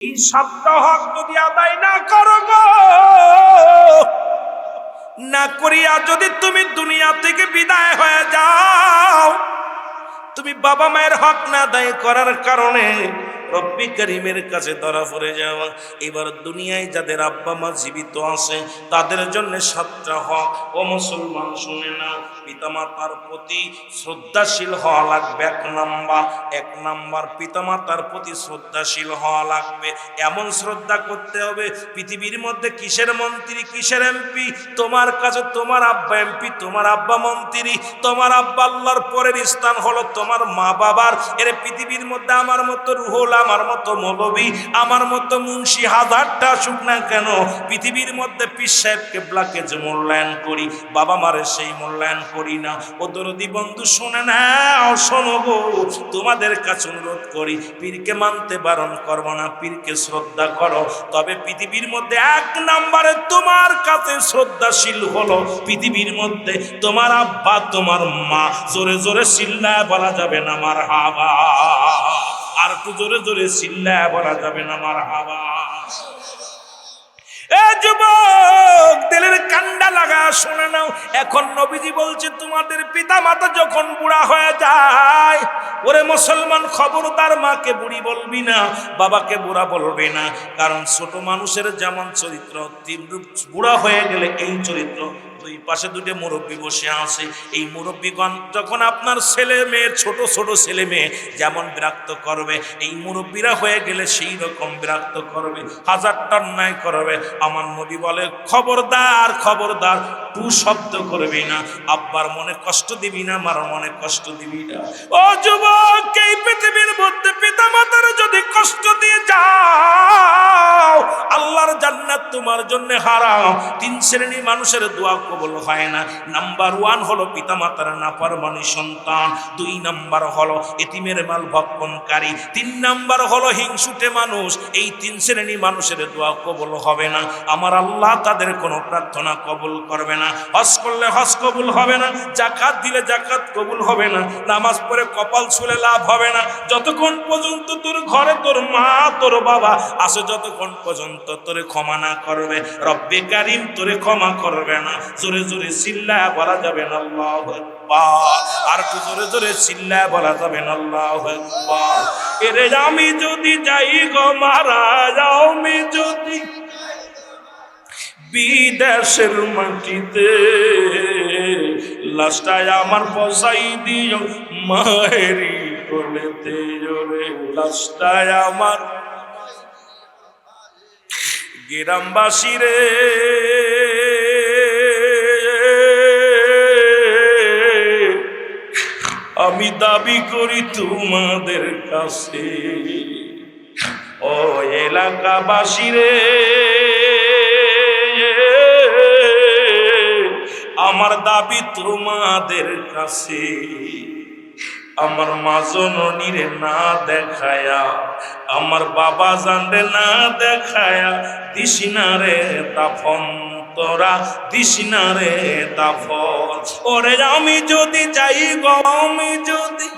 এই সাতটা হক যদি আদায় না করো গো, না করিয়া যদি তুমি দুনিয়া থেকে বিদায় হয়ে যাও, তুমি বাবা মায়ের হক না আদায় করার কারণে রব্বি করিমের কাছে ধরা পড়ে যাওয়া। এবার দুনিয়ায় যাদের আব্বা মা জীবিত আছে তাদের জন্য সাতটা হক। ও মুসলমান শুনে নাও, পিতামাতার প্রতি শ্রদ্ধাশীল হওয়া লাগবে। এক নাম্বার পিতামাতার প্রতি শ্রদ্ধাশীল হওয়া লাগবে। এমন শ্রদ্ধা করতে হবে, পৃথিবীর মধ্যে কিসের মন্ত্রী কিসের এমপি, তোমার কাছে তোমার আব্বা এমপি, তোমার আব্বা মন্ত্রী, তোমার আব্বা আল্লাহর পরের স্থান হলো তোমার মা বাবার। এর পৃথিবীর মধ্যে আমার মতো রুহুল, আমার মতো মৌলবী, আমার মতো মুন্সি হাজারটা আসুক না কেন, পৃথিবীর মধ্যে পীর সাহেব কেবলাকে যে মূল্যায়ন করি, বাবা মারে সেই মূল্যায়ন করি না। ও দরদি বন্ধু শুনে না, শোনো গো, তোমাদের কাছে অনুরোধ করি, পীরকে মানতে বারণ করবো না, পীরকে শ্রদ্ধা করো। তবে পৃথিবীর মধ্যে এক নম্বরে তোমার কাছে শ্রদ্ধাশীল হলো পৃথিবীর মধ্যে তোমার আব্বা তোমার মা। জোরে জোরে চিল্লায় বলা যাবে না মারহাবা, আর একটু জোরে জোরে চিল্লায় বলা যাবে না মারহাবা। এ যুবক, দিলের কান্ডা লাগা শুনে নাও, এখন নবীজি বলছে তোমাদের পিতা মাতা যখন বুড়া হয়ে যায়, ওরে মুসলমান খবরদার মাকে বুড়ি বলবি না, বাবাকে বুড়া বলবি না। কারণ ছোট মানুষের যেমন চরিত্র, বুড়া হয়ে গেলে এই চরিত্র। দুই পাশে দুটো মুরব্বী বসে আছে, এই মুরব্বীগণ যখন আপনার ছেলে মেয়ের ছোট ছোট ছেলে মেয়ে যেমন বিরক্ত করবে, এই মুরব্বীরা হয়ে গেলে সেই রকম বিরক্ত করবে, হাজারটা অন্যায় করবে। আমার নবী বলে খবরদার খবরদার, টু শব্দ করবি না, আব্বার মনে কষ্ট দিবি না, মার মনে কষ্ট দিবি না। ও যুবক, এই পৃথিবীর মধ্যে পিতা মাতার যদি কষ্ট দিয়ে যাও, আল্লাহর জান্নাত তোমার জন্য হারাম। তিন শ্রেণীর মানুষের দোয়া কবুল হয় না। নাম্বার ওয়ান হলো পিতামাতার নাফরমানি সন্তান, দুই নাম্বার হলো এতিমের মাল ভক্ষণকারী, তিন নাম্বার হলো হিংসুটে মানুষ। এই তিন শ্রেণী মানুষের দোয়া কবুল হবে না, আমার আল্লাহ তাদের কোনো প্রার্থনা কবুল করবে না। হজ করলে হজ কবুল হবে না, জাকাত দিলে জাকাত কবুল হবে না, নামাজ পড়ে কপাল ছুলে লাভ হবে না। যতক্ষণ পর্যন্ত তোর ঘরে তোর মা তোর বাবা আসে, যতক্ষণ পর্যন্ত তোরে ক্ষমা না করবে রব্বে কারিম তোরে ক্ষমা করবে না। জোরে জোরে চিল্লায় বলা যাবে না আল্লাহু আকবার, আর একটু জোরে জোরে চিল্লায় বলা যাবে না আল্লাহু আকবার। এরে আমি যদি যাই গো মারা যাও, আমি যদি বিদেশের মাটিতে, লাশটায় আমার পৌঁছাই দিও মায়েরি কোলেতে। জোরে লাশটায় আমার গ্রামবাসী রে, আমি দাবি করি তোমাদের কাছে, ও এলাকাবাসী রে, আমার দাবি তোমাদের কাছে, আমার মা জননীরে না দেখায়া, আমার বাবা জানরে না দেখায়া, দিশিনারে দাফন তোরা, দিশিনারে দাফন। ওরে আমি যদি যাই গো, আমি যদি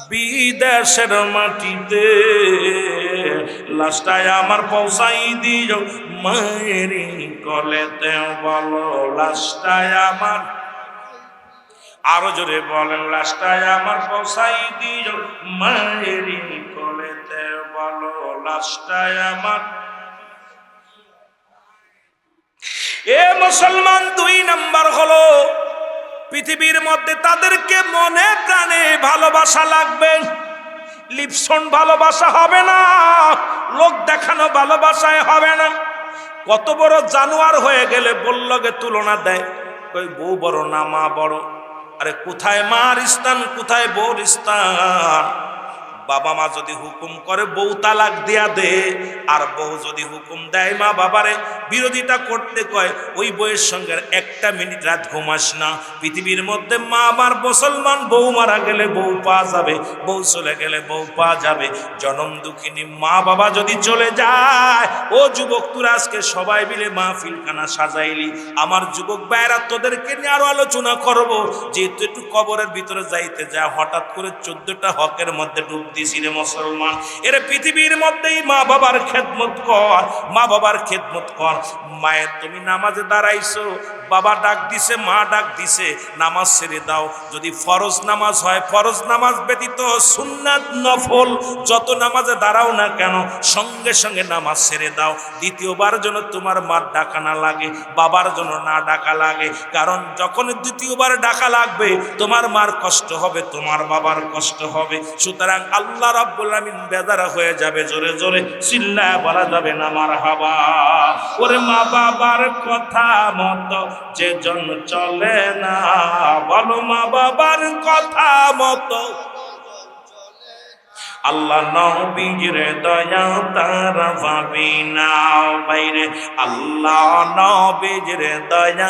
বিদেশের মাটিতে, লাশটায় আমার পৌঁছাই দিও মায়েরি কলেতে। বলো লাশটায় আমার, আরো জোরে বলেন, লাশটায় আমার পৌঁছাই দিও মায়েরি কোলেতে। বলো লাশটায় আমার। এ মুসলমান, দুই নাম্বার হলো পৃথিবীর মধ্যে তাদেরকে মনে প্রাণে ভালোবাসা লাগবে। লিপসন ভালোবাসা হবে না, লোক দেখানো ভালোবাসায় হবে না। কত বড় জানোয়ার হয়ে গেলে বললগে তুলনা দেয়, কই বউ বড় না মা বড়। আরে কোথায় মার স্থান, কোথায় বউর স্থান? বাবা মা যদি হুকুম করে বউ তালাক দিয়া দে, আর বউ যদি হুকুম দেয় মা বাবারে বিরোধিতা করতে কয়, ওই বউয়ের সঙ্গে একটা মিনিট রাত ঘুমাস না। পৃথিবীর মধ্যে মা আমার মুসলমান, বউ মারা গেলে বউ পাওয়া যাবে, বউ চলে গেলে বউ পাওয়া যাবে। জনম দুঃখিনী মা বাবা যদি চলে যায়, ও যুবক তোরা আজকে সবাই মিলে মাহফিলখানা সাজাইলি, আমার যুবক ভাইরা তোদেরকে নিয়ে আরো আলোচনা করব। যেহেতু একটু কবরের ভিতরে যাইতে যায়, হঠাৎ করে 14টা হকের মধ্যে ডুব দিছি রে মুসলমান। এর পৃথিবীর মধ্যেই মা বাবার খেদমত কর, মা বাবার খেদমত কর। মায়ের তুমি নামাজে দাঁড়াইছো, বাবা ডাক দিছে, মা ডাক দিছে, নামাজ ছেড়ে দাও। যদি ফরজ নামাজ হয়, ফরজ নামাজ ব্যতীত সুন্নাত নফল যত নামাজে দাঁড়াও না কেন, সঙ্গে সঙ্গে নামাজ ছেড়ে দাও। দ্বিতীয়বার যেন তোমার মার ডাকা না লাগে, বাবার জন্য না ডাকা লাগে। কারণ যখন দ্বিতীয়বার ডাকা লাগবে, তোমার মার কষ্ট হবে, তোমার বাবার কষ্ট হবে। সুতরাং আল্লাহ রাব্বুল আমিন বেজার হয়ে যাবে। জোরে জোরে চিল্লায় বলা যাবে না মারহাবা। ওরে মা বাবার কথা মতো যে জন চলে না, বলো মা বাবার কথা মতো আল্লাহ নবীর দয়া তারা পাবি না বাইরে। আল্লাহ নবীর দয়া,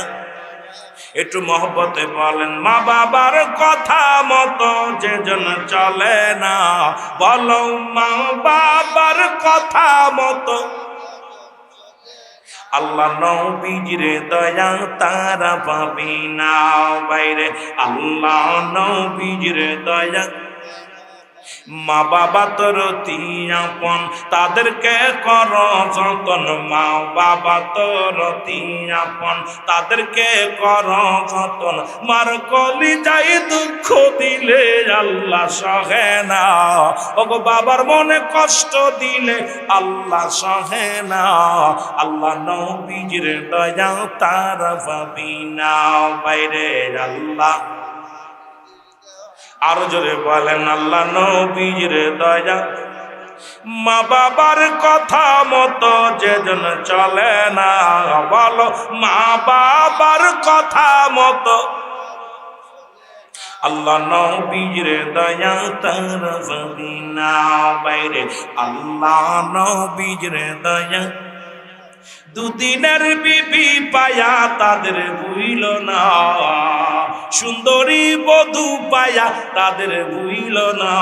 একটু মহব্বতে বলেন মা বাবার কথা মতো যে জন চলে না, বলো মা বাবার কথা মতো আল্লাহ নবীর দয়া তারা পাবি না বাইরে। আল্লাহ নবীর দয়া, মা বাবা তোর আপন তাদেরকে কর যতন, মা বাবা তোর আপন তাদেরকে কর যতন। মার কলি যাই দুঃখ দিলে আল্লাহ সহে না, ওগো বাবার মনে কষ্ট দিলে আল্লাহ সহে না। আল্লাহ নবীর দয়া তারা পাবি না বাইরে। আল্লাহ আরো জোরে বলেন আল্লাহ নবীর দয়া, মা বাবার কথা মতো যে জন চলে না, বলো মা বাবার কথা মতো আল্লাহ নবীর দয়া তারা পাবি না বাইরে। আল্লাহ নবীর দয়া, দুদিনের বিবি পায়া তাদের ভুইল না, সুন্দরী বধূ পায়া তাদের ভুইল না।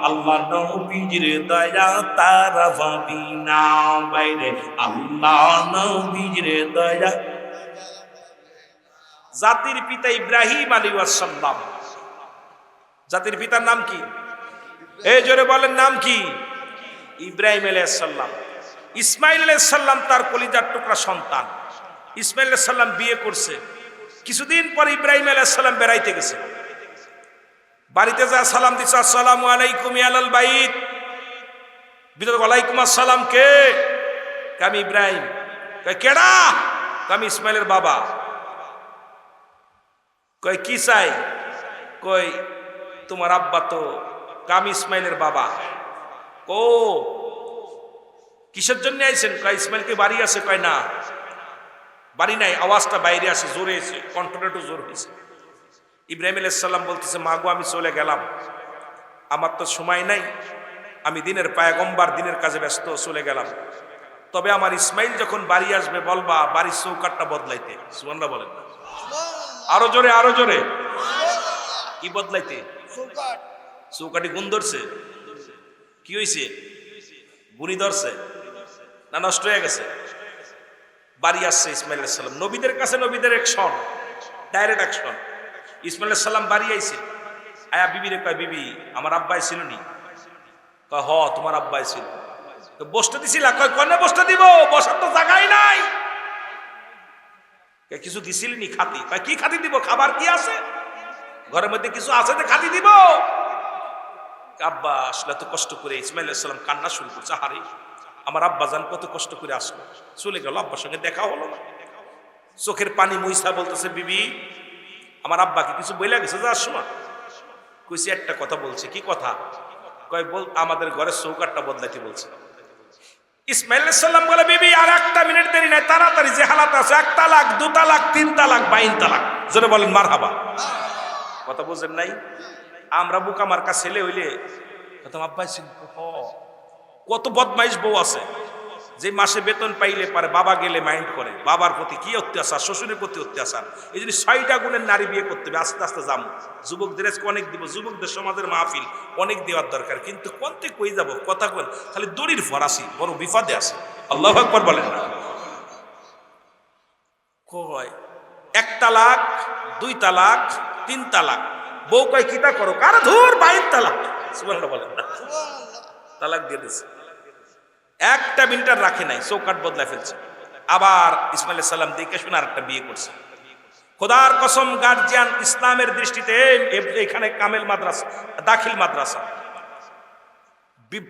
আল্লাহ নবীর দয়া তারা পাবি না বাইরে। আল্লাহ নবীর দয়া, জাতির পিতা ইব্রাহিম আলাইহিস সালাম, জাতির পিতার নাম কি? এই জোরে বলেন নাম কি? ইব্রাহিম আলাইহিস সালাম। ইসমাইল আলাইহিস সালাম তার কলিজার টুকরা সন্তান। ইসমাইল আলাইহিস সালাম বিয়ে করছে, কিছুদিন পর ইব্রাহিম আলাইহিস সালাম বেড়াইতে গেছে। বাড়িতে যা সালাম দিছে, আসসালামু আলাইকুম ইয়ালাল বাইত। ভিতরে ওয়ালাইকুম আসসালাম, কে? আমি ইব্রাহিম। কয় কেডা? আমি ইসমাইলের বাবা। কয় কি চাই? কই তোমার আব্বা তো আমি ইসমাইলের বাবা। ও কিসের জন্য আইছেন? কয় ইসমাইলকে বাড়ি আছে। কয় না বাড়ি নাই, আওয়াজটা বাইরে আসে, জোরে এসে, কণ্ঠটা একটু জোর হয়েছে। ইব্রাহিম আলাইহিস সালাম বলতেছে, মা গো আমি চলে গেলাম, আমার তো সময় নাই, আমি দিনের পয়গম্বর, দিনের কাজে ব্যস্ত, চলে গেলাম। তবে আমার ইসমাইল যখন বাড়ি আসবে বলবা বাড়ির চৌকাটটা বদলাইতে। সুবহানাল্লাহ বলেন না, আরো জোরে, আরো জোরে। কি বদলাইতে? চৌকাটি গুণ ধরছে? কি হয়েছে? গুণি ধরছে না নষ্ট হয়ে গেছে? বাড়ি আসছে ইসমাইল আলাইহিস সালাম, নবীদের কাছে নবীদের অ্যাকশন, ডাইরেক্ট অ্যাকশন। ইসমাইল আলাইহিস সালাম বাড়ি আইছে, আয়া বিবিরে কয়, বিবি আমার আব্বাই ছিল নি? কয় হ তোমার আব্বাই ছিল। তো বসতে দিছিলা? কয় কনে বসতে দিব, বসার তো জায়গাই নাই। কিছু দিছিলি নি খাতি? কয় কি খাতি দিব, খাবার কি আছে ঘরের মধ্যে? কিছু আছে যে খাতি দিব? আব্বা আসলে তো কষ্ট করে। ইসমাইল আলাইহিস সালাম কান্না শুরু করছে, হারে আমার আব্বা জান কত কষ্ট করে আসলো, চলে গেল, আব্বার সঙ্গে দেখা হলো না। চোখের পানি মুইসা বলতেছে, বিবি আমার আব্বাকে কিছু বইলা গেছে যাওয়ার সময়? কইছি একটা কথা বলছে। কি কথা? কয় বল আমাদের ঘরের চৌকাটটা বদলাইতে বলছে। ইসমাইল আলাইহিস সালাম বলে, বিবি আর একটা মিনিট দেরি নাই, তাড়াতাড়ি যে হালাত আছে, 1 তালাক 2 তালাক 3 তালাক 22 তালাক। জোরে বলেন মারহাবা। কথা বুঝেন নাই? আমরা বুকা মার্কা ছেলে হইলে আব্বাই ছিল। কত বদমাইশ বউ আছে যে মাসে বেতন পাইলে পারে বাবা গেলে মাইন্ড করে, বাবার প্রতি কি অত্যাচার, শ্বশুরের প্রতি অত্যাচার। এই জন্য 6টা গুণের নারী বিয়ে করতে হবে। আস্তে আস্তে যাবো, যুবকদের অনেক দিব, যুবকদের সমাজের মাহফিল অনেক দেওয়ার দরকার, কিন্তু কোনতে কই যাব কথা বল, খালি দড়ির ফরাসি, বড় বিপদে আছে। আল্লাহু আকবার বলেন না। কয় 1 তালাক 2 তালাক 3 তালাক। বউ কয় কিতা করো? কারো ধুর 22 তালাক। সুবহানাল্লাহ বলেন না, তালাক দিয়ে দিয়েছে। একটা মিনিট আর রাখে নাই, চৌকাট বদলা ফেলছে। আবার ইসমাইল আলাইহিস সালাম দেখে শুনে আরেকটা বিয়ে করছে। খোদার কসম, গার্জিয়ান ইসলামের দৃষ্টিতে এখানে কামেল মাদ্রাসা, দাখিল মাদ্রাসা,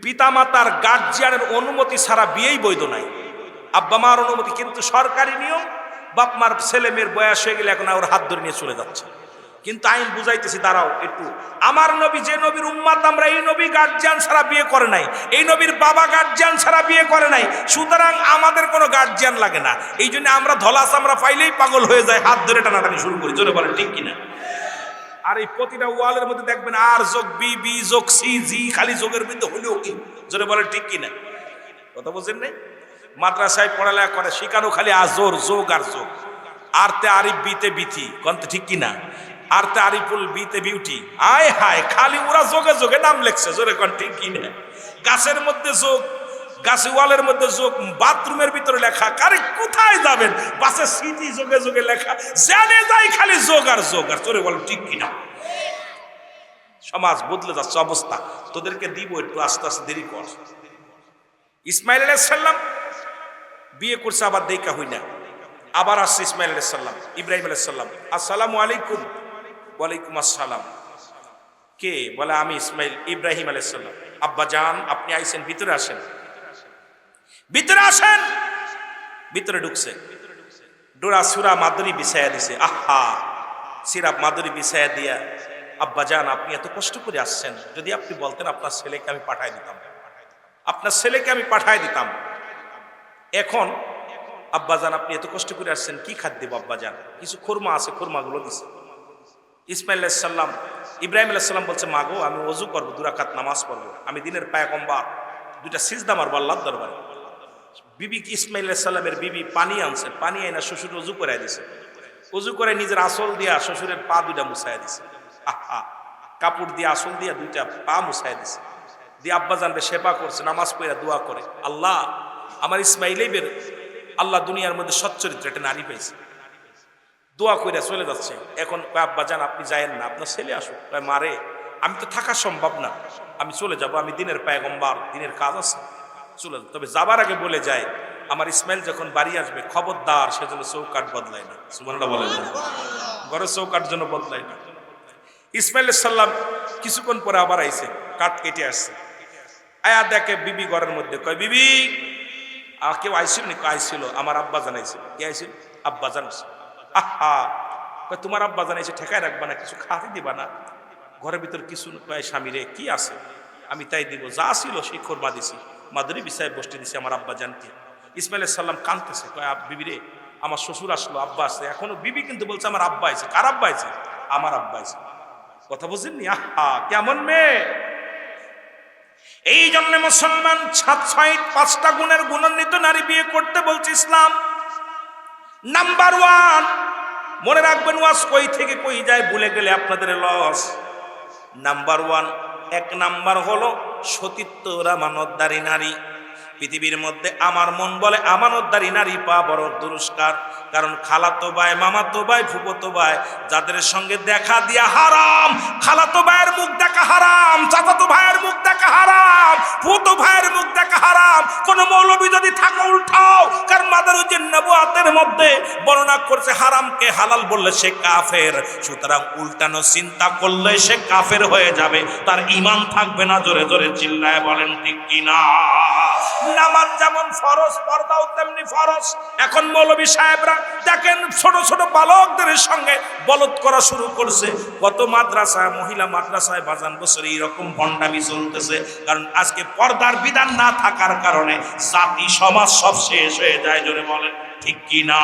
পিতামাতার গার্জিয়ানের অনুমতি ছাড়া বিয়েই বৈধ নাই। আব্বা মার অনুমতি, কিন্তু সরকারি নিয়ম, বাপ মার ছেলে মেয়ের বয়স হয়ে গেলে এখন ওর হাত ধরে নিয়ে চলে যাচ্ছে। কিন্তু আইন বুঝাইতেছি, দাঁড়াও একটু, আমার নবী যে নবীর উম্মাত আমরা, এই নবী গার্জিয়ান ছাড়া বিয়ে করে নাই, এই নবীর বাবা গার্জিয়ান ছাড়া বিয়ে করে নাই, সুতরাং আমাদের কোনো গার্জিয়ান লাগে না। এই জন্য আমরা ধলাস আমরা পাইলেই পাগল হয়ে যায়, হাত ধরে টানাটানি শুরু করি। জোরে বলেন ঠিক কিনা? আর এই প্রতিটা ওয়ালের মধ্যে দেখবেন আর যোগ বি, বি যোগ সি, জি, খালি যোগের মধ্যে হইলেও কি। জোরে বলেন ঠিক কিনা? কথা বুঝেন নাই? মাদ্রাসায় পড়ালেখা করে শিখানো খালি আজোর, যোগ আর যোগ। আরতে আরিফ, বিতে বিথি, কন্তে ঠিক কিনা? আরতে আরিফুল, বিতে বিউটি, আয় হায়, খালি ওরা যোগে যোগে নাম লেখছে। জোরে কন ঠিক কিনা? গাছের মধ্যে যোগ, গাছে ওয়ালের মধ্যে যোগ, বাথরুমের ভিতরে লেখা, কারে কোথায় যাবেন, বাসের সিটি যোগে যোগে লেখা, জানে যাই খালি যোগ আর যোগ আর। জোরে বলেন ঠিক কিনা? সমাজ বদলে যাচ্ছে অবস্থা। তোদেরকে দিব একটু, আস্তে আস্তে, দেরি কর। ইসমাইল আলাইহিস সালাম বিয়ে করছে, আবার দেখা হই না, আবার আসছে ইসমাইল আলাইহিস সালাম, ইব্রাহিম আলাইহিস সালাম, আসসালামু আলাইকুম। ওয়ালাইকুম আসসালাম। কে? বলে আমি ইসমাইল, ইব্রাহিম আলাইহিস সালাম। আব্বা জান আপনি আইছেন, ভিতরে আসেন, ভিতরে আসেন। ভিতরে ঢুকছে, ডোরা সুরা মাদুরি বিছায়া দিছে। আহা, সিরাপ মাদুরি বিছায়া দিয়া, আব্বা জান আপনি এত কষ্ট করে আসছেন, যদি আপনি বলতেন আপনার ছেলেকে আমি পাঠাই দিতাম, আপনার ছেলেকে আমি পাঠাই দিতাম। এখন আব্বাজান আপনি এত কষ্ট করে আসছেন, কি খাদ্য দেব আব্বাজান? কিছু খুরমা আছে, খুরমাগুলো দিছে। ইসমাইল আলাইহিস সালাম, ইব্রাহিম আলাইহিস সালাম বলছে, মা গো আমি ওযু করবো, 2 রাকাত নামাজ পড়বো, আমি দিনের পায়গম্বর, 2টা সিজদা মারবো আল্লাহর দরবারে। বিবি ইসমাইল আলাইহিস সালামের বিবি পানি আনছে, পানি আইনা শ্বশুর ওযু করে দিছে। ওযু করে নিজের আসল দিয়া শ্বশুরের পা 2টা মুছাইয়া দিছে। আহা, কাপড় দিয়ে আসল দিয়া 2টা পা মুছাইয়া দিছে। দিয়ে আব্বাজানকে সেবা করছে, নামাজ পড়ে দোয়া করে, আল্লাহ আমার ইসমাইলেই বের, আল্লাহ দুনিয়ার মধ্যে সচ্চরিত্র একটা নারী পেয়েছে। দোয়া কইরা চলে যাচ্ছে। এখন আব্বাজান আপনি যায়েন না, আপনার ছেলে আসুক। মারে আমি তো থাকা সম্ভব না, আমি চলে যাব, আমি দিনের পায়গম্বর, দিনের কাজ আছে, চলে যাব। তবে যাবার আগে বলে যায়, আমার ইসমাইল যখন বাড়ি আসবে খবরদার সে যেন চৌকাট বদলায় না। সুবহানাল্লাহ বলেন না? ঘরের চৌকাট যেন বদলায় না। ইসমাইল আলাইহিস সালাম কিছুক্ষণ পরে আবার আইছে, কাঠ কেটে আসছে। আয়া দেখে বিবি ঘরের মধ্যে। কয় বিবি কেউ আইছিল নি? আইছিল, আমার আব্বা জানাইছিল। কে আইছিল? আব্বা জানাইছিল। আহা, কয় তোমার আব্বা জানাইছে, ঠেকায় রাখবা না, কিছু খাতে দিবা না? ঘরের ভিতর কিছু কয়, স্বামী রে কি আছে? আমি তাই দিব, যা ছিল সেই খোরমা দিছি, মাদুরি বিছায় বসতে দিছি আমার আব্বা জানতে। ইসমাইল আলাইহিস সালাম কাঁদতেছে, কয় বিবি রে আমার শ্বশুর আসলো, আব্বা আসছে। এখনো বিবি কিন্তু বলছে আমার আব্বা আইছে। কার আব্বা আইছে? আমার আব্বা আইছে। কথা বুঝেননি? আহা, কেমন মেয়ে! এই জন্য মুসলমান 5টা গুণের গুণান্বিত নারী বিয়ে করতে বলছে ইসলাম। নাম্বার 1, মনে রাখবেন, ওয়াজ কই থেকে কই যায় ভুলে গেলে আপনাদের লস। নাম্বার 1, 1 নাম্বার হলো সতীত্ব আমানতদারী নারী। পৃথিবীর মধ্যে আমার মন বলে আমানতদারী নারী পাওয়া বড় দুরস্কার। কারণ খালাতো ভাই, মামাতো ভাই, ফুফাতো ভাই যাদের সঙ্গে দেখা দিয়া হারাম, খালাতো ভাইয়ের মুখ দেখা হারাম, চাচাতো ভাইয়ের মুখ দেখা হারাম, ফুফাতো ভাইয়ের মুখ দেখা হারাম। কোন মৌলবী যদি থাকে উল্টাও, কারণ মাদারুজ্জিন নবুয়াতের মধ্যে বর্ণনা করছে হারামকে হালাল বললে সে কাফের। সুতরাং উল্টানো চিন্তা করলে সে কাফের হয়ে যাবে, তার ঈমান থাকবে না। জোরে জোরে চিল্লায় বলেন ঠিক কিনা? নামাজ যেমন ফরজ, পর্দাও তেমনি ফরজ। এখন মৌলবী সাহেবরা দেখেন ছোট ছোট বালকদের সঙ্গে বলদ করা শুরু করছে। কত মাদ্রাসায়, মহিলা মাদ্রাসায় বাজান বছর এইরকম ভণ্ডামি চলতেছে। কারণ আজকে পর্দার বিধান না থাকার কারণে জাতি সমাজ সব শেষ হয়ে যায়। জোরে বলেন ঠিক কিনা?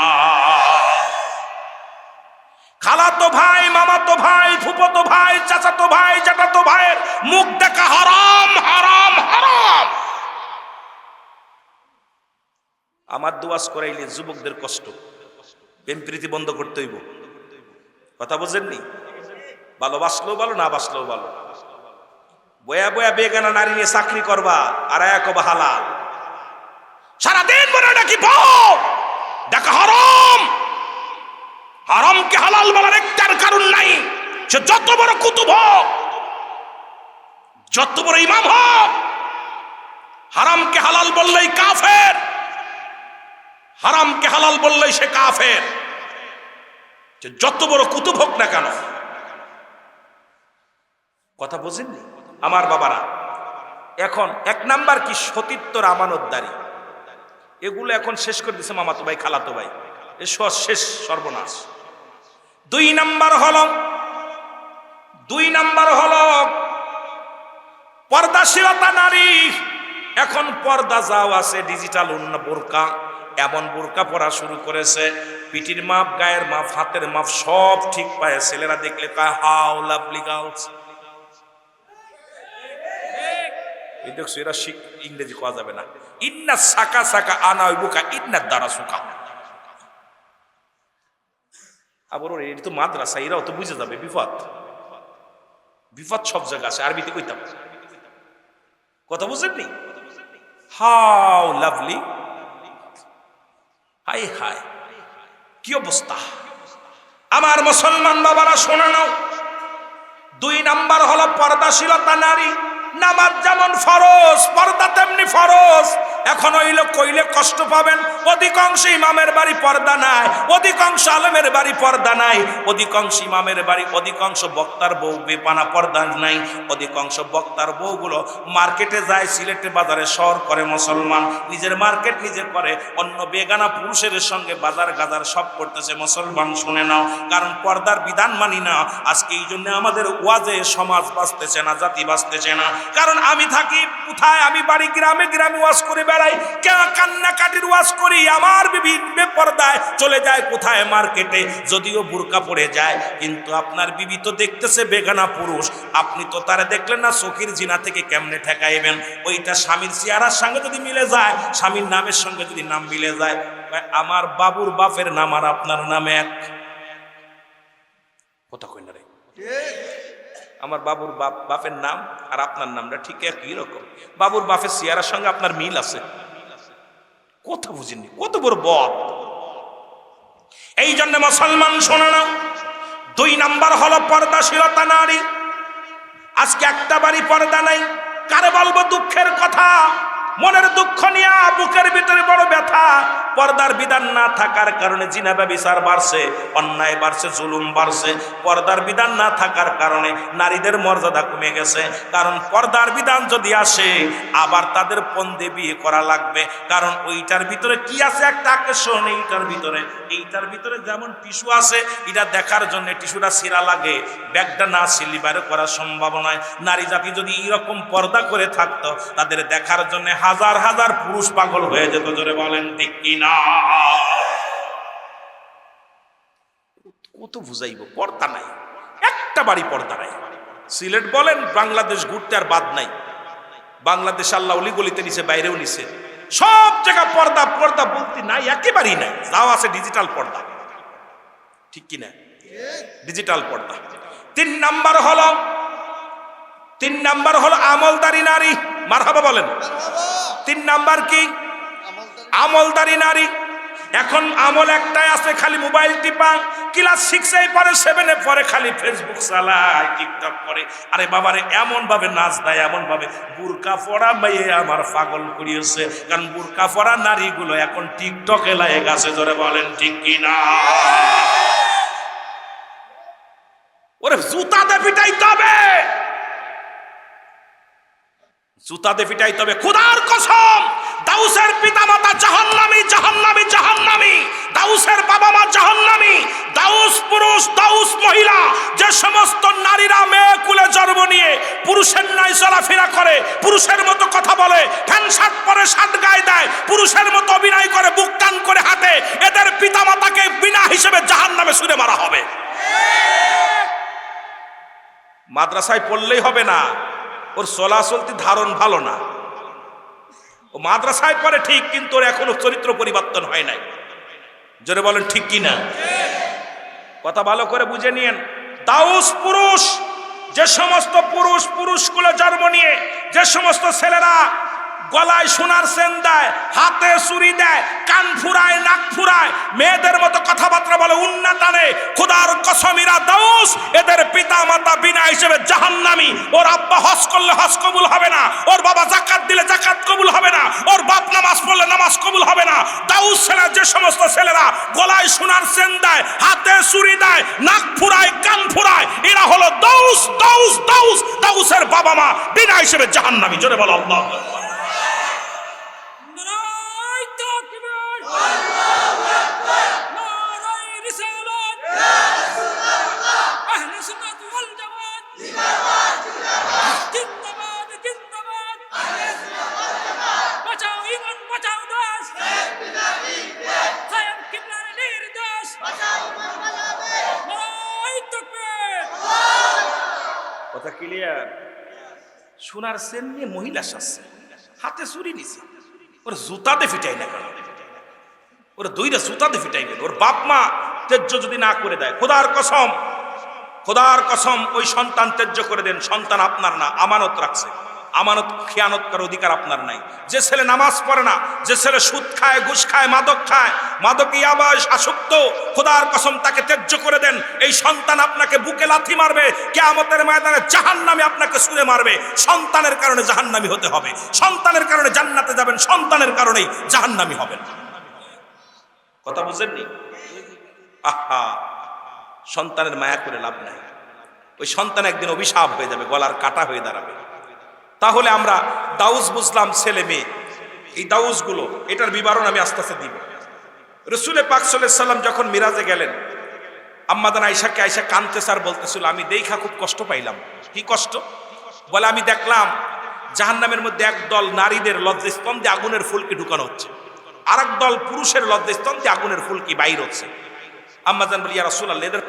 খালাতো ভাই, মামাতো ভাই, ফুফাতো ভাই, চাচাতো ভাই, জ্যাঠাতো ভাইয়ের মুখ দেখা হারাম, হারাম, হারাম। আমার দোয়াজ করাইলে যুবকদের কষ্ট, প্রেম প্রীতি বন্ধ করতে হইব। কথা বুঝেননি? ভালোবাসলেও ভালো, না বাসলেও ভালো। বয়া বয়া বেগানা নারী নিয়ে চাকরি করবা আর এক হালাল, সারাদিন বলে নাকি বউ দেখা হারাম। হারামকে হালাল বলার একটার কারণ নাই, সে যত বড় কুতুব হোক, যত বড় ইমাম হোক, হারামকে হালাল বললেই কাফের, হারামকে হালাল বললেই সে কাফের। যত বড় কুতুব হোক না কেন। কথা বুঝেননি আমার বাবারা? এখন এক নাম্বার কি সতীত্বর আমানতদারি, এগুলো এখন শেষ করে দিছে মামাতো ভাই, খালাতো ভাই, এ শেষ সর্বনাশ। দুই নাম্বার হলো পর্দাশীলতা নারী। এখন পর্দা যাও আছে, ডিজিটাল বোরকা, এমন বোরকা পরা শুরু করেছে, পিঠির মাপ, গায়ের মাপ, হাতের মাপ সব ঠিক পায়। ছেলেরা দেখলে কয় হাউ লাভলি গার্লস। এই দেখছো, এরা ইংরেজি কোয়া যাবে না। ইন্না সাকা সাকা আনা বুকা ইন্না দ্বারা সুকা। আবার ওর এটা তো মাদ্রাসা, এরাও তো বুঝে যাবে। বিপদ সব জায়গা আছে, আরবিতে কইতাম। কথা বুঝেননি? হাউ লাভলি, হাই হাই, কি অবস্থা আমার মুসলমান বাবারা, শোনা নাও। দুই নাম্বার হলো পর্দাশীলতা নারী। নামাজ যেমন ফরজ, পর্দা তেমনি ফরজ। এখন হইলে কইলে কষ্ট পাবেন, অধিকাংশ ইমামের বাড়ি পর্দা নাই, অধিকাংশ আলেমের বাড়ি পর্দা নাই, অধিকাংশ ইমামের বাড়ি, অধিকাংশ বক্তার বউ বেপানা পর্দা নাই। অধিকাংশ বক্তার বউগুলো মার্কেটে যায়, সিলেটে বাজারে শহর করে মুসলমান, নিজের মার্কেট নিজে করে, অন্য বেগানা পুরুষের সঙ্গে বাজার গাজার সব করতেছে। মুসলমান শুনে নাও, কারণ পর্দার বিধান মানি না। আজকে এই জন্য আমাদের ওয়াজে সমাজ বাঁচতেছে না, জাতি বাঁচতেছে না। কারণ আমি থাকি কোথায়? আমি বাড়ি গ্রামে, গ্রামে ওয়াজ করে বেড়াই, কান্নাকাটির ওয়াজ করি। আমার বিবি বেপরদায় চলে যায় কোথায়? মার্কেটে। যদিও বুরকা পড়ে যায়, কিন্তু আপনার বিবি তো দেখতেছে বেগানা পুরুষ। আপনি তো তারা দেখলেন না, চোখের জিনা থেকে কেমনে ঠেকাইবেন? ওইটা স্বামীর চেহারার সঙ্গে যদি মিলে যায়, স্বামীর নামের সঙ্গে যদি নাম মিলে যায়, আমার বাবুর বাপের নাম আর আপনার নামে এক। কথা কই না রে? আমার বাবুর বাপের নাম আর আপনার নামটা ঠিক একই রকম। বাবুর বাপের চেহারার সঙ্গে আপনার মিল আছে। কথা বুঝিনি? কত বড় বদ! এই জন্য মুসলমান শোনো না, দুই নাম্বার হলো পর্দাশীলতা নারী। আজকে একটা বাড়ি পর্দা নাই। কারে বলবো দুঃখের কথা? মনের দুঃখ নিয়ে বুকের ভিতরে বড় ব্যথা। পর্দার বিধান না থাকার কারণে জিনা ব্যভিচার বাড়ছে, অন্যায় বাড়ছে, জুলুম বাড়ছে। পর্দার বিধান না থাকার কারণে নারীদের মর্যাদা কমে গেছে। কারণ পর্দার বিধান যদি আসে, আবার তাদের পন্দে বিয়ে করা লাগবে। কারণ ওইটার ভিতরে কি আছে? একটা আকর্ষণ। এইটার ভিতরে যেমন টিস্যু আছে, এটা দেখার জন্য টিস্যুটা ছিঁড়া লাগে, ব্যাগটা না ছিলি বাইরে করা সম্ভব নয়। নারী জাতি যদি এইরকম পর্দা করে থাকতো, তাদের দেখার জন্য হাজার হাজার পুরুষ পাগল হয়ে যেত। জোরে বলেন ঠিক কিনা? কত বুঝাইব? পর্দা নাই, একটা বাড়ি পর্দা নাই। সিলেট বলেন, বাংলাদেশ ঘুরতে আর বাদ নাই। বাংলাদেশ আল্লাহ অলি গলিতে নিছে, বাইরেও নিছে, সব জায়গা পর্দা। পর্দা বলতে নাই, একেবারেই নাই। যাও আছে ডিজিটাল পর্দা, ঠিক কিনা? ডিজিটাল পর্দা। তিন নাম্বার হলো আমলদারি নারী। মারহাবা বলেন। তিন নাম্বার কি? আমলদারি নারী। এখন আমল একটাই আছে, খালি মোবাইল টিপা। ক্লাস 6 পরে 7 পরে খালি ফেসবুক চালায়, টিকটক করে। আরে বাবারে, এমন ভাবে নাচ দেয়, এমন ভাবে। বুরকা পরা মেয়ে আমার পাগল করিয়েছে। কারণ বুরকা পরা নারীগুলো এখন টিকটকে লাগে গেছে। জোরে বলেন ঠিক কিনা? ওরে জুতাতে পিটাইতে হবে, জুতাতে পিটাইতে হবে। খোদার কসম, দাউসের পিতামাতা জাহান্নামী, জাহান্নামী, জাহান্নামী। দাউসের বাবা মা জাহান্নামী। দাউস পুরুষ, দাউস মহিলা, যে সমস্ত নারীরা মেয়ে কুলে জন্ম নিয়ে পুরুষের ন্যায় চলাফেরা করে, পুরুষের মতো কথা বলে, প্যান্ট শার্ট পরে, শার্ট গায়ে দেয়, পুরুষের মতো অভিনয় করে, বুক টান করে হাঁটে, এদের পিতামাতাকে বিনা হিসেবে জাহান্নামে ছুঁড়ে মারা হবে। মাদ্রাসায় পড়লেই হবে না, ওর চলাচলতি ধারণ ভালো না। ও মাদ্রাসায় পড়ে ঠিক, কিন্তু ওর এখনো চরিত্র পরিবর্তন হয় নাই। জোরে বলেন ঠিক কিনা? কথা ভালো করে বুঝে নিয়েন। দাউস পুরুষ, যে সমস্ত পুরুষ পুরুষগুলো জন্ম নিয়ে, যে সমস্ত ছেলেরা গলায় সোনার চেন দেয়, হাতে চুরি দেয়, কান ফুরায়, নাক ফুরায়, মেয়েদের মতো কথাবার্তা বলে, উন্না টানে, খোদার কসমিরা দাউস এদের পিতা মাতা বিনা হিসেবে জাহান্নামী। ওর আব্বা হজ করলে হজ কবুল হবে না, ওর বাবা যাকাত দিলে যাকাত কবুল হবে না, ওর বাপ নামাজ পড়লে নামাজ কবুল হবে না। দাউস ছেলের যে সমস্ত ছেলেরা গলায় সোনার চেন দেয়, হাতে চুরি দেয়, নাক ফুরায়, কান ফুরায়, এরা হলো দাউস দাউস দাউস। দাউসের বাবা মা বিনা হিসেবে জাহান্নামী। জোরে বলো আল্লাহু আকবার। কথা ক্লিয়ার? সোনার চেন নিয়ে মহিলা সাজছে, হাতে চুরি নিছে, ওর জুতাতে ফিটাই না কেন? ওর দুইটা জুতাতে ফিটাই গেল। ওর বাপ মা তেজ্য যদি না করে দেয়, খোদার কসম, খোদার কসম ওই সন্তান তেজ্য করে দেন, সন্তান আপনার না, আমানত রাখছে। আমানত খেয়ানত করার অধিকার আপনার নাই। যে ছেলে নামাজ পড়ে না, যে ছেলে সুদ খায়, ঘুষ খায়, মাদক খায়, মাদকী আবাস আসক্ত, খোদার কসম তাকে ত্যায্য করে দেন। এই সন্তান আপনাকে বুকে লাথি মারবে, কিয়ামতের ময়দানে জাহান্নামে আপনাকে ছুঁড়ে মারবে। সন্তানের কারণে জাহান্নামী হতে হবে, সন্তানের কারণে জান্নাতে যাবেন, সন্তানের কারণেই জাহান্নামী হবেন। কথা বুঝেননি? আহা, সন্তানের মায়া করে লাভ নাই। ওই সন্তান একদিন অভিশাপ হয়ে যাবে, গলার কাটা হয়ে দাঁড়াবে। তাহলে আমরা দাউস বুঝলাম ছেলে মেয়ে, এই দাউসগুলো, এটার বিবরণ আমি আস্তে আস্তে দিব। রাসূল পাক সাল্লাল্লাহু আলাইহি সাল্লাম যখন মিরাজে গেলেন, আম্মাদান আয়েশাকে আয়েশা কাঁদতে স্যার বলতেছিল, আমি দেখা খুব কষ্ট পাইলাম। কি কষ্ট? বলে আমি দেখলাম জাহান্নামের মধ্যে একদল নারীদের লজ্জাস্থান দিয়ে আগুনের ফুলকি ঢুকানো হচ্ছে, আর এক দল পুরুষের লজ্জাস্থান দিয়ে আগুনের ফুলকি বাইর হচ্ছে। আম্মাজান বলি, ইয়া রাসূলুল্লাহ, এদের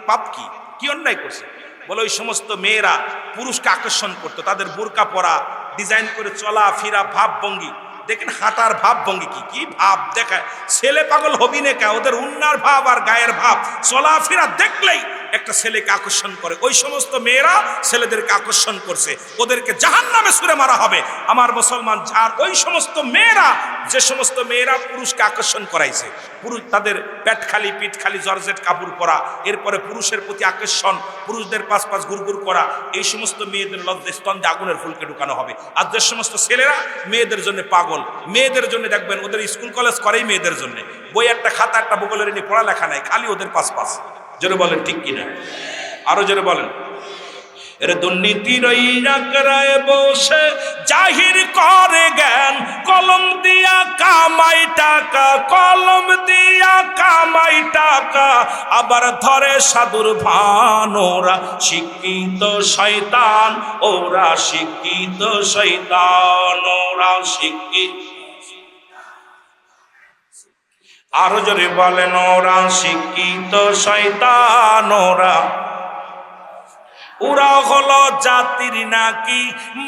পাপ কি, কি অন্যায় করছে? বলে ওই সমস্ত মেয়েরা পুরুষকে আকর্ষণ করতো, তাদের বোরকা পরা, ডিজাইন করে চলা ফিরা, ভাব ভঙ্গি দেখেন, হাঁটার ভাব ভঙ্গি কি কি ভাব দেখায়, ছেলে পাগল হবি না কে? ওদের উন্নার ভাব আর গায়ের ভাব, চলাফেরা দেখলেই একটা ছেলেকে আকর্ষণ করে। ওই সমস্ত মেয়েরা ছেলেদেরকে আকর্ষণ করছে, ওদেরকে জাহান্নামে ছুঁড়ে মারা হবে। আমার মুসলমান, আর ওই সমস্ত মেয়েরা, যে সমস্ত মেয়েরা পুরুষকে আকর্ষণ করাইছে, পুরুষ তাদের পেট খালি, পিঠ খালি, জর্জেট কাপড় পরা, এরপরে পুরুষের প্রতি আকর্ষণ, পুরুষদের পাশ পাশ ঘুরঘুর করা, এই সমস্ত মেয়েদের লজ্জাস্থান দিয়ে আগুনের ফুলকে ঢুকানো হবে। আর যে সমস্ত ছেলেরা মেয়েদের জন্য পাগল, মেয়েদের জন্য দেখবেন ওদের স্কুল কলেজ করেই মেয়েদের জন্য, বই একটা খাতা একটা ভূগোলের নিয়ে পড়ালেখা নাই, খালি ওদের পাশ পাশ। জোরে বলেন ঠিক কিনা? আরো জোরে বলেন। এর দুর্নীতির ওই আকড়ায় বসে জাহির করে জ্ঞান, কলম দিয়া কামাই টাকা, কলম দিয়া কামাই টাকা, আবার ধরে সাধুর ভান। ওরা শিক্ষিত শয়তান, ওরা শিক্ষিত শয়তান, ওরা শিক্ষিত। আরো জোরে বলেন, ওরা শিক্ষিত শয়তান। ওরা হলো জাতির নাকি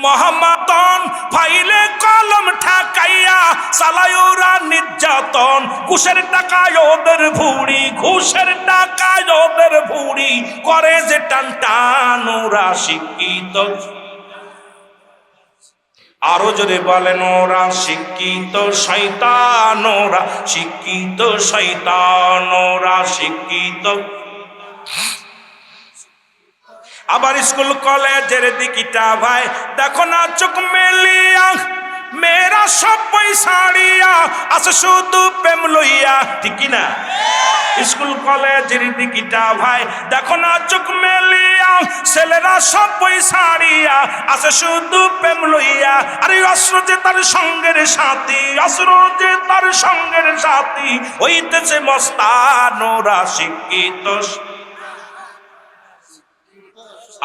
মহামাতন, ফাইলে কলম ঠাকাইয়া চালায় ওরা নির্যাতন। ঘুষের টাকায় ওদের ভুড়ি, ঘুষের টাকায় ওদের ভুড়ি করে যে টান টান। ওরা শিক্ষিত। আরো জোরে বলেন, ওরা শিক্ষিত শয়তান, ওরা শিক্ষিত শয়তান, ওরা শিক্ষিত। আবার স্কুল কলেজের দিকিটা ভাই দেখো না চোখ মেলিয়া, মেয়েরা সব পয়সাড়িয়া আছে শুধু প্রেম লইয়া, ঠিক না? স্কুল কলেজের দিকিটা ভাই দেখো না চোখ মেলিয়া, ছেলেরা সব পয়সাড়িয়া আছে শুধু প্রেম লইয়া। আরে অস্ত্র যে তার সঙ্গের সাথী, অস্ত্র যে তার সঙ্গের সাথী, হইতেছে মস্তান। ওরা শিক্ষিত।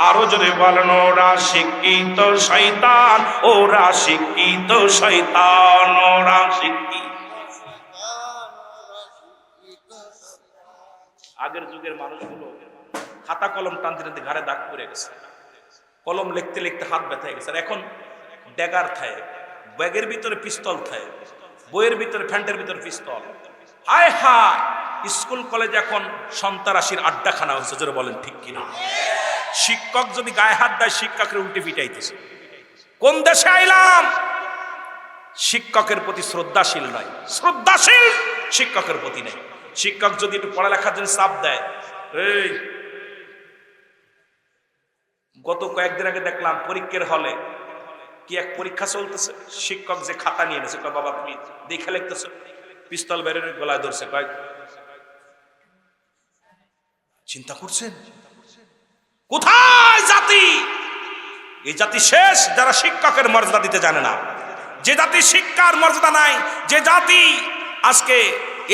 আরো জোরে বলেন, ওরা শিক্ষিত শয়তান, ওরা শিক্ষিত শয়তান, ওরা শিক্ষিত। আগের যুগের মানুষগুলো খাতা কলম টানতে টানতে ঘাড়ে দাগ পড়ে গেছে, কলম লিখতে লিখতে হাত ব্যথা হয়ে গেছে। আর এখন ড্যাগার থাকে, ব্যাগের ভিতরে পিস্তল থাকে, বইয়ের ভিতরে প্যান্টের ভিতরে পিস্তল। হায় হায়, স্কুল কলেজ এখন সন্ত্রাসীর আড্ডাখানা হচ্ছে। জোরে বলেন ঠিক কিনা? শিক্ষক যদি গায়ে হাত দেয়, শিক্ষকের উল্টে পিটাইতেছে। কোন দেশে আইলাম? শিক্ষকের প্রতি শ্রদ্ধাশীল নয়, শ্রদ্ধাশীল শিক্ষকের প্রতি নেই। শিক্ষক যদি একটু পড়ালেখার জন্য চাপ দেয়, এই গত কয়েকদিন আগে দেখলাম পরীক্ষার হলে কি এক পরীক্ষা চলতেছে, শিক্ষক যে খাতা নিয়ে এনেছে, বাবা তুমি দেখে লিখতেছ, পিস্তল বের গলায় ধরছে, কয়েক চিন্তা করছেন কোথায় জাতি? এই জাতি শেষ যারা শিক্ষকের মর্যাদা দিতে জানে না, যে জাতি শিক্ষার মর্যাদা নাই, যে জাতি আজকে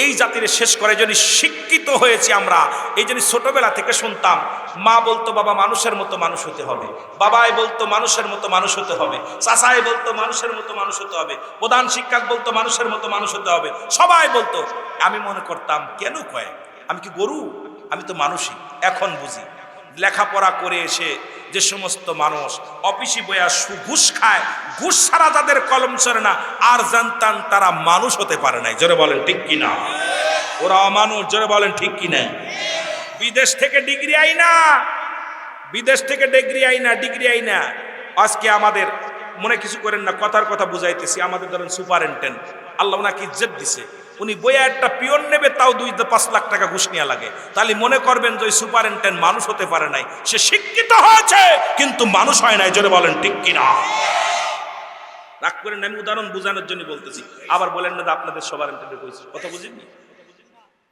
এই জাতির শেষ করে। এই জন্য শিক্ষিত হয়েছি আমরা, এই জন্য ছোটবেলা থেকে শুনতাম, মা বলতো বাবা মানুষের মতো মানুষ হতে হবে, বাবাই বলতো মানুষের মতো মানুষ হতে হবে, চাচাই বলতো মানুষের মতো মানুষ হতে হবে, প্রধান শিক্ষক বলতো মানুষের মতো মানুষ হতে হবে, সবাই বলতো। আমি মনে করতাম কেন কয়, আমি কি গরু? আমি তো মানুষই। এখন বুঝি লেখাপড়া করে এসে যে সমস্ত মানুষ অফিসে বইয়া ঘুষ খায়, ঘুষ ছাড়া যাদের কলম চড়ে না, আর জানতাম তারা মানুষ হতে পারে নাই। জোরে বলেন ঠিক কিনা? ওরা অমানুষ। জোরে বলেন ঠিক কিনা? বিদেশ থেকে ডিগ্রি আই না, বিদেশ থেকে ডিগ্রি আই না, ডিগ্রি আই না। আজকে আমাদের মনে কিছু করেন না, কথার কথা বুঝাইতেছি। আমাদের ধরেন সুপারিনটেন্ডেন্ট, আল্লাহ ওনাকে ইজ্জত দিছে, উনি বইয়া একটা পিয়ন নেবে তাও 2-5 লাখ টাকা ঘুষ নেওয়া লাগে। তাহলে মনে করবেন যে ওই সুপারিনটেন্ডেন্ট মানুষ হতে পারে নাই, সে শিক্ষিত হয়েছে কিন্তু মানুষ হয় নাই। জোরে বলেন ঠিক কিনা? রাগ করেন, আমি উদাহরণ বোঝানোর জন্য বলতেছি। আবার বলেন না যে আপনাদের সুপারিনটেন্ডেন্ট কইছে, কথা বুঝেননি,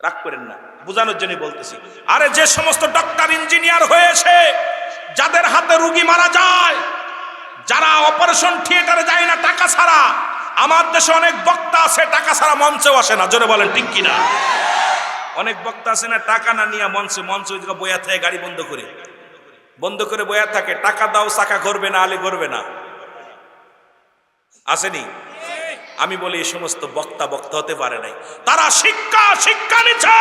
রাগ করেন না, বোঝানোর জন্য বলতেছি। আরে যে সমস্ত ডক্টর ইঞ্জিনিয়ার হয়েছে, যাদের হাতে রোগী মারা যায়, যারা অপারেশন থিয়েটারে যায় না টাকা ছাড়া, আমার দেশে অনেক বক্তা আছে টাকা ছাড়া মঞ্চেও আসে না। জোরে বলেন ঠিক কিনা? অনেক বক্তা আছে না টাকা না নিয়ে মঞ্চে বইয়া থাকে, গাড়ি বন্ধ করে বইয়া থাকে, টাকা দাও চাকা ঘুরবে না, আলে ঘুরবে না, আসেনি? আমি বলি এই সমস্ত বক্তা হতে পারে নাই, তারা শিক্ষা নিচ্ছে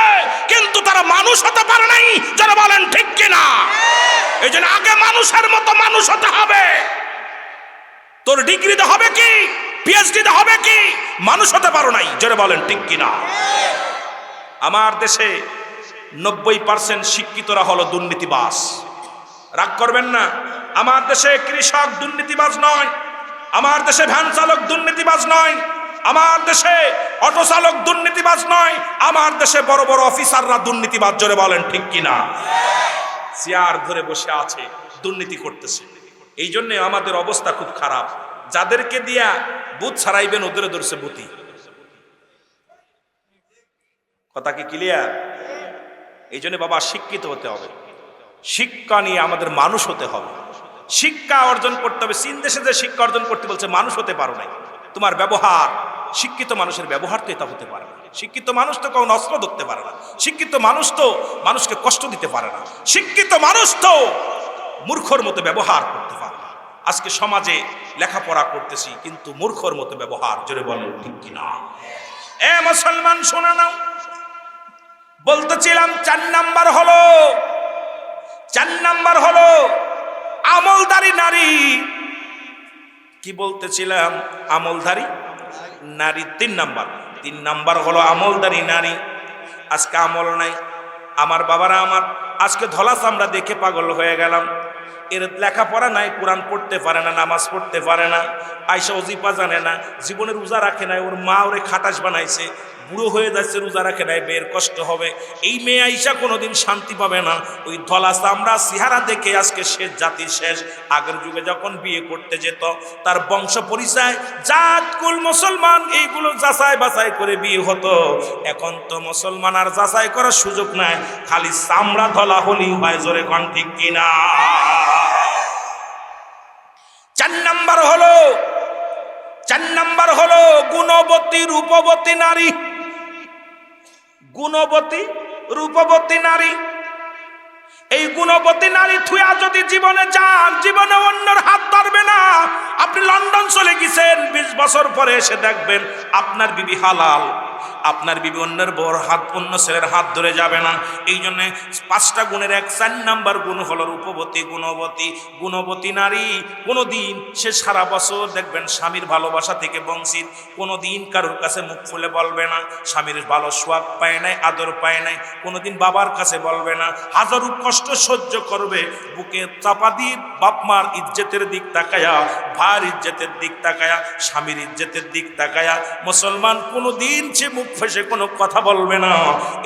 কিন্তু তারা মানুষ হতে পারে নাই। যারা বলেন ঠিক কিনা? এই জন্য আগে মানুষের মতো মানুষ হতে হবে। তোর ডিগ্রিতে হবে কি, পিএইচডিতে হবে কি, মানুষ হতে পারো নাই। যারা বলেন ঠিক কিনা? আমার দেশে 90% শিক্ষিতরা হলো দুর্নীতিবাজ। রাগ করবেন না, আমার দেশে কৃষক দুর্নীতিবাজ নয়, আমার দেশে ভ্যান চালক দুর্নীতিবাজ নয়, আমার দেশে অটো চালক দুর্নীতিবাজ নয়, আমার দেশে বড় বড় অফিসাররা দুর্নীতিবাজ। জোরে বলেন ঠিক কিনা? চেয়ার ধরে বসে আছে, দুর্নীতি করতেছে। এই জন্য আমাদের অবস্থা খুব খারাপ। যাদেরকে দিয়া বুথ ছাড়াইবেন ওদের ধরছে বুতি। কথা কি ক্লিয়ার? এই জন্য বাবা শিক্ষিত হতে হবে, শিক্ষা নিয়ে আমাদের মানুষ হতে হবে, শিক্ষা অর্জন করতে হবে। চীন দেশে যে শিক্ষা অর্জন করতে বলছে, মানুষ হতে পারো নাই, তোমার ব্যবহার, শিক্ষিত মানুষের ব্যবহার তো এটা হতে পারে না। শিক্ষিত মানুষ তো কোনো অস্ত্র ধরতে পারে না, শিক্ষিত মানুষ তো মানুষকে কষ্ট দিতে পারে না, শিক্ষিত মানুষ তো মূর্খর মতো ব্যবহার করতে পারে না। আজকে সমাজে লেখাপড়া করতেছি কিন্তু মূর্খর মতো ব্যবহার। জোরে বলেন ঠিক কিনা? এ মুসলমান শোনা নাও, বলতেছিলাম 4 নাম্বার হলো আমলদারি নারী। কি বলতেছিলাম? আমলদারি নারী 3 নাম্বার হলো আমলদারি নারী। আজকে আমল নাই। আমার বাবারা আমার আজকে ধলা চামড়া দেখে পাগল হয়ে গেলাম। এর লেখাপড়া নাই, কোরআন পড়তে পারে না, নামাজ পড়তে পারে না, আয়সা ওজিফা জানে না, জীবনে রোজা রাখে নাই, ওর মা ওরে খাটাস বানাইছে, বুড়ো হয়ে যাচ্ছে, রোজা রাখে নাই, বের কষ্ট হবে। এই মেয়ে আইসা কোনোদিন শান্তি পাবে না। ওই ধলা চামড়া চেহারা দেখে আজকে শেষ, জাতি শেষ। আগের যুগে যখন বিয়ে করতে যেত, তার বংশ পরিচয়, জাত কুল মুসলমান, এইগুলো যাচাই বাছাই করে বিয়ে হতো। এখন তো মুসলমান আর যাচাই করার সুযোগ নাই, খালি চামড়া ধলা হলেই হয়। জোরে কোন ঠিক কিনা? 4 নাম্বার হলো গুণবতী রূপবতী নারী। গুণবতী রূপবতী নারী, এই গুণবতী নারী থুয়া যদি জীবনে যান, জীবনে অন্যর হাত ধরবে না। আপনি লন্ডন চলে গেছেন, 20 বছর পরে এসে দেখবেন আপনার বিবি হালাল, আপনার বিবি অন্যের বউর হাত, অন্য ছেলের হাত ধরে যাবে না। এই জন্যে 5টা গুণের 4 নাম্বার গুণ হলো রূপবতী, গুণবতী। গুণবতী নারী কোনোদিন সে সারা বছর দেখবেন স্বামীর ভালোবাসা থেকে বঞ্চিত, কোনোদিন কারোর কাছে মুখ খুলে বলবে না, স্বামীর ভালো সোয়াগ পায় নাই, আদর পায় নাই, কোনোদিন বাবার কাছে বলবে না, হাজারো কষ্ট সহ্য করবে, বুকে চাপা দিয়ে বাপ মার ইজ্জতের দিক তাকায়া, ভাইয়ের ইজ্জতের দিক তাকায়া, স্বামীর ইজ্জতের দিক তাকায়া মুসলমান কোনোদিন সে মুখ ফেসে কোনো কথা বলবে না।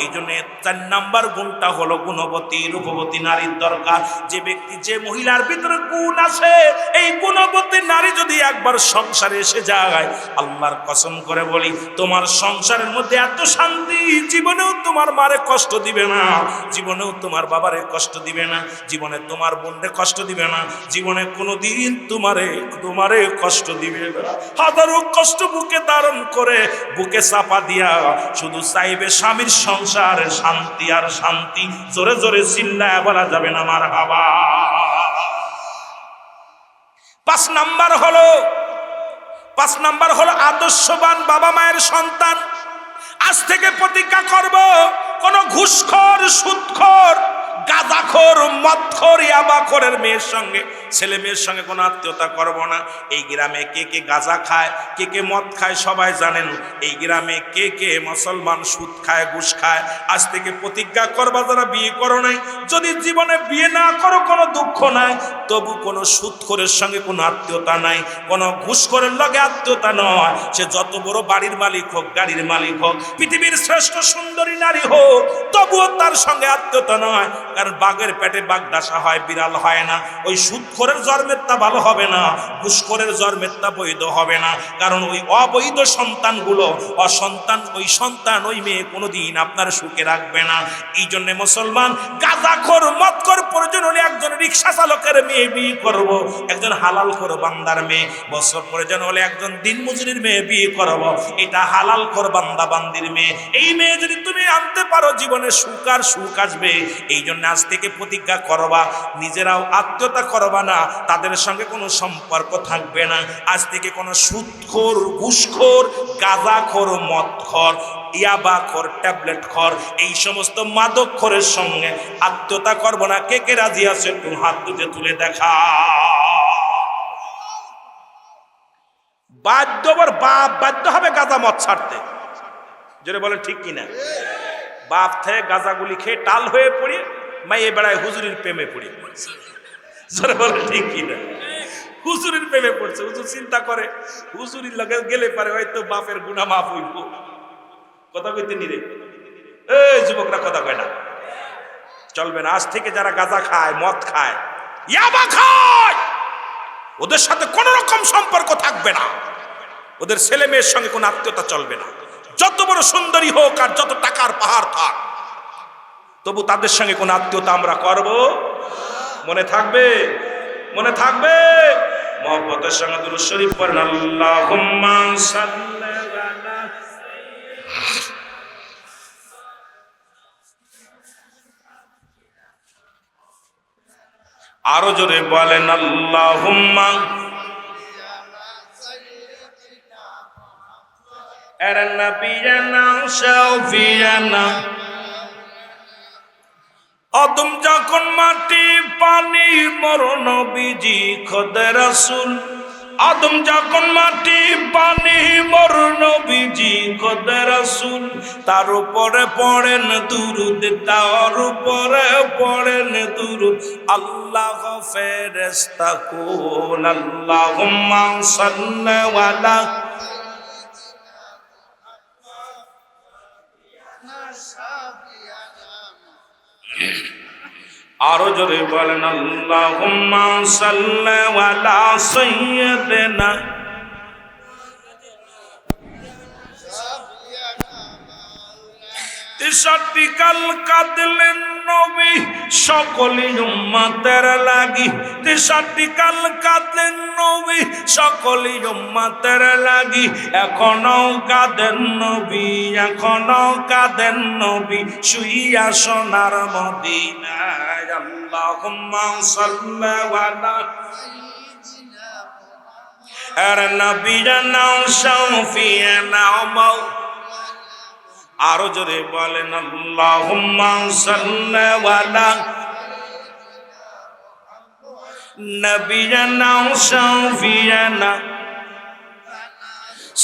এই জন্য 4 নাম্বার গুণটা হলো গুণবতী, রূপবতী নারীর দরকার। যে ব্যক্তি, যে মহিলার ভিতরে গুণ আছে, এই গুণবতী নারী যদি একবার সংসারে এসে যায়, আল্লাহর কসম করে বলি, তোমার সংসারের মধ্যে এত শান্তি, জীবনেও তোমার মারে কষ্ট দিবে না, জীবনেও তোমার বাবারে কষ্ট দিবে না, জীবনে তোমার বোনরে কষ্ট দিবে না, জীবনে কোনোদিন তোমারে কষ্ট দিবে না। হাজারো কষ্ট বুকে ধারণ করে, বুকে চাপা দিয়া শুধু চাইবে স্বামীর সংসারে শান্তি আর শান্তি। জোরে জোরে চিল্লায় বলা যাবে না মারহাবা। 5 নাম্বার হলো আদর্শবান বাবা মায়ের সন্তান। আজ থেকে প্রতিজ্ঞা করব, কোন ঘুষখোর, সুদখোর, গাঁজাখোর, মদখোর, ইয়াবাখোরের মেয়ের সঙ্গে, ছেলে মেয়ের সঙ্গে কোনো আত্মীয়তা করব না। এই গ্রামে কে কে গাঁজা খায়, কে কে মদ খায় সবাই জানেন। এই গ্রামে কে কে মুসলমান সুদ খায়, ঘুষ খায়। আজ থেকে প্রতিজ্ঞা করবা, যারা বিয়ে করো নাই, যদি জীবনে বিয়ে না করো কোনো দুঃখ নাই, তবু কোনো সুদখোরের সঙ্গে কোনো আত্মীয়তা নাই, কোনো ঘুষখোরের লগে আত্মীয়তা নয়। সে যত বড় বাড়ির মালিক হোক, গাড়ির মালিক হোক, পৃথিবীর শ্রেষ্ঠ সুন্দরী নারী হোক, তবুও তার সঙ্গে আত্মীয়তা নয়। কারণ বাঘের পেটে বাঘ ডাসা হয়, বিড়াল হয় না। ওই সুদখোরের জন্মেরটা ভালো হবে না, ঘুষখোরের জন্মেরটা বৈধ হবে না। কারণ ওই অবৈধ সন্তানগুলো, ওই সন্তান, ওই মেয়ে কোনোদিন আপনার সুখে রাখবে না। এই জন্য মুসলমান, গাঁজাখোর, মদখোর প্রয়োজন হলে একজন রিক্সা চালকের মেয়ে বিয়ে করব, একজন হালাল খোর বান্দার মেয়ে। বছর প্রয়োজন হলে একজন দিনমজুরির মেয়ে বিয়ে করব, এটা হালাল খোর বান্দা বান্দির মেয়ে। এই মেয়ে যদি তুমি আনতে পারো, জীবনে সুখ আর সুখ আসবে। এই জন্য আজ থেকে প্রতিজ্ঞা করবা, নিজেরাও আত্মীয়তা করবা না, তাদের সঙ্গে কোনো সম্পর্ক থাকবে না। আজ থেকে কোনো সুদখোর, ঘুষখোর, গাঁজাখোর, মদখোর, ইয়াবাখোর, ট্যাবলেটখোর, এই সমস্ত মাদকখোরের সঙ্গে আত্মীয়তা করব না। কে কে রাজি আছে একটু হাত দুটো তুলে দেখা। বাধ্য হবে গাঁজা মদ ছাড়তে। জোরে বলেন ঠিক কিনা? বাপ থেকে গাঁজাগুলি খেয়ে টাল হয়ে পড়ি, মাইয়ে বেড়ায় হুজুরির প্রেমে পড়ি। জোরে বলেন ঠিক কিনা? হুজুরির প্রেমে পড়ছে। হুজুর চিন্তা করে, হুজুরির লগে গেলে পারে হয়তো বাপের গুনাহ মাফ হইব। কথা কইতে নিরে, এই যুবকরা কথা কয় না, চলবে না। আজ থেকে যারা গাঁজা খায়, মদ খায়, ইয়াবা খায়, ওদের সাথে কোন রকম সম্পর্ক থাকবে না। ওদের ছেলে মেয়ের সঙ্গে কোনো আত্মীয়তা চলবে না। যত বড় সুন্দরী হোক আর যত টাকার পাহাড় থাক, তবু তাদের সঙ্গে কোনো আত্মীয়তা আমরা করব। মনে থাকবে, মনে থাকবে। মহব্বতের সঙ্গে দুরূদ শরীফ পড়েন, আল্লাহুম্মা সাল্লি আলা। আরো জোরে বলেন, আল্লাহুম্মা আলা নবিয়িনা শাফিয়ানা। আদম যখন মাটি পানি, মর নবীজি খোদা রাসূল। আদম যখন মাটি পানি, মর নবীজি খোদা রাসূল। তার উপরে পড়েন দুরূদ, তার উপরে পড়েন দুরূদ। আল্লাহ ফেরেশতা কুল, আল্লাহুম্মা সাল্লি আলা। আরো জোরে বলেন, আল্লাহুম্মা সাল্লি আলা সাইয়্যিদিনা। তেষট্টি কাল কাঁদলেন নবী সকলি উম্মতের লাগি। তেষট্টি কাল কাঁদলেন নবী সকলি উম্মতের লাগি। এখনো কাঁদেন নবী, এখনো কাঁদেন নবী, শুইয়া সোনার মদিনায়। আল্লাহুম্মা সাল্লি আলা আর নবিয়িনা শাফিয়ানা মাও। আরো জোরে বলেন আল্লাহুম্মা সাল্লি আলা নবিয়িনা শাফিয়ানা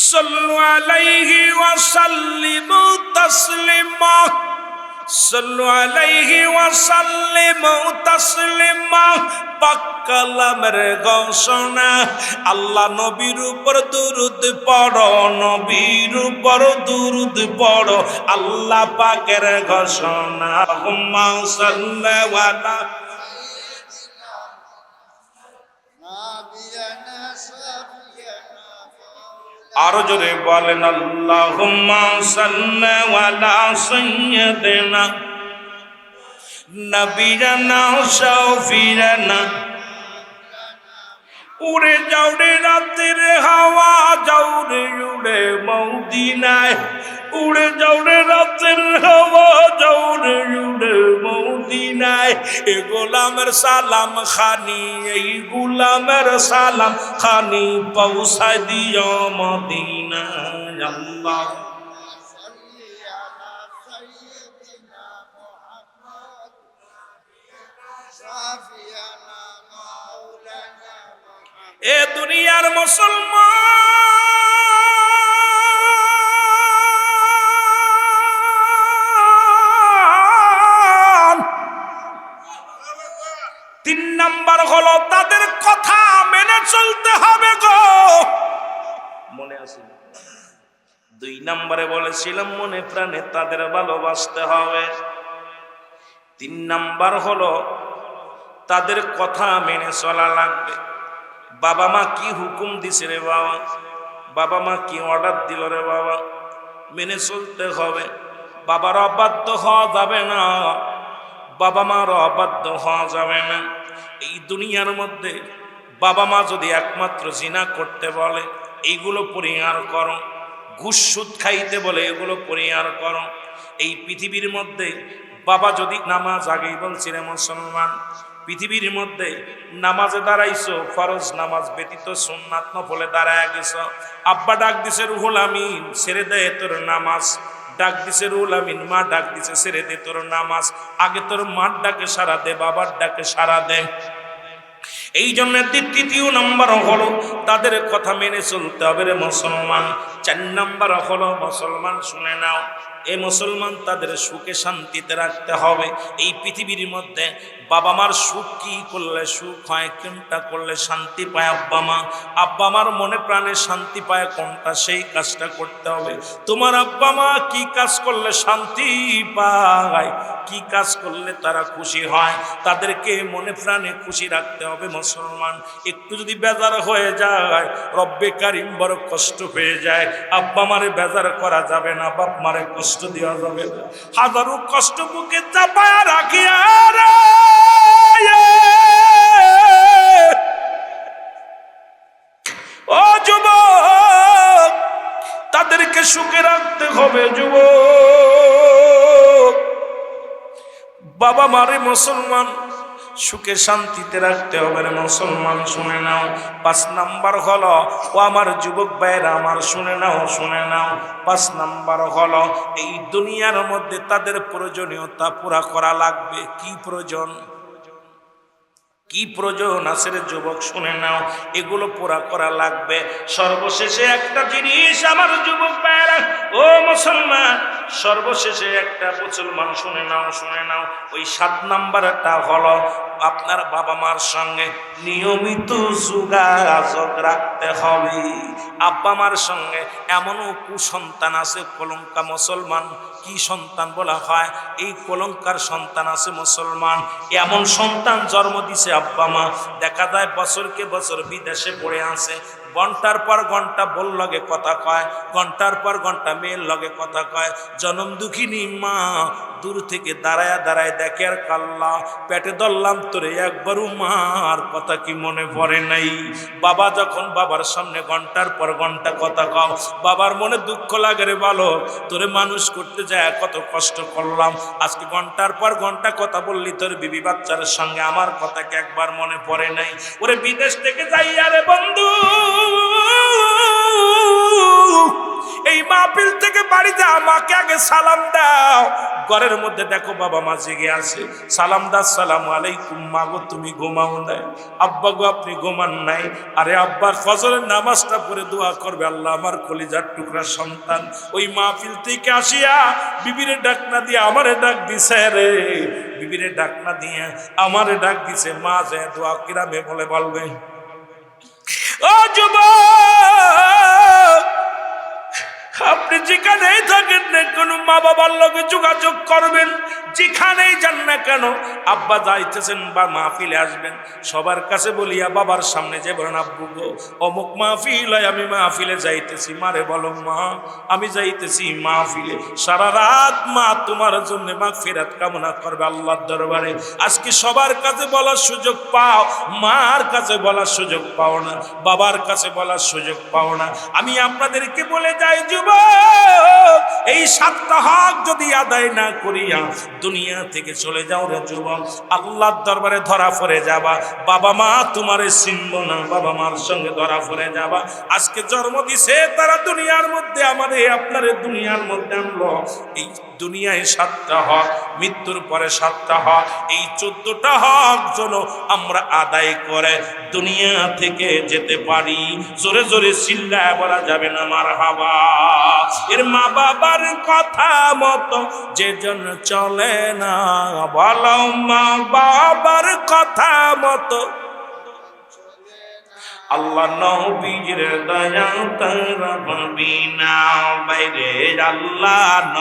সাল্লু আলাইহি ওয়া সাল্লিমু তাসলিমা সাল্লু আলাইহি ওয়া সাল্লিমু তাসলিমা পাক কালামের ঘোষণা আল্লাহ নবীর উপর দুরূদ পড়ো নবীর উপর দুরূদ পড়ো আল্লাহ পাকের ঘোষণা আল্লাহুম্মা সাল্লি আলা আরো জোরে বলেন আল্লাহুম্মা সাল্লি আলা সাইয়্যিদিনা নবিয়িনা শাফিয়ানা উড়ে যাও রে রাতের হাওয়া যাও রে উড়ে মদিনায় উড়ে যাও রে রাতের হাওয়া যাও রে উড়ে মদিনায় এ গোলামের সালাম খানি এই গোলামের সালাম খানি পৌঁছায় দিও মদিনায় আল্লাহ এ দুনিয়ার মুসলমান তিন নাম্বার হলো তাদের কথা মেনে চলতে হবে গো মনে আছে দুই নম্বরে বলেছিলাম মনে প্রাণে তাদের ভালোবাসতে হবে তিন নাম্বার হলো তাদের কথা মেনে চলা লাগবে বাবা মা কি হুকুম দিছে রে বাবা বাবা মা কি অর্ডার দিল রে বাবা মেনে চলতে হবে বাবার অবাধ্য হওয়া যাবে না বাবা মার অবাধ্য হওয়া যাবে না এই দুনিয়ার মধ্যে বাবা মা যদি একমাত্র জিনা করতে বলে এইগুলো পরিহার করো ঘুষ সুদ খাইতে বলে এগুলো পরিহার করো এই পৃথিবীর মধ্যে বাবা যদি নামাজ আগেই বলছি রে মুসলমান পৃথিবীর মধ্যে নামাজে দাঁড়াইছো ফরজ নামাজ ব্যতীত সুন্নাত নফলে দাঁড়ায় গেছো আব্বা ডাক দিছে রুহুল আমিন ছেড়ে দে তোর নামাজ ডাক দিছে রুহুল আমিন মা ডাক দিছে ছেড়ে দে তোর নামাজ আগে তোর মার ডাকে সারা দে বাবার ডাকে সারা দে এই জন্য তৃতীয় নম্বর হলো তাদের কথা মেনে চলতে হবে রে মুসলমান চার নম্বর হলো মুসলমান শুনে নাও এই মুসলমান তাদের সুখে শান্তিতে রাখতে হবে এই পৃথিবীর মধ্যে বাবা মার সুখ কি করলে সুখ হয় কোনটা করলে শান্তি পায় আব্বা মার মনে প্রাণে শান্তি পায় কোনটা সেই কাজটা করতে হবে তোমার আব্বা মা কি কাজ করলে শান্তি পায় কি কাজ করলে তারা খুশি হয় তাদেরকে মনে প্রাণে খুশি রাখতে হবে মুসলমান একটু যদি বেজার হয়ে যায় রব্বে কারিম বড় কষ্ট পেয়ে যায় আব্বা মারে বেজার করা যাবে না বাপ মারে কষ্ট দেওয়া যাবে না হাজারো কষ্ট বুকে চাপায়া রাখিয়া রে ও যুবক তাদেরকে সুখে রাখতে হবে যুবক বাবা মারে মুসলমান সুখে শান্তিতে রাখতে হবে রে মুসলমান শুনে নাও 5 নাম্বার হলো ও আমার যুবক ভাইরা আমার শুনে নাও 5 নাম্বার হলো এই দুনিয়ার মধ্যে তাদের প্রয়োজনীয়তা পুরা করা লাগবে কি প্রয়োজন আছে রে যুবক শুনে নাও এগুলো পুরা করা লাগবে সর্বশেষে একটা জিনিস আমার যুবক ভাইরা ও মুসলমান সর্বশেষে একটা মুসলমান শুনে নাও ওই 7 নাম্বারটা হলো আপনার বাবা মার সঙ্গে নিয়মিত যোগাযোগ রাখতে হবে আব্বা মার সঙ্গে এমনও কুসন্তান আছে কলঙ্কা মুসলমান কি সন্তান বলা হয় এই কলঙ্কার সন্তান আছে মুসলমান এমন সন্তান জন্ম দিছে আব্বা মা দেখা যায় বছরকে বছর বিদেশে পড়ে আছে ঘন্টার পর ঘন্টা বল লগে কথা কয় ঘন্টার পর ঘন্টা মেয়ের লগে কথা কয় জনম দুঃখিনী মা দূর থেকে দাঁড়ায় দেখে আর কাল্লা পেটে ধরলাম তোরে একবারও মার কথা কি মনে পড়ে নাই বাবা যখন বাবার সামনে ঘন্টার পর ঘন্টা কথা কও বাবার মনে দুঃখ লাগে রে ভালো তোরে মানুষ করতে যায় কত কষ্ট করলাম আজকে ঘন্টার পর ঘন্টা কথা বললি তোর বিবি বাচ্চার সঙ্গে আমার কথা কি একবার মনে পড়ে নাই ওরে বিদেশ থেকে যাই আরে বন্ধু এই মাহফিল থেকে বাড়ি যা মাকে আগে সালাম দাও। ঘরের মধ্যে দেখো বাবা মা জেগে আছে, সালাম দাও, আসসালামু আলাইকুম। মা গো তুমি ঘুমাও নাই, আব্বা গো আপনি ঘুমান নাই। আরে আব্বার ফজরের নামাজটা পড়ে দোয়া করবে, আল্লাহ আমার কলিজার টুকরা সন্তান ওই মাহফিল থেকে আসিয়া বিবিরে ডাক না দিয়ে আমারে ডাক দিছে রে, বিবিরে ডাক না দিয়ে আমারে ডাক দিছে। মা যে দোয়া কিরামে বলে বলবে, ও যুবক, আপনি যেখানেই থাকেন না কোনো মা বাবার লগে যোগাযোগ করবেন, যেখানেই যান না কেন, আব্বা যাইতেছেন বা মাহফিলে আসবেন, সবার কাছে বলিয়া বাবার সামনে যে বলেন, আব্বু গো অমুক মাহফিল, আমি মাহফিলে যাইতেছি। মারে বলো, মা আমি যাইতেছি মাহফিলে। সারা রাত মা তোমার জন্য মাগফিরাত কামনা করবে আল্লাহর দরবারে। আজকে সবার কাছে বলার সুযোগ পাও, মার কাছে বলার সুযোগ পাও না, বাবার কাছে বলার সুযোগ পাও না। আমি আপনাদেরকে বলে যাই যুবক, এই 7টা হক যদি আদায় না করিয়া দুনিয়া থেকে চলে যাও রে যুবক, আল্লাহর দরবারে ধরা পড়ে যাবা। বাবা মা তোমারে চিনব না, বাবা মার সঙ্গে ধরা পড়ে যাবা। আজকে জন্ম দিছে তারা দুনিয়ার মধ্যে, আমাদের আপনারে দুনিয়ার মধ্যে আনলো। এই দুনিয়ায় 7টা হক, মৃত্যুর পরে 7টা হক, এই 14টা হক যেন আমরা আদায় করে দুনিয়া থেকে যেতে পারি। জোরে জোরে চিল্লায় বলা যাবে না মারহাবা। এর মা বাবার কথা মতো যে জন চলে না, বলো মা বাবার কথা মতো আল্লাহ নবীর দয়া তারা পাবি না বাইরে। আল্লাহ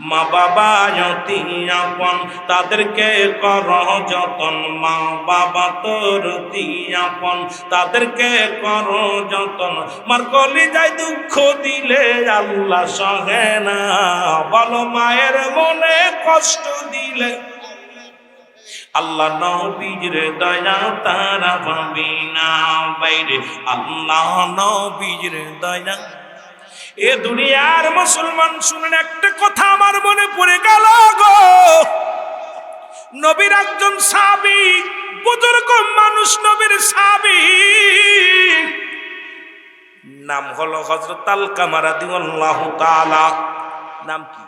মা বাবা যতি আপন তাদেরকে কর যতন, মা বাবা তোর আপন তাদেরকে কর যতন। মার কলিজায় দুঃখ দিলে আল্লাহ সহে না, বলো মায়ের মনে কষ্ট দিলে আল্লাহ নবীর দয়া তারা পাবি না বাইরে। আল্লাহ নবীর দয়া। এ দুনিয়ার মুসলমান শুনেন, একটা কথা আমার মনে পড়ে গেল গো। নবীর একজন সাহাবী, বুজুর্গ মানুষ, নবীর সাহাবী, নাম হলো হযরত আলকামা রাদিয়াল্লাহু তাআলা। নাম কি?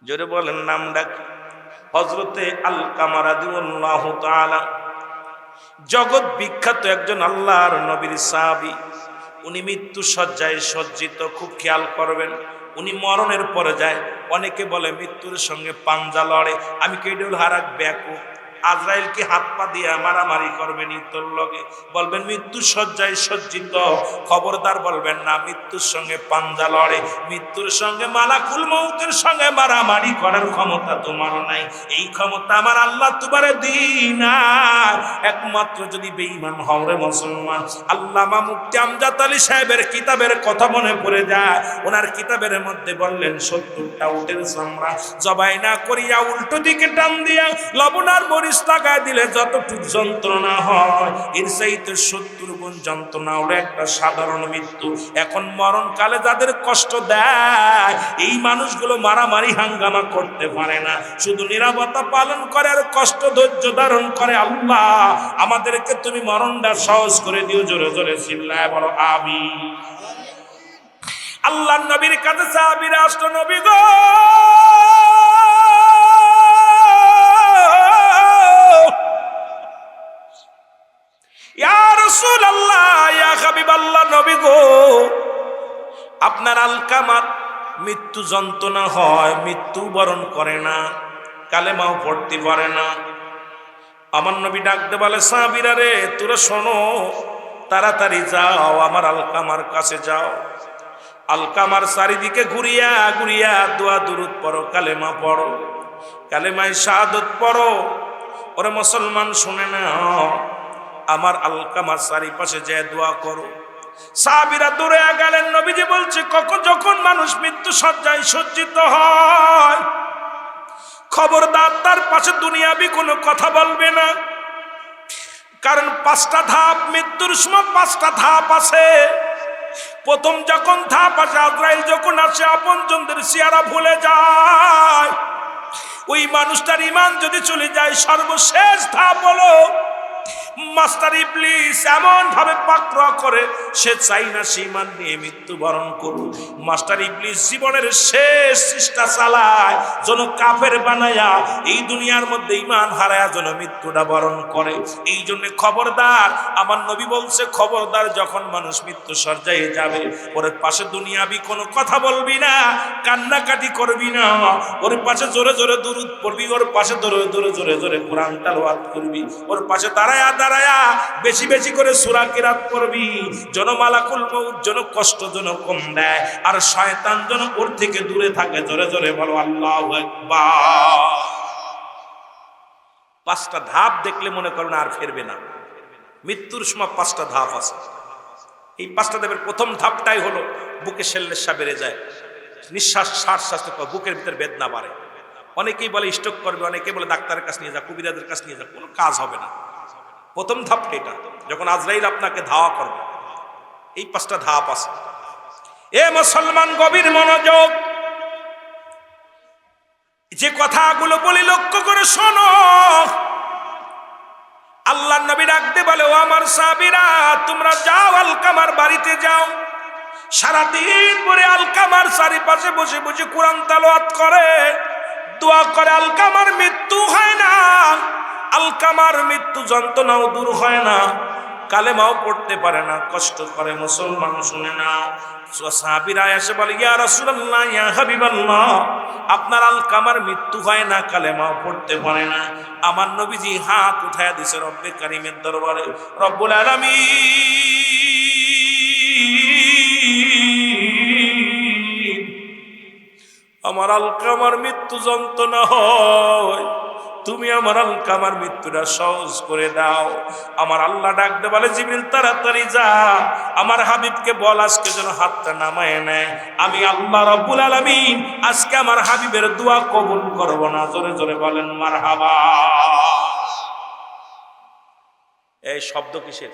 জোরে বলেন নাম ডাক। হযরতে আলকামা রাদিয়াল্লাহু তাআলা জগৎ বিখ্যাত একজন আল্লাহর নবীর সাহাবী। উনি মৃত্যু সজ্জায় সজ্জিত, খুব খেয়াল করবেন। উনি মরণের পরে যায়, অনেকে বলে মৃত্যুর সঙ্গে পাঞ্জা লড়ে। আমি কেডল হারাক ব্যাকু, আজরাইল কি হাত পা দিয়ে মারামারি করবে মৃত্যুর লগে? বলবেন মৃত্যুর সজ্জায় সজ্জিত, খবরদার বলবেন না মৃত্যুর সঙ্গে পাঞ্জা লড়ে। মৃত্যুর সঙ্গে মালাকুল মউতের সঙ্গে মারামারি করার ক্ষমতা তোমার নাই, এই ক্ষমতা আমার আল্লাহ তোমারে দিনা। একমাত্র যদি বেঈমান হও রে মুসলমান। আল্লামা মুফতি আমজাদ আলী সাহেবের কিতাবের কথা মনে পড়ে যায়। ওনার কিতাবের মধ্যে বললেন 70টা উটের চামড়া জবাই না করিয়া উল্টো দিকে টান দিয়া লবণার মরিচ লাগায় দিলে যতটুক যন্ত্রণা হয়, এর চাইতে 70 গুণ যন্ত্রণা হলো একটা সাধারণ মৃত্যু। এখন মরণকালে যাদের কষ্ট দেয়, এই মানুষগুলো মারামারি হাঙ্গামা করতে পারে না, শুধু নিরাপত্তা পালন করে আর কষ্ট ধৈর্য ধারণ করে। আল্লাহ আমাদেরকে তুমি মরণটা সহজ করে দিও। জোরে জোরে চিল্লায় বলো আমিন। আল্লাহর নবীর কাছে সাহাবীরা আসলো, নবী গো ইয়া রাসূলুল্লাহ, ইয়া হাবিবাল্লাহ, নবী গো আপনার আলকামার মৃত্যু যন্ত্রণা হয়, মৃত্যু বরণ করে না, কালেমাও পড়তে পারে না। আমার নবী ডাকতে বলে, সাহাবীরা রে তোরা শোনো, তাড়াতাড়ি যাও আমার আলকামার কাছে যাও। আলকামার চারিদিকে ঘুরিয়া ঘুরিয়া দোয়া দুরুদ পড়ো, কালেমা পড়ো, কালেমায় শাহাদত পড়ো। ওরে মুসলমান শুনে না, আমার আলকামার চারিপাশে যে দোয়া করো। সাহাবীরা দূরে গেলেন। নবীজি বলছে, যখন মানুষ মৃত্যু সজ্জায় সজ্জিত হয়, খবরদার তার পাশে দুনিয়াবি কোনো কথা বলবে না। কারণ 5টা ধাপ, মৃত্যুর সময় 5টা ধাপ আছে। প্রথম যখন ধাপ আসে, আজরাইল যখন আসে আপনজনদের চেহারা ভুলে যায়। ওই মানুষটার ঈমান যদি চলে যায়, সর্বশেষ ধাপ হলো মাস্টার ইবলিস এমন ভাবে পাকড়াও করে, সে চাই না সে ঈমান নিয়ে মৃত্যুবরণ করুক। মাস্টার ইবলিস জীবনের শেষ চেষ্টা চালায় যেন কাফের বানায়া এই দুনিয়ার মধ্যে ঈমান হারায়া যেন মৃত্যুটা বরণ করে। এই জন্য খবরদার, আমার নবী বলছে খবরদার, যখন মানুষ মৃত্যু সজ্জায় যাবে ওর পাশে দুনিয়াবি কোনো কথা বলবি না, কান্নাকাটি করবি না, ওর পাশে জোরে জোরে দুরূদ পড়বি, ওর পাশে জোরে জোরে কোরআন তেলাওয়াত করবি, ওর পাশে দাঁড়ায়া বেশি বেশি করে সূরা কিরাত করবি, যেন মালাকুল মউত যেন কষ্ট যেন কম দেয়, আর শয়তান যেন ওর থেকে দূরে থাকে। জোরে জোরে বলো আল্লাহু আকবার। 5টা ধাপ দেখলে মনে করুন আর ফিরবে না। মৃত্যুর সময় 5টা ধাপ আছে। এই 5টা ধাপের প্রথম ধাপটাই হলো বুকে শেল্লেশা বেড়ে যায়, নিঃশ্বাস শ্বাস বুকের ভিতরে বেদনা বাড়ে। অনেকেই বলে স্ট্রোক করবে, অনেকেই বলে ডাক্তারের কাছে নিয়ে যা, কবিরাজের কাছে নিয়ে যা, কোনো কাজ হবে না। প্রথম ধাপটা এটা, যখন আজরাইল আপনাকে ধাওয়া করবে। এই 5টা ধাপ আছে। এ মুসলমান গভীর মনোযোগ, যে কথাগুলো বলি লক্ষ্য করে শোনো। আল্লাহর নবী ডাকতে বলে, ও আমার সাহাবীরা, তোমরা যাও আলকামার বাড়িতে যাও। সারাদিন পরে আলকামার চারিপাশে বসে বসে কোরআন তেলাওয়াত করে, দোয়া করে। আলকামার মৃত্যু হয় না, আলকামার মৃত্যু যন্ত্রণাও দূর হয় না, কালেমাও পড়তে পারে না, কষ্ট করে। মুসলমান শুনে না, সাহাবীরা এসে বলে, ইয়া রাসূলুল্লাহ, ইয়া হাবিবাল্লাহ, আপনার আলকামার মৃত্যু হয় না, কালেমাও পড়তে পারে না। আমার নবীজি হাত উঠায়া দিছে রব্বে কারীমের দরবারে, রব্বুল আলামিন, আমার আলকামার মৃত্যু যন্ত্রণা হয়, তুমি আমার আলকামার মৃত্যুটা সহজ করে দাও। আমার আল্লাহ ডাকতে বলে, জিবরিল তাড়াতাড়ি যা, আমার হাবিবকে বল আজকে যেন হাতটা নামায় নেয়। আমি আল্লাহ রাব্বুল আলামিন আজকে আমার হাবিবের দোয়া কবুল করব না। জোরে জোরে বলেন মারহাবা। এই শব্দ কিসের?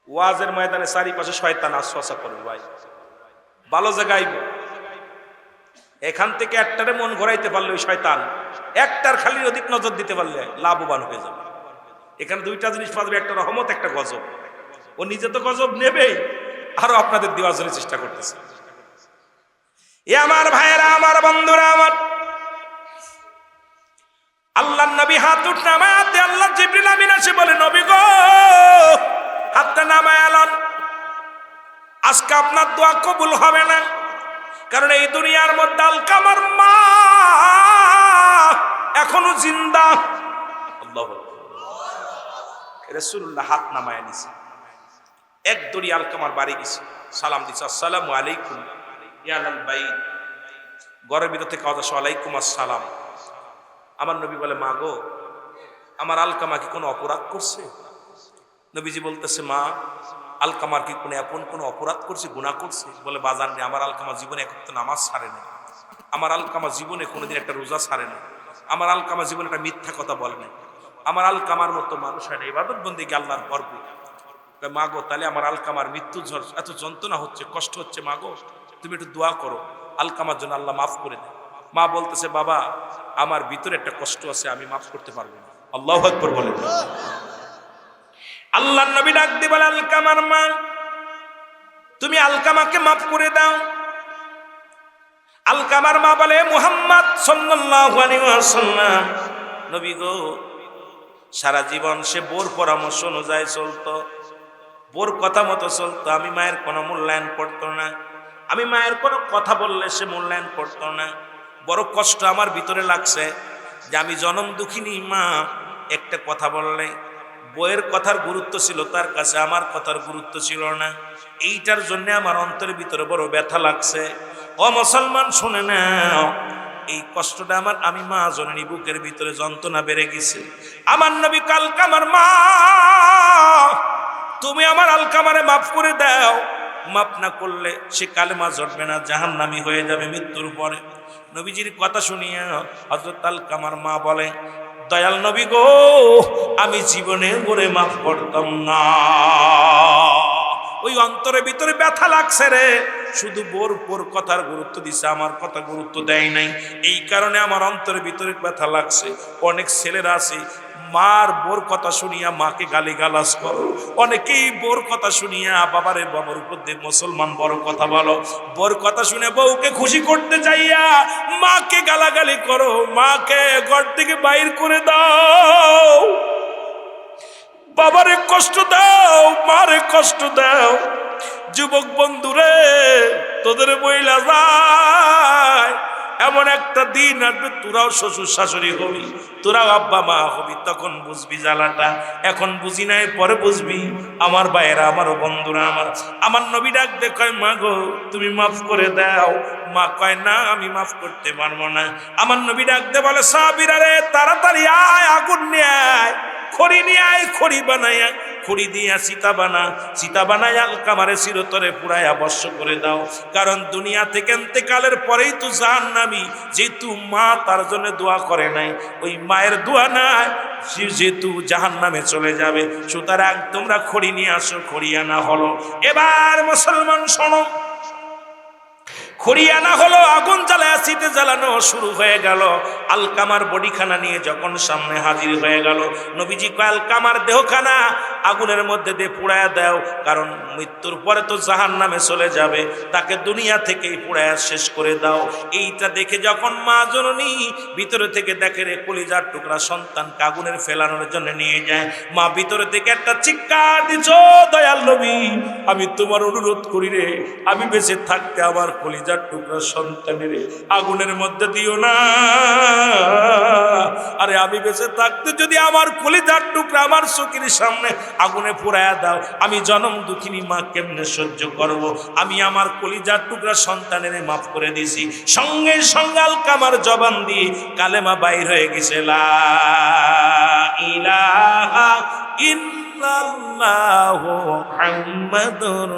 ওয়াজের ময়দানে চারিপাশে শয়তান আশওয়াসা করবে। ভাই ভালো জায়গায় এখান থেকে একটারে মন ঘোরাইতে পারলে ওই শয়তান একটার খালি অধিক নজর দিতে পারলে লাভবান হয়ে যাবে। এখানে 2টা জিনিস পাবে, একটা রহমত, একটা গজব। ও নিজে তো গজব নেবে, আরো আপনাদের দেওয়ার জন্য চেষ্টা করতেছে। এ আমার ভাইয়েরা, আমার বন্ধুরা, আমার আল্লাহর নবী হাত উঠ নামাতে, আল্লাহ জিবরিল আমিন এসে বলে, নবী গো, হাতটা নামায় আলান, আজকে আপনার দোয়া কবুল হবে না। কারণ এই দুনিয়ার মধ্যে আলকামার মা এখনো জিন্দা। আল্লাহু আকবার। রাসূলুল্লাহ হাত নামায় নিছে, এক দড়ি আলকামার বাড়ি গেছে, সালাম দিছে, আসসালামু আলাইকুম ইয়া আহলাল বাইত। ঘরের ভিতর থেকে আওয়াজ আসে, ওয়ালাইকুম আসসালাম। আমার নবী বলে, মা গো, আমার আলকামা কি কোনো অপরাধ করছে? নবীজি বলতেছে, মা, আলকামার কি কোনো অপরাধ করছে, গুনাহ করছে? বলে, বাজান রে, আমার আলকামা জীবনে এক ওয়াক্ত নামাজ ছাড়ে না, আমার আলকামা জীবনে কোনোদিন একটা রোজা ছাড়ে না, আমার আলকামা জীবনে একটা মিথ্যা কথা বলে না, আমার আলকামার মতো মানুষ হয় না, ইবাদত বন্দেগী আল্লাহর ভরপুর। মা গো, তাহলে আমার আলকামার মৃত্যু এত যন্ত্রণা হচ্ছে, কষ্ট হচ্ছে, মা গো, তুমি একটু দোয়া করো, আলকামার জন্য আল্লাহ মাফ করে দেয়। মা বলতেছে, বাবা, আমার ভিতরে একটা কষ্ট আছে, আমি মাফ করতে পারবো না। আল্লাহু আকবার বলে। আল্লাহর নবী ডাক দিয়ে বলে, আলকামার মা, তুমি আলকামাকে মাফ করে দাও। আলকামার মা বলে, মুহাম্মদ সাল্লাল্লাহু আলাইহি ওয়াসাল্লাম, নবী গো, সারা জীবন সে বোর পরামর্শ অনুযায়ী চলতো, বোর কথা মতো চলতো, আমি মায়ের কোনো মূল্যায়ন করতো না, আমি মায়ের কোনো কথা বললে সে মূল্যায়ন করতো না। বড় কষ্ট আমার ভিতরে লাগছে যে আমি জনম দুঃখিনী মা, একটা কথা বললে বইয়ের কথার গুরুত্ব ছিল তার কাছে, আমার কথার গুরুত্ব ছিল না। এইটার জন্য আমার অন্তরের ভিতরে বড় ব্যথা লাগছে। ও মুসলমান, শুনে নাও, এই কষ্টটা আমি মা জননী, বুকের ভিতরে যন্ত্রণা বেড়ে গেছে। আমার নবী আলকামার মা, তুমি আমার আলকামারে মাফ করে দাও, মাফ না করলে সে কালেমা জড়বে না, জাহান্নামী হয়ে যাবে মৃত্যুর পরে। নবীজির কথা শুনিয়া হযরত আলকামার মা বলে, দয়াল নবী গো, আমি জীবনে করে মাফ করতাম না। ওই অন্তরের ভিতরে ব্যথা লাগছে রে, শুধু বোর কথার গুরুত্ব দিছে, আমার কথা গুরুত্ব দেয় নাই। এই কারণে আমার অন্তরের ভিতরে ব্যথা লাগছে। অনেক ছেলেরা আছে মার বোর কথা শুনিয়া মাকে গালিগালাজ করো, অনেকেই বোর কথা শুনিয়া বাবারে বাবার উপর দিয়ে মুসলমান বড় কথা বলো, বোর কথা শুনে বউকে খুশি করতে চাইয়া মাকে গালাগালি করো, মাকে ঘর থেকে বাইর করে দাও, বাবারে কষ্ট দাও, মারে কষ্ট দাও। যুবক বন্ধুরে, তোদের বইলা যায় এমন একটা দিন আসবে তোরাও শ্বশুর শাশুড়ি হবি, তোরাও আব্বা মা হবি, তখন বুঝবি জ্বালাটা। এখন বুঝি নাই, পরে বুঝবি। আমার ভাইয়েরা, আমারও বন্ধুরা, আমার নবী ডাক দেখায়, মা গো তুমি মাফ করে দাও। মা কয় না, আমি মাফ করতে পারবো না। আমার নবী ডাক দে বলে, সাহাবীরা রে তাড়াতাড়ি আয়, আগুন নিয়ে আয়, খড়ি নিয়ে আয়, খড়ি বানায়, খড়ি দিয়া সীতা বানায় আলকামারে চিরতরে পুরায়া বর্ষ করে দাও। কারণ দুনিয়া থেকে ইন্তেকালের পরেই তো জাহান্নামী, যেহেতু মা তার জন্য দোয়া করে নাই, ওই মায়ের দোয়া নাই, যেহেতু জাহান্নামে চলে যাবে। সুতরাং তোমরা খড়ি নিয়ে আসো। খড়ি আনা হলো। এবার মুসলমান শোনো, খড়ি আনা হলো, আগুন জ্বালায় শীতে জ্বালানো শুরু হয়ে গেল। আলকামার বডিখানা নিয়ে যখন সামনে হাজির হয়ে গেল, নবীজি কয়, আলকামার দেহখানা আগুনের মধ্যে দিয়ে পুড়ায়া দাও, কারণ মৃত্যুর পরে তো জাহান্নামে চলে যাবে, তাকে দুনিয়া থেকেই পুড়ায়া শেষ করে দাও। এইটা দেখে যখন মা জননী ভিতরে থেকে দেখে রে কলিজার টুকরা সন্তানকে আগুনের ফেলানোর জন্য নিয়ে যায়, মা ভিতরে থেকে একটা চিৎকার দিছ, দয়াল নবী আমি তোমার অনুরোধ করি রে, আমি বেঁচে থাকতে আমার কলিজা টুকরা সন্তানের আগুনের মধ্যে দিও না। আরে আমি বেঁচে থাকতে যদি আমার কলিজার টুকরা আমার চোখের সামনে আগুনে পোড়ায়া দাও, আমি জনম দুঃখিনী মা কেমনে সহ্য করব। আমি আমার কলিজার টুকরা সন্তানের মাফ করে দিছি। সঙ্গে সঙ্গে আলকামার জবান দিয়ে কালেমা বাইর হয়ে গেছে, লা ইলাহা ইল্লাল্লাহু মুহাম্মাদুর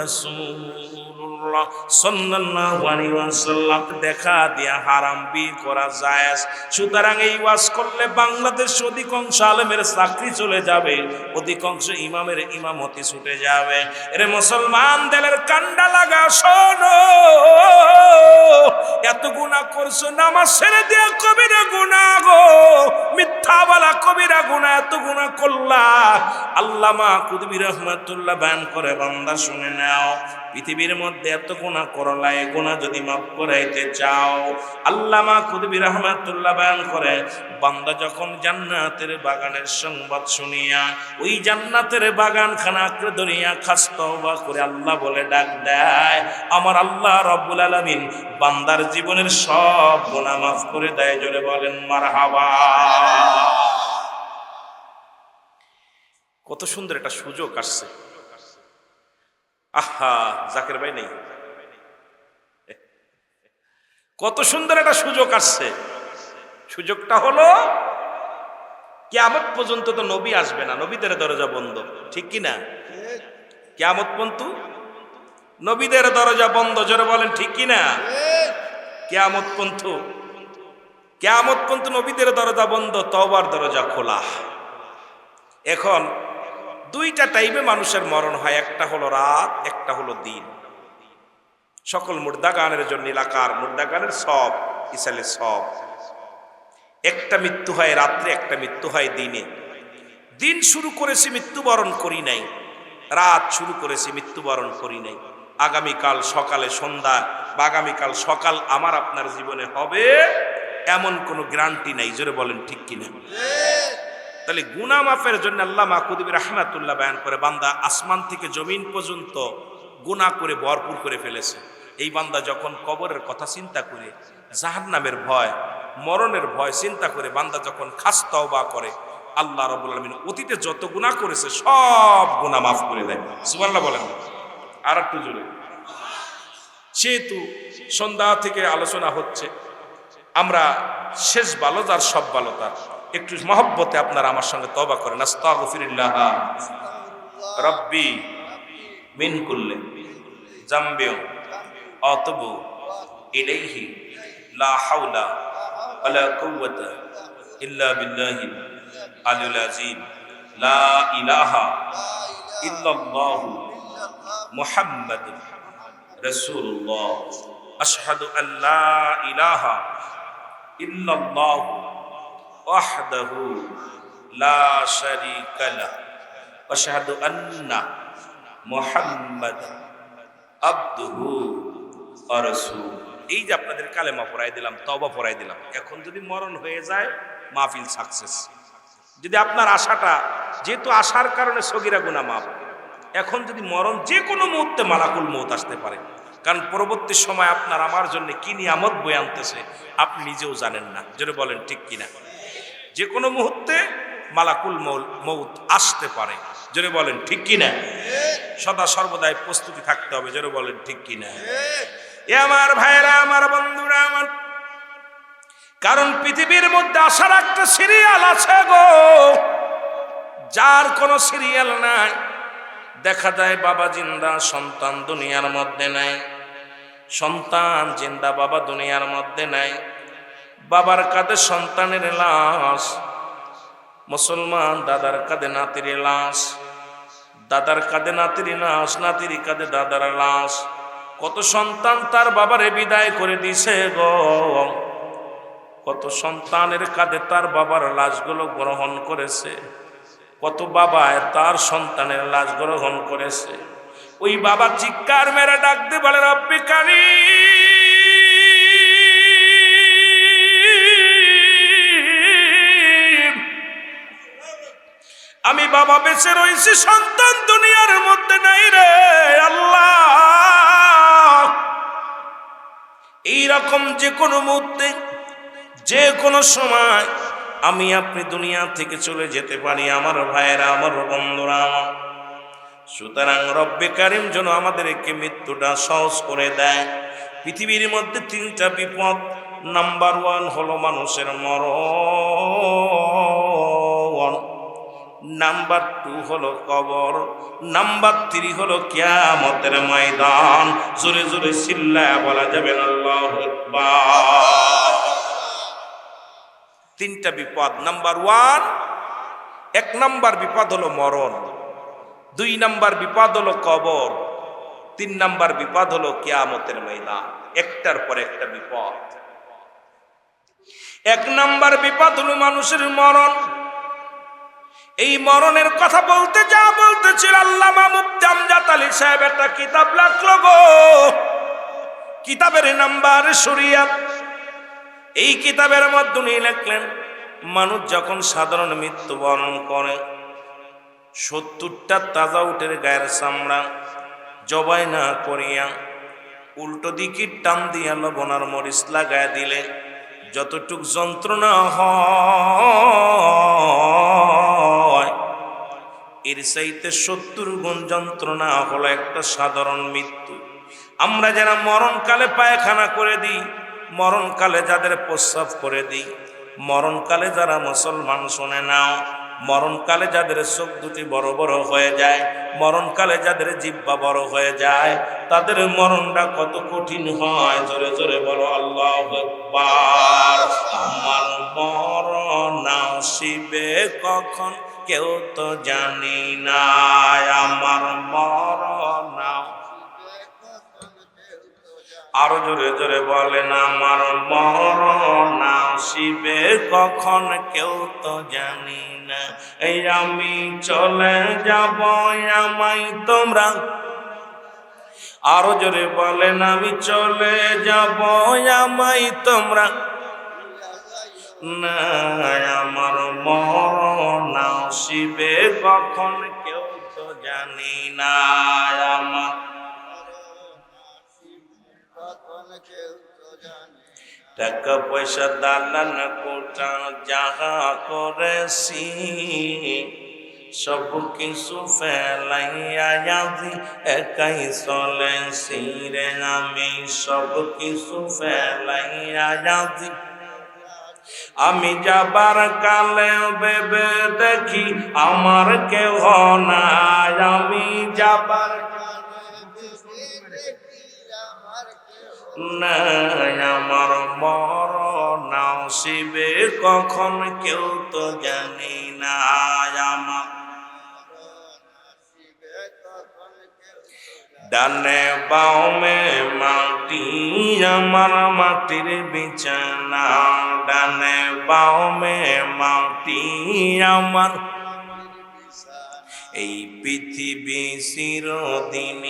রাসূলুল্লাহ সাল্লাল্লাহু আলাইহি ওয়াসাল্লাম। দেখা দিয়া হারাম বিয়ে করা জায়েজ। সুতরাং এই ওয়াজ করলে বাংলাদেশ অধিকাংশ আলেমের চাকরি চলে যাবে, অধিকাংশ ইমামের ইমামতি ছুটে যাবে। এরে মুসলমান, দিলের কান্ডা লাগা শোনো, এত গুনাহ করছো, নামাজ ছেড়ে দিয়ে কবিরা গুনাহ গো, মিথ্যা বলা কবিরা গুনাহ, এত গুনাহ করলা। আল্লামা কুতুবী রাহমাতুল্লাহ বয়ান করে, বান্দা শুনে নাও, পৃথিবীর মধ্যে এত গুনাহ করলা, এই গুনাহ যদি মাফ করাইতে চাও, আল্লামা কুতুবী রাহমাতুল্লাহ বয়ান করে, বান্দা যখন জান্নাতের বাগানের সংবাদ শুনিয়া ওই জান্নাতের বাগানখানা আঁকড়ে ধরিয়া খাস তওবা করে আল্লাহ বলে ডাক দেয়, আমার আল্লাহ রব্বুল আলামিন বান্দার জীবনের সব গুনাহ মাফ করে দেয়। জোরে বলেন মারহাবা। কত সুন্দর একটা সুযোগ আসছে। আহা, জাকের ভাই নেই, কত সুন্দর একটা সুযোগ আসছে। সুযোগটা হলো কিয়ামত পর্যন্ত তো নবী আসবে না, নবীদের দরজা বন্ধ, ঠিক কি না? কিয়ামত পর্যন্ত নবীদের দরজা বন্ধ। জোরে বলেন ঠিক কি না? কিয়ামত পর্যন্ত নবীদের দরজা বন্ধ, তওবার দরজা খোলা। এখন দুইটা টাইপে মানুষের মরণ হয়, একটা হলো রাত, একটা হলো দিন। সকল মুর্দাগানের জন্য এলাকার মুর্দাগানের সব ইসালে সব, একটা মৃত্যু হয় রাত্রে, একটা মৃত্যু হয় দিনে। দিন শুরু করেছি, মৃত্যুবরণ করি নাই, রাত শুরু করেছি, মৃত্যুবরণ করি নাই। আগামীকাল সকালে সন্ধ্যা বা আগামীকাল সকাল আমার আপনার জীবনে হবে এমন কোনো গ্যারান্টি নাই। জোরে বলেন ঠিক কিনা? তাহলে গুনাহ মাফের জন্য আল্লামা কুতুবী রাহমাতুল্লাহ বয়ান করে, বান্দা আসমান থেকে জমিন পর্যন্ত গুনাহ করে ভরপুর করে ফেলেছে। এই বান্দা যখন কবরের কথা চিন্তা করে, জাহান্নামের ভয়, মরণের ভয় চিন্তা করে বান্দা যখন খাস তওবা করে, আল্লাহ রাব্বুল আলামিন অতীতে যত গুনাহ করেছে সব গুনাহ মাফ করে দেয়। সুবহানাল্লাহ বলেন। আর একটু জোরে। সেহেতু সন্ধ্যা থেকে আলোচনা হচ্ছে, আমরা শেষ ভালো যার সব ভালো তার, একটু মহব্বতে আপনারা আমার সঙ্গে তওবা করেন। আস্তাগফিরুল্লাহ রাব্বি মিন কুল্লি যামবি আতুবু ইলাইহি লা হাওলা ওয়ালা কুওয়াতা ইল্লা বিল্লাহিল আলিয়্যিল আযীম। লা ইলাহা ইল্লাল্লাহু মুহাম্মাদুর রাসূলুল্লাহ। আশহাদু আল্লা ইলাহা ইল্লাল্লাহু ওয়াহদাহু লা শারীকা লাহু ওয়া আশহাদু আন্না মুহাম্মাদান আবদুহু ওয়া রাসূলুহু। এই যে আপনাদের কালেমা পড়াই দিলাম, তওবা পড়াই দিলাম, এখন যদি মরণ হয়ে যায় মাহফিল সাকসেস। যদি আপনার আশাটা, যেহেতু আশার কারণে সগীরা গুনাহ মাফ, এখন যদি মরণ যে কোনো মুহূর্তে মালাকুল মউত আসতে পারে, কারণ পরবর্তী সময় আপনার আমার জন্য কি নিয়ামত বয়ে আনতেছে আপনি নিজেও জানেন না। জোরে বলেন ঠিক কিনা? যে কোনো মুহূর্তে মালাকুল মউত আসতে পারে। জোরে বলেন ঠিক কিনা? সদা সর্বদাই প্রস্তুতি থাকতে হবে। জোরে বলেন ঠিক কিনা? এ আমার ভাইরা, আমার বন্ধুরা আমার, কারণ পৃথিবীর মধ্যে আসার একটা সিরিয়াল আছে গো, যার কোনো সিরিয়াল নাই। দেখা যায় বাবা জিন্দা, সন্তান দুনিয়ার মধ্যে নাই, সন্তান জিন্দা, বাবা দুনিয়ার মধ্যে নাই। বাবার কাঁধে সন্তানের লাশ, মুসলমান দাদার কাঁধে নাতির লাশ, দাদার কাঁধে নাতির লাশ, নাতির কাঁধে দাদার লাশ। কত সন্তান তার বাবারে বিদায় করে দিছে গো, কত সন্তানের কাঁধে তার বাবার লাশগুলো গ্রহণ করেছে, কত বাবা তার সন্তানের লাশ গ্রহণ করেছে। ওই বাবা চিৎকার মেরে ডাক দিয়ে বলে, রব্বি কারীম, আমি বাবা বেঁচে রয়েছি, সন্তান দুনিয়ার মধ্যে নাই রে আল্লাহ। এইরকম যে কোনো মুহূর্তে, যে কোনো সময় আমি আপনি দুনিয়া থেকে চলে যেতে পারি আমার ভাইয়েরা, আমার বন্ধুরা। সুতরাং রব্বে কারীম যেন আমাদেরকে মৃত্যুটা সহজ করে দেয়। পৃথিবীর মধ্যে তিনটা বিপদ। নাম্বার 1 হলো মানুষের মরণ, নাম্বার 2 হলো কবর, নাম্বার 3 হলো কিয়ামতের ময়দান। জোরে জোরে চিল্লায়া বলা যাবে না আল্লাহু আকবার। তিনটা বিপদ। নাম্বার 1, 1 নাম্বার বিপদ হলো মরণ, 2 নাম্বার বিপদ হলো কবর, 3 নাম্বার বিপদ হলো কিয়ামতের ময়দান। একটার পর একটা বিপদ। 1 নাম্বার বিপদ হলো মানুষের মরণ। এই মরণের কথা বলতে যা বলতেছিল আল্লামা মুফতি আমজাদ আলী সাহেব একটা কিতাব লিখলো গো, কিতাবের নাম্বার শরিয়াত। এই কিতাবের মধ্যে উনি লিখলেন, মানুষ যখন সাধারণ মৃত্যুবরণ করে 70টা তাজা উটের গায়ের চামড়া জবাই না করিয়া উল্টো দিকে টান দিয়া লবণ আর মরিচ লাগায় দিলে যতটুক যন্ত্রণা হয়, এর চাইতে 70 গুণ যন্ত্রণা হলো একটা সাধারণ মৃত্যু। আমরা যারা মরণকালে পায়খানা করে দিই, মরণকালে যাদের প্রস্রাব করে দিই, মরণকালে যারা মুসলমান শুনে নাও, মরণকালে যাদের চোখ দুটি বড় বড় হয়ে যায়, মরণকালে যাদের জিহ্বা বড় হয়ে যায়, তাদের মরণটা কত কঠিন হয়। জোরে জোরে বলো আল্লাহু আকবার। আমার মরণ আসিবে কখন কেউ তো জানি না, আমার মরণ। আরো জোরে জোরে বলেন, আমার মরণ আসিবে কখন কেউ তো জানি না। এই আমি চলে যাব, আমায় তোমরা। আরো জোরে বলেন, আমি চলে যাব, আমায় তোমরা না। আমার মরণ আসিবে কখন কেউ তো জানি না, আমার টাকা পয়সা দালান কোঠা যাহা করেছি সব কিছু ফেলাইয়া আজি একাই চলেছি রে। আমি সব কিছু ফেলাইয়া আজি, আমি যাবার কালে ভেবে দেখি আমার কেহ নাই। আমি যাবার নাই, আমার মরণ আসিবে কখন কেউ তো জানি না, আমার ডানে বামে মাটি আমার মাটির বিছানা, ডানে বামে মাটি আমার। এই পৃথিবী চিরদিন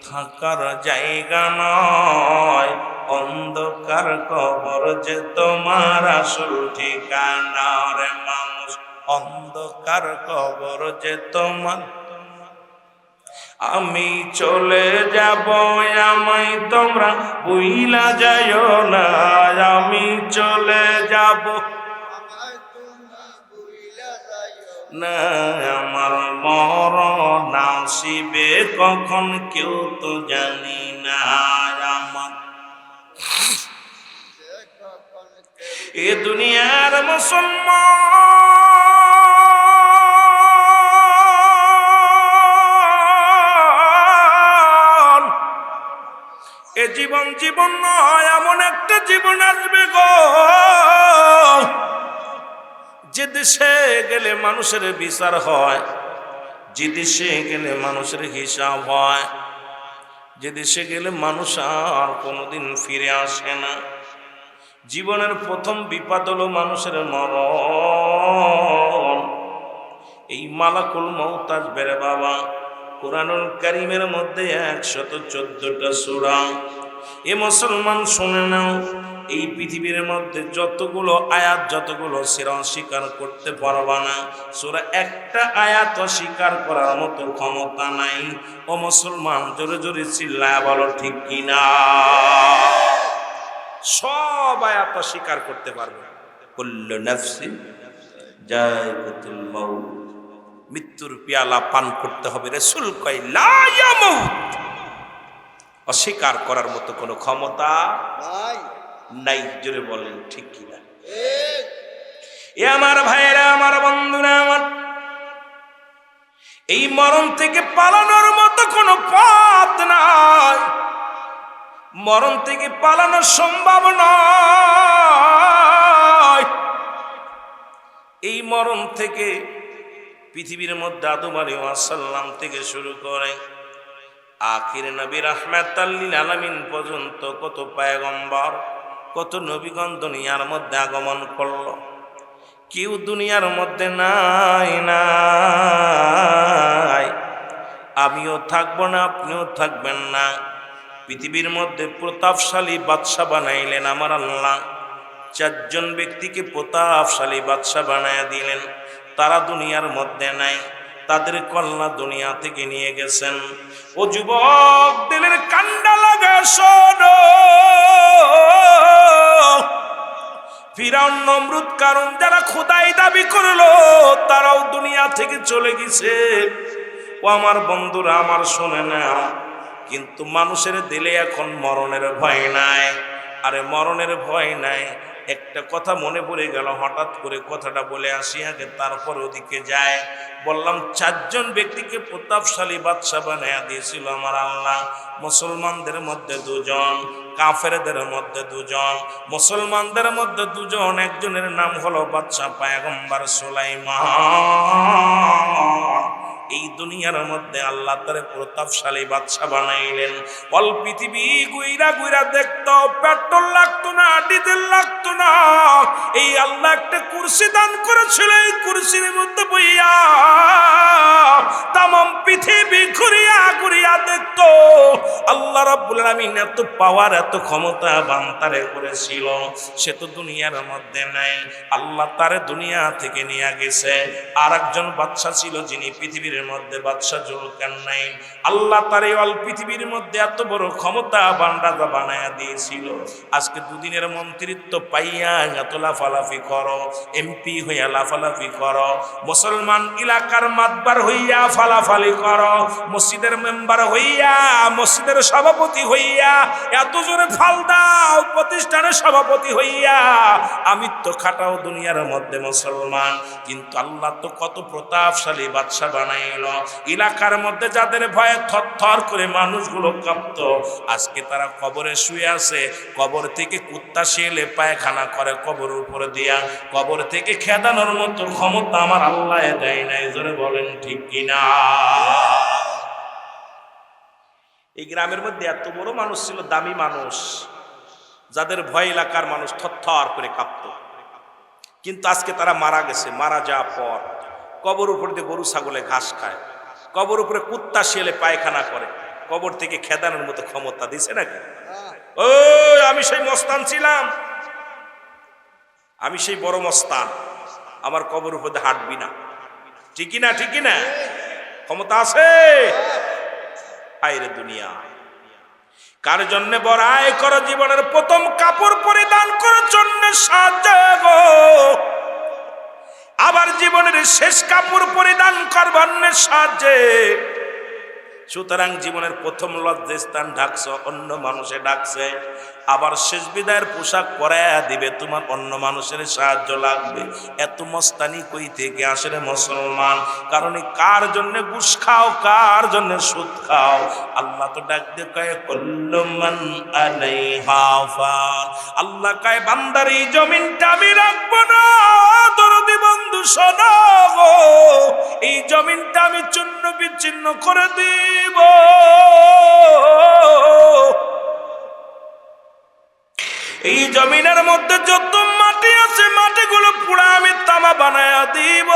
থাকার জায়গা নয়, অন্ধকার কবর যে তোমার আসল ঠিকানা। রে মানুষ, অন্ধকার কবর যে তোমার। আমি চলে যাব, আমায় তোমরা ভুইলা যাইও না। আমি চলে যাব না, আমার মরণ আসিবে কখন কেউ তো জানি না। আমার এ দুনিয়ার মুসলমান, এ জীবন জীবন নয়, এমন একটা জীবন আসবে গো, যে দেশে গেলে মানুষের বিচার হয়, যে দেশে গেলে মানুষের হিসাব হয়, যে দেশে গেলে মানুষ আর কোনোদিন ফিরে আসে না। জীবনের প্রথম বিপদ হলো মানুষের মরণ। এই মালাকুল মউত আসবে রে বাবা। কুরআনুল কারীমের মধ্যে 114টা সূরা। এ মুসলমান শুনে নাও, এই পৃথিবীর মধ্যে যতগুলো আয়াত, যতগুলো সূরা স্বীকার করতে পারবা না, সূরা একটা আয়াত স্বীকার করার মতো ক্ষমতা নাই। ও মুসলমান, জোরে জোরে চিল্লায়া বলো ঠিক কিনা। সব আয়াত স্বীকার করতে পারবে। কুল্লু নাফসিন যায়কাতুল মাউত, মৃত্যুর পেয়ালা পান করতে হবে। রাসূল কয় লা ইয়ামুত, অস্বীকার করার মতো কোনো ক্ষমতা নাই। জোরে বলেন ঠিক কিনা। এ আমার ভাইয়েরা, আমার বন্ধুরা, আমার এই মরণ থেকে পালানোর মতো কোনো পথ নাই। মরণ থেকে পালানো সম্ভব নয়। এই মরণ থেকে পৃথিবীর মধ্যে আদম আলাইহিস সালাম থেকে শুরু করে আখির নবী রাহমাতাল লিল আলামিন পর্যন্ত কত পয়গম্বর, কত নবীগণ দুনিয়ার মধ্যে আগমন করলো। কেউ দুনিয়ার মধ্যে নাই নাই, আমিও থাকবো না, আপনিও থাকবেন না। পৃথিবীর মধ্যে প্রতাপশালী বাদশা বানাইলেন আমার আল্লাহ। 4 জন ব্যক্তিকে প্রতাপশালী বাদশা বানায়া দিলেন। তারা দুনিয়ার মধ্যে নাই, তাদের কল্যাণ দুনিয়া থেকে নিয়ে গেছেন। ও যুবক, দিলের কান্ডা লাগা শোনো, ফিরাউন, নমরুদ, কারণ যারা খোদাই দাবি করলো, তারাও দুনিয়া থেকে চলে গেছে। ও আমার বন্ধুরা, আমার শোনে না, কিন্তু মানুষের দিলে এখন মরণের ভয় নাই। আরে মরণের ভয় নাই, একটা কথা মনে পড়ে গেল, হঠাৎ করে কথাটা বলে আসি আগে, তারপর ওদিকে যায়। বললাম 4 জন ব্যক্তিকে প্রতাপশালী বাদশা বানায়া দিয়েছিল আমার আল্লাহ। মুসলমানদের মধ্যে 2 জন, কাফেরদের মধ্যে 2 জন। মুসলমানদের মধ্যে 2 জন, একজনের নাম হলো বাদশা পয়গম্বর সুলাইমান। এই দুনিয়ার মধ্যে আল্লাহ তারে প্রতাপশালী বাদশা বানাইলেন। অল পৃথিবী গুইরা গুইরা দেখতো, পেট্রোল লাগতো না, ডিজেল লাগতো না। এই আল্লাহ একটা কুরসি দান করেছিল, এই কুরসির মধ্যে বইয়া তামাম পৃথিবী ঘুরিয়া ঘুরিয়া দেখতো। আল্লাহ রাব্বুল আলামিন এত পাওয়ার, এত ক্ষমতা বান্দারে করেছিল। সে তো দুনিয়ার মধ্যে নাই, আল্লাহ তারে দুনিয়া থেকে নিয়ে গেছে। আর একজন বাদশা ছিল, যিনি পৃথিবীর মধ্যে বাদশা জুলকারনাইন। আল্লাহ তার এই অল পৃথিবীর মধ্যে এত বড় ক্ষমতা বান্দাদা বানায়া দিয়েছিল। আজকে 2 দিনের মন্ত্রিত্ব পাইয়া এত লাফালাফি করো, এমপি হইয়া লাফালাফি করো, মুসলমান এলাকার মাতবার হইয়া ফালাফালি করো, মসজিদের মেম্বার হইয়া, মসজিদের সভাপতি হইয়া এত জোরে ফাল দাও, প্রতিষ্ঠানের সভাপতি হইয়া আমিত্ব খাটাও দুনিয়ার মধ্যে মুসলমান। কিন্তু আল্লাহ তো কত প্রতাপশালী বাদশা বানাইল। এলাকার মধ্যে যাদের ভয়ে থরথর করে মানুষগুলো কাঁপত, আজকে তারা কবরে শুয়ে আছে। কবর থেকে কুত্তা শিয়ালে পায়খানা করে কবরের উপরে দিয়া, কবর থেকে খেদানোর মতো ক্ষমতা আমার আল্লাহ দেয় নাই। জোরে বলেন ঠিক কিনা। এই গ্রামের মধ্যে এত বড় মানুষ ছিল, দামি মানুষ, যাদের ভয় এলাকার মানুষ থরথর করে কাঁপত। কিন্তু আজকে তারা মারা গেছে। মারা যাওয়ার পর কবর উপর দিয়ে গরু ছাগলে ঘাস খায়, কবর উপরে কুত্তা শিয়ালে পায়খানা করে, কবর থেকে খেদানোর মতো ক্ষমতা দিছে নাকি? ও আমি সেই মস্তান ছিলাম, আমি সেই বড় মস্তান, আমার কবর উপর দিয়ে হাঁটবি না। ঠিকই না? ঠিকই না? ক্ষমতা আছে? আইরে দুনিয়া, কার জন্য বড়াই করো? জীবনের প্রথম কাপড় পরিধান করার জন্য সাহায্য গো, আবার জীবনের শেষ কাপড় পরিধান করবার সাহায্যে। সুতরাং জীবনের প্রথম লজ্জাস্থান ঢাকছ, অন্য মানুষে ডাকছে, আবার শেষ বিদায়ের পোশাক পরায়া দিবে, তোমার অন্য মানুষের সাহায্য লাগবে। এত মস্তানি কই থেকে আসলে মুসলমান? কারণ কার জন্য ঘুষ খাও, কার জন্য সুদ খাও? আল্লাহ তো ডাক দিয়ে কয় কুল্লু মান আলাইহা ফান। আল্লাহ কয় বান্দার এই জমিনটা আমি রাখবো না, দরদি বন্ধু শোনো গো, এই জমিনটা আমি চূর্ণ বিচ্ছিন্ন করে দিব। এই জমিনের মধ্যে যত মাটি আছে মাটিগুলো পুরা আমি তামা বানায়া দিব।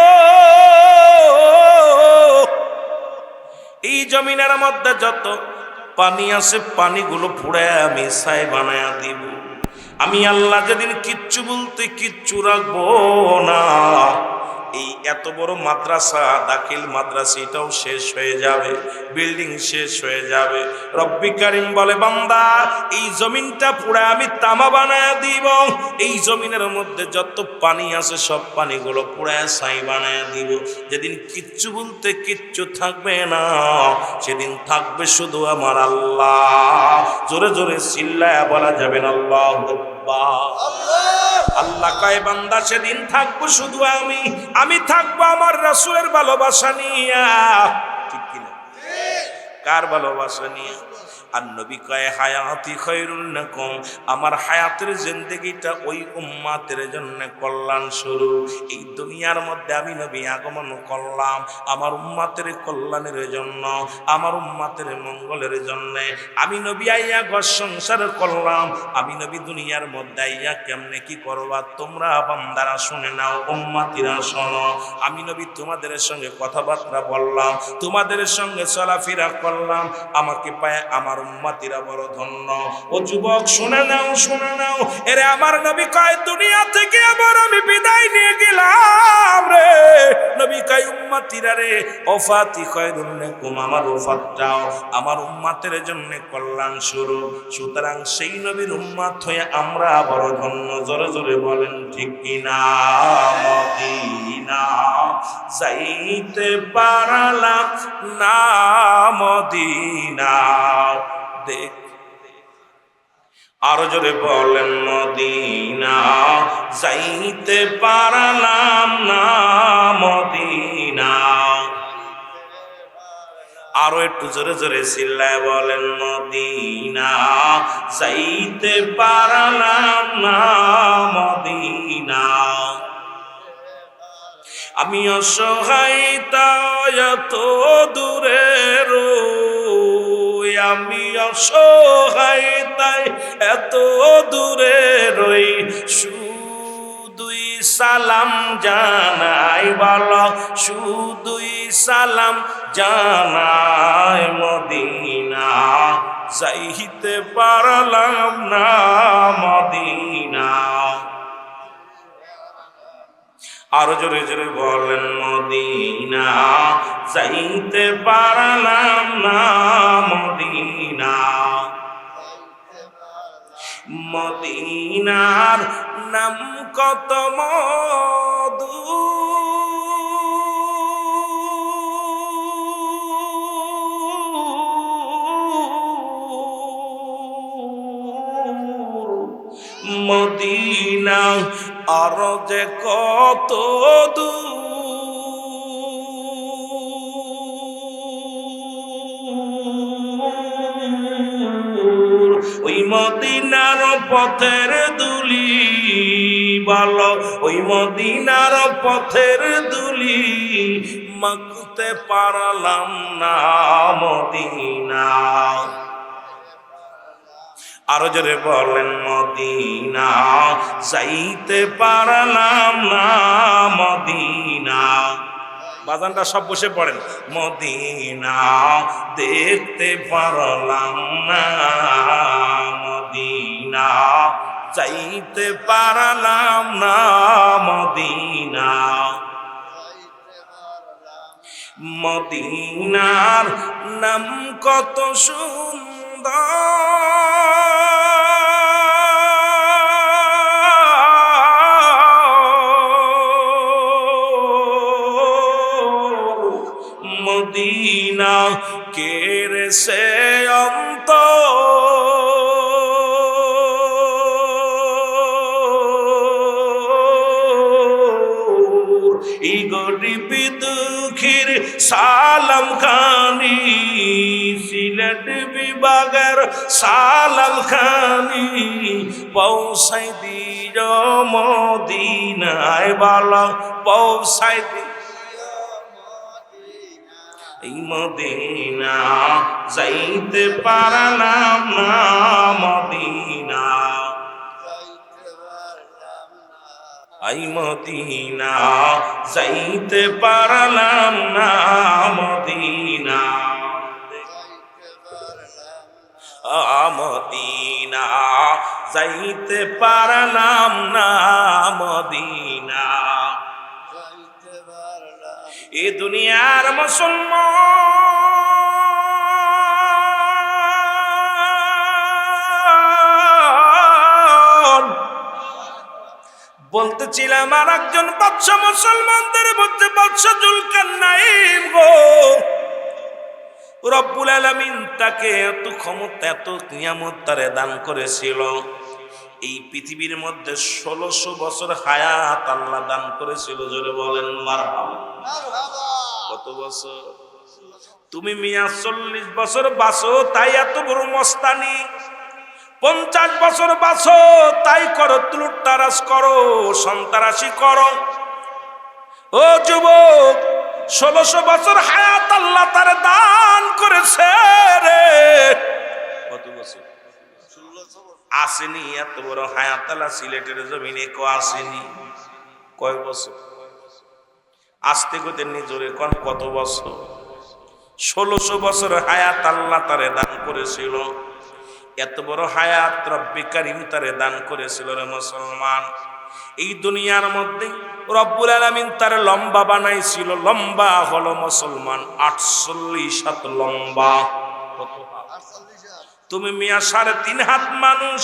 এই জমিনের মধ্যে যত পানি আছে পানিগুলো পুরা আমি ছাই বানায়া দিব। আমি আল্লাহ যেদিন কিচ্ছু বলতে কিচ্ছু রাখবো না, এই এত বড় মাদ্রাসা, দাখিল মাদ্রাসা, এটাও শেষ হয়ে যাবে, বিল্ডিং শেষ হয়ে যাবে। রব্বি কারিম বলে বান্দা এই জমিনটা পুরা আমি তামা বানায় দিব। এই জমিনের মধ্যে যত পানি আছে সব পানিগুলো পুরা ছাই বানায় দিব। যেদিন কিচ্ছু বলতে কিচ্ছু থাকবে না, সেদিন থাকবে শুধু আমার আল্লাহ। জোরে জোরে চিল্লায়া বলা যাবে না আল্লাহু আকবার। আল্লাহ কয় বান্দা সেদিন থাকবো শুধু আমি থাকবো আমার রাসূলের ভালোবাসা নিয়ে। ঠিক কিনা? কার ভালোবাসা নিয়ে? আর নবী কয় হায়াতি খায়রুন লাকুম, আমার হায়াতের জিন্দেগিটা ওই উম্মতের জন্য কল্যাণ স্বরূপ। এই দুনিয়ার মধ্যে আমি নবী আগমন করলাম আমার উম্মতের কল্যাণের জন্য, আমার উম্মতের মঙ্গলের জন্য। আমি নবী আইয়া ঘর সংসার করলাম, আমি নবী দুনিয়ার মধ্যে আইয়া কেমনে কি করবা তোমরা বান্দারা শুনে নাও, উম্মতিরা শোনো। আমি নবী তোমাদের সঙ্গে কথাবার্তা বললাম, তোমাদের সঙ্গে চলাফেরা করলাম, আমাকে পায় আমার উম্মতিরা বড় ধন্য। ও যুবক শুনে নাও, শুনে নাও, এরে আমার নবী কয় দুনিয়া থেকে আবার আমি বিদায় নিয়ে গেলাম রে। নবী কয় উম্মতিরা রে ওফাতি খায়রুন লাকুম, আমার ওফাতটাও আমার উম্মতের জন্য কল্যাণ স্বরূপ। সুতরাং সেই নবীর উম্মত হয়ে আমরা বড় ধন্য। জোরে জোরে বলেন ঠিক কিনা? মদিনা যাইতে পারলাম না, মদিনা দেখ। আরো জোরে বলেন মদিনা যাইতে পারলাম না, মদিনা। আরো একটু জোরে জোরে চিল্লায় বলেন মদিনা যাইতে পারলাম না, মদিনা। আমি অসহায় তাই এত দূরে রই, আমি অসহায় তাই এত দূরে রই, শুধুই সালাম জানাই, বলো শুধুই সালাম জানাই, মদিনা যাইতে পারলাম না, মদিনা। আরো জোরে জোরে বলেন মদিনা যাইতে পারলাম না, মদিনা। মদিনার নাম কত মধু, মদিনা আর যে কত দূর, ওই মদিনার পথের দুলি, বলো ওই মদিনার পথের দুলি মাখতে পারলাম না, মদিনা। আরো জোরে বলেন মদিনা যাইতে পারলাম না মদিনা। বাজানটা সব বসে পড়েন। মদিনা দেখতে পারলাম না মদিনা যাইতে পারলাম না মদিনা। মদিনার নাম কত সুন্দর, মদিনা কেড়ে সে অন্ত এই গরিব দুঃখীর সালাম খানি, সিলেট বিভাগের সালাম খানি পৌঁছাই দিও মদিনায় বালা পৌঁছাই দিও এই মদিনা যাইতে পারলাম না মদিনা। আই মদিনা যাইতে পারলাম না মদিনা। মদিনা যাইতে পারলাম না মদিনা। এ দুনিয়ার মুসলমান বলতেছিলাম আর একজন বাদশা মুসলমানদের মধ্যে বাদশা জুলকারনাইন গো, রব্বুল আলামিন তাকে এত ক্ষমতা এত নিয়ামত তারে দান করেছিল। এই পৃথিবীর মধ্যে 1600 বছর হায়াত আল্লাহ দান করেছিল। জোরে বলেন মারহাবা। কত বছর? তুমি মিয়া 40 বছর বাঁচো তাই এত বড় মস্তানি, 50 বছর বাঁচো তাই করো লুটতারাজ করো সন্ত্রাসী করো। ও যুবক 1600 বছর হায়াত আল্লাহ তার দান করেছে রে। কত বছর? আসেনি এত বড় হায়াত আল্লাহ সিলেটের জমিনে কেউ আসেনি। কয় বছর? আসতে কত নিজরে কোন কত বছর? 1600 বছর হায়াত আল্লাহ তারে দান করেছিল। এত বড় হায়াত রব্বে কারীম তারে দান করেছিল রে মুসলমান। এই দুনিয়ার মধ্যে রব্বুল আলামিন তার লম্বা বানাইছিল। লম্বা হলো মুসলমান 48 হাত লম্বা। তুমি মিয়া 3.5 হাত মানুষ,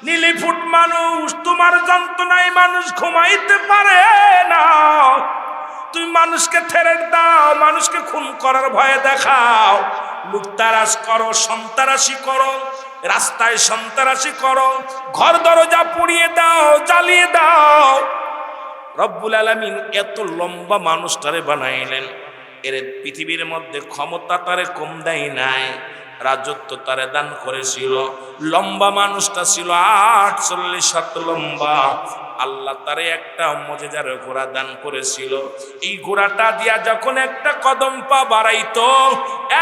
নীলি ফুট মানুষ, তোমার যন্ত্রণায় মানুষ ঘুমাইতে পারে না। তুমি মানুষকে থ্রেট দাও, মানুষকে খুন করার ভয়ে দেখাও, লুটতারাজ করো সন্ত্রাসী করো, রাস্তায় সন্ত্রাসী করো, ঘর দরজা পুড়িয়ে দাও জ্বালিয়ে দাও। রব্বুল আলামিন এত লম্বা মানুষটারে বানাইলেন। এর পৃথিবীর মধ্যে ক্ষমতা তারে কম দেয় নাই, রাজত্ব তারে দান করেছিল। লম্বা মানুষটা ছিল 48 হাত লম্বা। আল্লাহ তারে একটা মুজিজার ঘোড়া দান করেছিল। এই ঘোড়াটা দিয়া যখন একটা কদম পা বাড়াইতো,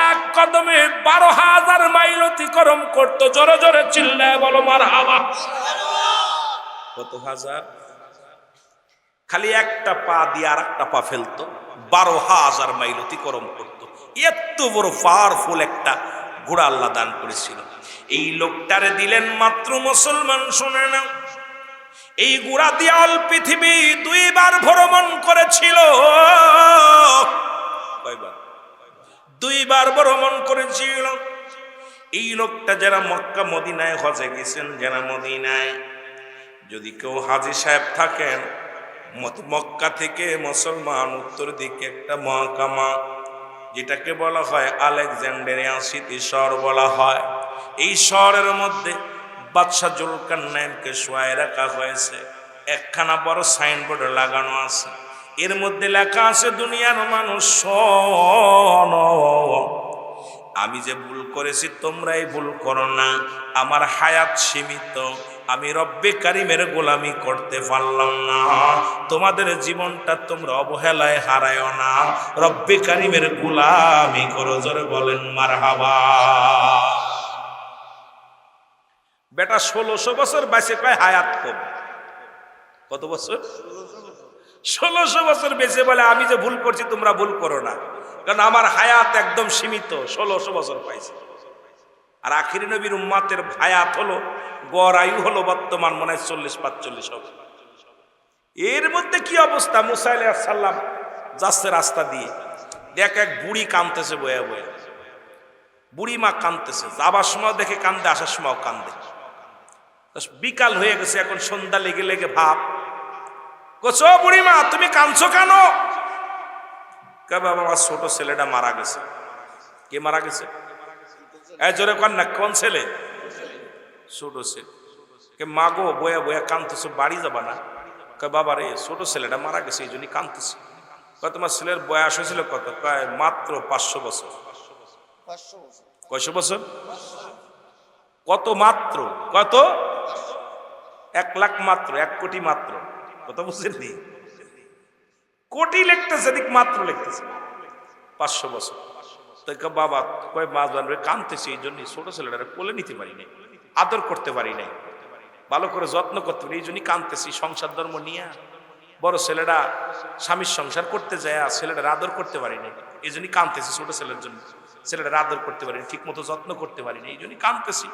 এক কদমে 12,000 মাইল অতিক্রম করতো। জোরে জোরে চিল্লায় বলো মারহাবা। কত হাজার? খালি একটা পা দিয়ে আর একটা পা ফেলতো, 12,000 মাইল অতিক্রম করতো। এত বড় পাওয়ারফুল একটা ঘোড়া আল্লাহ দান করেছিল। এই লোকটারে দিলেন মাত্র মুসলমান। শুনে না, এই ঘোড়া দিয়ে অল পৃথিবী 2 বার ভ্রমণ করেছিল। কয়বার? 2 বার ভ্রমণ করেছিল। এই লোকটা যারা মক্কা মদিনায় হজে গেছেন, যারা মদিনায় যদি কেউ হাজী সাহেব থাকেন, মক্কা থেকে মুসলমান উত্তর দিকে একটা মহকামা যেটাকে বলা হয় আলেকজান্ডারিয়া সিটি শহর বলা হয়। এই শহরের মধ্যে বাদশা জুলকারনাইনকে শোয়ায় রাখা হয়েছে। একখানা বড় সাইনবোর্ড লাগানো আছে, এর মধ্যে লেখা আছে দুনিয়ার মানুষ শোনো, আমি যে ভুল করেছি তোমরাই ভুল করো না। আমার হায়াত সীমিত, আমি রব্বে কারিমের গোলামি করতে পারলাম না। তোমাদের জীবনটা তোমরা অবহেলায় হারায়ও না, রব্বে কারিমের গোলামি করো। জোরে বলেন মারহাবা। বেটা 1600 বছর বেঁচে কয় হায়াত কম। কত বছর? 1600 বছর বেঁচে বলে আমি যে ভুল করছি তোমরা ভুল করো না, কারণ আমার হায়াত একদম সীমিত, 1600 বছর পাইছে। আর আখিরি নবীর উম্মতের হায়াত হলো, গড় আয়ু হলো বর্তমান মনে হয় 40-45 হবে। এর মধ্যে কি অবস্থা, মুসা আলাইহিস সালাম যাচ্ছে রাস্তা দিয়ে, দেখ এক বুড়ি কাঁদতেছে বয়া বয়া, বুড়ি মা কাঁদতেছে, যাবার সময় দেখে কান্দে, আসার সময়ও কান্দে। বিকাল হয়ে গেছে, এখন সন্ধ্যা লেগে লেগে ভাব, কচো বুড়ি মা তুমি কাঁদছো কেন? বাবা আমার ছোট ছেলেটা মারা গেছে। কে মারা গেছে? জোরে কন না, কোন ছেলে? ছোট ছেলে। কে মাগো বয়া বয়া কাঁদতেছো, বাড়ি যাবা না? বাবা রে ছোট ছেলেটা মারা গেছে এই জন্যই কাঁদতেছি। তোমার ছেলের বয়স হয়েছিল কত? কয় মাত্র 500 বছর। কয়শো বছর? কত মাত্র? কত? 1 লাখ মাত্র, 1 কোটি মাত্র। কথা বুঝছেন? কোটি লিখতেছে, দিক মাত্র লিখতেছে, 500 বছর। তাই বাবা কয় মা জানবে কাঁদতেছি এই জন্যই, ছোট ছেলেটারে কোলে নিতে পারি নাই, আদর করতে পারি নাই, ভালো করে যত্ন করতে পারি, এই জন্যই কাঁদতেছি। সংসার ধর্ম নিয়ে বড় ছেলেটা স্বামীর সংসার করতে যায়, ছেলেটার আদর করতে পারি নাই, এই জন্যই কাঁদতেছি। ছোট ছেলের জন্য ছেলেটার আদর করতে পারি, ঠিক মতো যত্ন করতে পারি না, এই জন্যই কাঁদতেছি।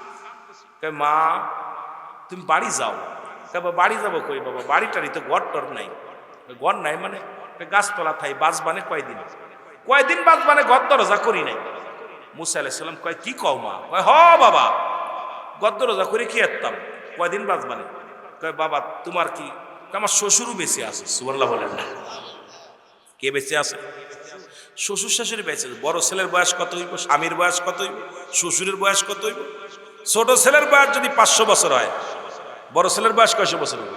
মা তুমি বাড়ি যাও। বাবা বাড়ি যাবো কই বাবা, বাড়িটারই তো ঘর টর নাই। ঘর নাই মানে? গাছতলা থাই, বাঁচবানে কয়দিন, কয়দিন বাঁচবানে, ঘর দরজা করি নাই। মুসা আলাইহিস সালাম কয় কি কও মা? কয় হ বাবা, ঘর দরজা করে কি এরতাম, কয়দিন বাঁচবানে? কয় বাবা তোমার কি? আমার শ্বশুরও বেঁচে আছে। সুবহানাল্লাহ বলেন না। কে বেঁচে আছে? শ্বশুর শাশুড়ি বেঁচে। বড় ছেলের বয়স কত হইব? স্বামীর বয়স কত হইব? শ্বশুরের বয়স কত হইব? ছোট ছেলের বয়স যদি 500 বছর হয়, বড় ছেলের বয়স কয়শো বছর হইব?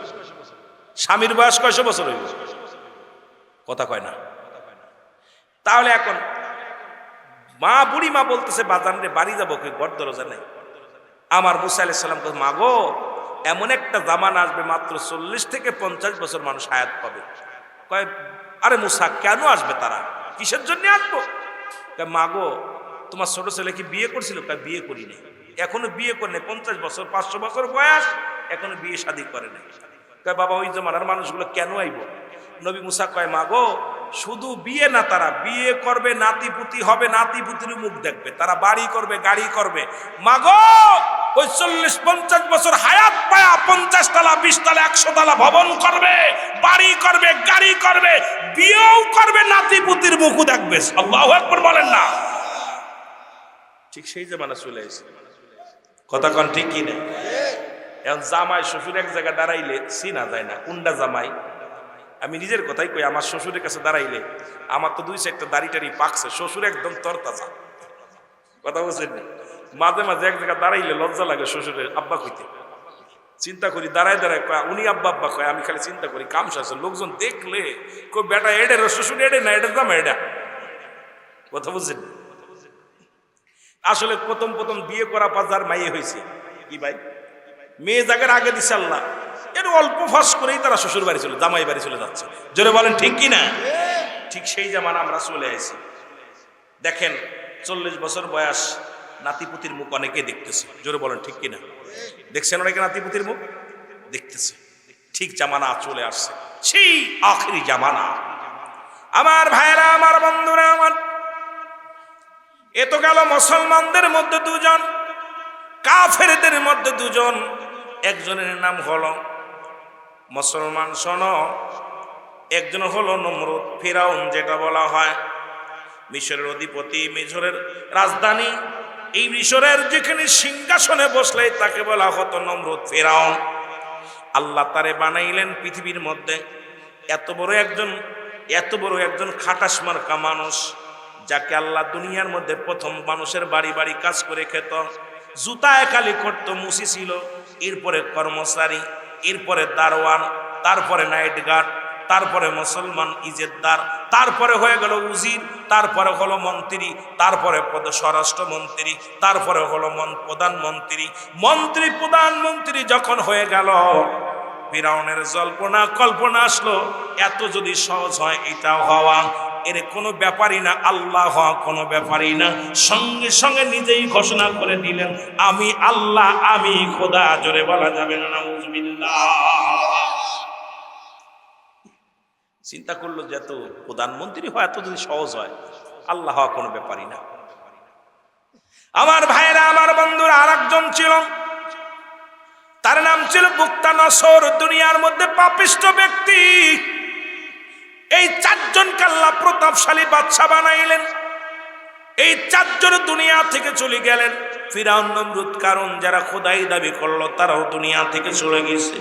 স্বামীর বয়স কয়শো বছর হইব? কথা কয় না। তাহলে এখন মা, বুড়ি মা বলতেছে বাজান রে বাড়ি যাবো, কই ঘর দরজা নাই। আমার মুসা আলাইহিস সালাম কয় মা গো, এমন একটা জামানা আসবে মাত্র 40 থেকে 50 বছর মানুষ হায়াত পাবে। কয় আরে মুসা কেন আসবে তারা, কিসের জন্য আসবো? কয় মা গো তোমার ছোট ছেলে কি বিয়ে করছিল? কয় বিয়ে করি নাই, এখনো বিয়ে করে নাই, 50 বছর 500 বছর বয়স, এখনো বিয়ে শাদী করে নাই। কয় বাবা ওই জমানার মানুষগুলো কেন আইব? নবী মুসা কয় মা গো শুধু বিয়ে না, তারা বিয়ে করবে, নাতিপুতি হবে, নাতিপুতির মুখ দেখবে, তারা বাড়ি করবে, গাড়ি করবে। মা গো ওই 40-50 বছর হায়াত পায়া 50 তলা 20 তলা 100 তলা ভবন করবে, বাড়ি করবে, গাড়ি করবে, বিয়েও করবে, নাতিপুতির মুখও দেখবে। আল্লাহু আকবার বলেন না? ঠিক সেই জামানা চলে এসেছে। কথা কন ঠিক কি না? এখন জামাই শ্বশুর এক জায়গায় দাঁড়াইলে চিনা যায় না কোনটা জামাই। আমি নিজের কথাই কই, আমার শ্বশুরের কাছে দাঁড়াইলে আমার তো 2-4টা দাড়ি টাড়ি পাকছে, শ্বশুর একদম তরতাজা। কথা বলছেন? মাঝে মাঝে এক জায়গায় দাঁড়াইলে লজ্জা লাগে শ্বশুরের আব্বা কইতে। চিন্তা করি দাঁড়ায় দাঁড়ায় কয় উনি আব্বা আব্বা কয়, আমি খালি চিন্তা করি কামসা আছে, লোকজন দেখলে কই বেটা এডে শ্বশুর এডে না, এটা জামা এডা। কথা বুঝছেন? আসলে প্রথম প্রথম বিয়ে করা পাজার মাইয়ে হয়েছে কি ভাই, মেয়ে জায়গার আগে দিচ্ছে আল্লাহ, এর অল্প ফাঁস করেই তারা শ্বশুর বাড়ি চলে, জামাই বাড়ি চলে যাচ্ছে। জোরে বলেন ঠিক কি না? ঠিক সেই জামানা আমরা চলে আসি। দেখেন 40 বছর বয়স নাতিপুতির মুখ অনেকে দেখতেছে। জোরে বলেন ঠিক কি না? দেখছেন অনেকে নাতিপুতির মুখ দেখতেছে। ঠিক জামানা চলে আসছে, সেই আখেরি জামানা। আমার ভাইরা, আমার বন্ধুরা, আমার এ তো গেল মুসলমানদের মধ্যে দুজন, কাফেরদের মধ্যে দুজন। একজনের নাম হলো মুসলমান, শোনো, একজন হলো নমরুদ, ফিরাউন যেটা বলা হয়, মিশরের অধিপতি, মিশরের রাজধানী। এই মিশরের যেখানে সিংহাসনে বসলে তাকে বলা হতো নমরুদ, ফিরাউন। আল্লাহ তারে বানাইলেন পৃথিবীর মধ্যে এত বড় একজন খাটাস মার্কা মানুষ, যাকে আল্লাহ দুনিয়ার মধ্যে প্রথম মানুষের বাড়ি বাড়ি কাজ করে খেত, জুতা একালি করতো, মুসি ছিল, এরপরে কর্মচারী, এরপরে দারোয়ান, তারপরে নাইট গার্ড, তারপরে মুসলমান ইজেদ্দার, তারপরে হয়ে গেল উজির, তারপরে হলো মন্ত্রী, তারপরে স্বরাষ্ট্রমন্ত্রী, তারপরে হলো প্রধানমন্ত্রী। মন্ত্রী প্রধানমন্ত্রী যখন হয়ে গেল, ফিরাউনের জল্পনা কল্পনা আসলো, এত যদি সহজ হয় এটা হওয়া, এর কোনো ব্যাপারই না, আল্লাহ হওয়া কোনো ব্যাপারই না। সঙ্গে সঙ্গে নিজেই ঘোষণা করে দিলেন, আমি আল্লাহ, আমি খোদা। জোরে বলা যাবে না নাউজুবিল্লাহ। চিন্তা করলো যে এত প্রধানমন্ত্রী হয়, এত যদি সহজ হয়, আল্লাহ হওয়া কোনো ব্যাপারই না। আমার ভাইরা, আমার বন্ধুরা, আর একজন ছিল, তার নাম ছিল বুক্তানসর। দুনিয়ার মধ্যে পাপিষ্ঠ ব্যক্তি। এই চারজনকে আল্লাহ প্রতাপশালী বাদশা বানাইলেন। এই চারজন দুনিয়া থেকে চলে গেলেন। ফিরাউন, নমরুদ, কারণ যারা খোদাই দাবি করলো তারাও দুনিয়া থেকে চলে গেছে।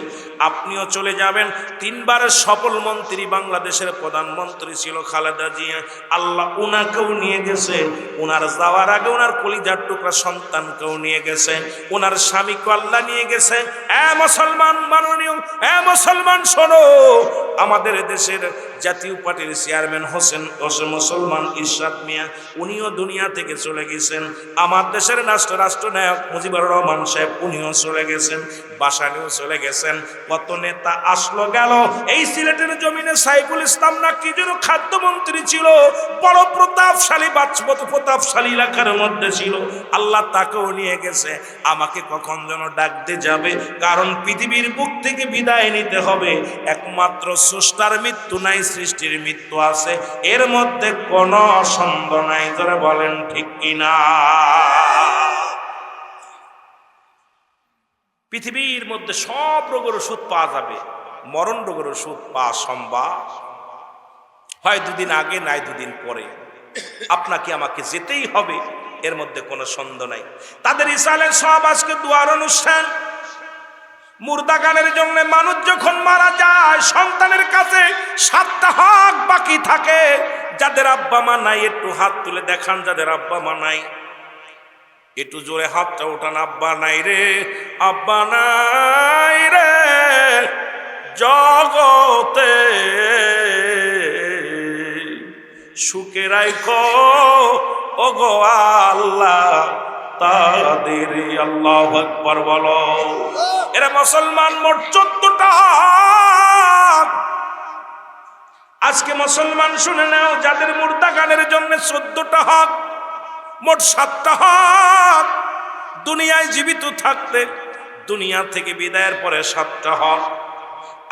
আপনিও চলে যাবেন। তিনবারের সফল মন্ত্রী, বাংলাদেশের প্রধানমন্ত্রী ছিল খালেদা জিয়া। আল্লাহ উনাকেও নিয়ে গেছে। উনার যাওয়ার আগে উনার কলিজার টুকরা সন্তানকেও নিয়ে গেছে। উনার স্বামীকে আল্লাহ নিয়ে গেছে। মুসলমান মাননীয়, মুসলমান শোনো, আমাদের দেশের জাতীয় পার্টির চেয়ারম্যান হোসেন মুসলমান ইরশাদ মিয়া, উনিও দুনিয়া থেকে চলে গেছেন। আমার দেশের রাষ্ট্রনায়ক মুজিবুর রহমান সাহেব, উনিও চলে গেছেন। বাসানিও চলে গেছেন। কত নেতা আসলো গেল। এই সিলেটের জমিনে সাইফুল ইসলাম না কি যেন খাদ্যমন্ত্রী ছিল, বড় প্রতাপশালী, প্রতাপশালী এলাকার মধ্যে ছিল। আল্লাহ তাকেও নিয়ে গেছে। আমাকে কখন যেন ডাকতে যাবে, কারণ পৃথিবীর বুক থেকে বিদায় নিতে হবে। একমাত্র স্রষ্টার মৃত্যু নাই, সৃষ্টির মৃত্যু আছে, এর মধ্যে কোনো সন্দেহ নাই। ধরে বলেন ঠিক কিনা? পৃথিবীর মধ্যে সব রোগের ওষুধ পাওয়া যাবে, মরণ রোগের ওষুধ পাওয়া সম্ভব হয় দুদিন আগে, নাই দুদিন পরে। আপনাকে আমাকে যেতেই হবে, এর মধ্যে কোনো সন্দেহ নাই। তাদের ইসরায়েলের সব আজকে দুয়ার অনুষ্ঠান। মুর্দা গানের জন্য মানুষ যখন মারা যায়, সন্তানের কাছে 7টা হক বাকি থাকে। যাদের আব্বা মা নাই একটু হাত তুলে দেখান, যাদের আব্বা মা নাই একটু জোরে হাতটা ওঠান। আব্বা নাই রে, আব্বা নাই রে জগতে, সুখে রাখো ওগো আল্লাহ তাদের। আল্লাহু আকবার বলো। এরা মুসলমান মোট 14টা হক। আজকে মুসলমান শুনে নাও, যাদের মুর্দা গানের জন্য 14টা হক, মোট 7টা হক। দুনিয়ায় জীবিত থাকতে, দুনিয়া থেকে বিদায়ের পরে 7টা হক।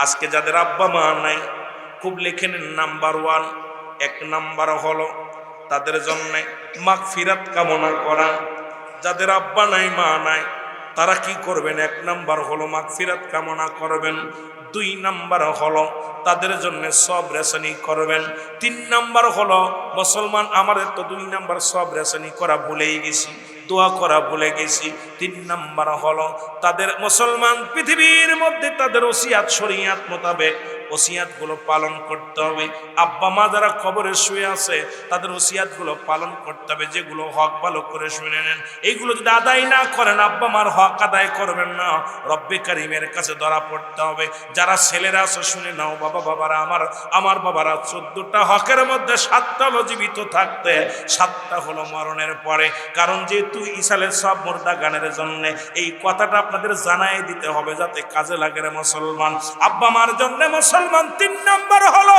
আজকে যাদের আব্বা মা নাই, খুব লিখে নিন। নাম্বার 1, 1 নাম্বার হলো তাদের জন্য মাগফিরাত কামনা করা। যাদের আব্বা নাই, মা নাই, তারা কি করবেন? 1 নাম্বার হলো মাগফিরাত কামনা করবেন। 2 নাম্বার হলো তাদের জন্য সব রেশনি করবেন। 3 নাম্বার হলো মুসলমান, আমাদের তো 2 নাম্বার সব রেশনি করা ভুলেই গেছি, দোয়া করা ভুলে গেছি। 3 নাম্বার হলো তাদের মুসলমান পৃথিবীর মধ্যে তাদের ওসিয়াত শরীয়ত মোতাবেক ওসিয়াত গুলো পালন করতে হবে। আব্বা মা যারা কবরে শুয়ে আছে, তাদের ওসিয়াত গুলো পালন করতে হবে। যেগুলো হক ভালো করে শুনে নেন। এইগুলো যদি আদায় না করেন, আব্বা মার হক আদায় করবেন না, রব্বে কারিমের কাছে ধরা পড়তে হবে। যারা ছেলেরা আছে শুনে নাও, বাবারা, আমার বাবারা, 14টা হকের মধ্যে 7টা হলো জীবিত থাকতে, 7টা হলো মরণের পরে। কারণ যেহেতু ইসালের সব মুর্দা গানের জন্য এই কথাটা আপনাদের জানাই দিতে হবে, যাতে কাজে লাগে। মুসলমান আব্বা মার জন্য মুসলমান 3 নাম্বার হলো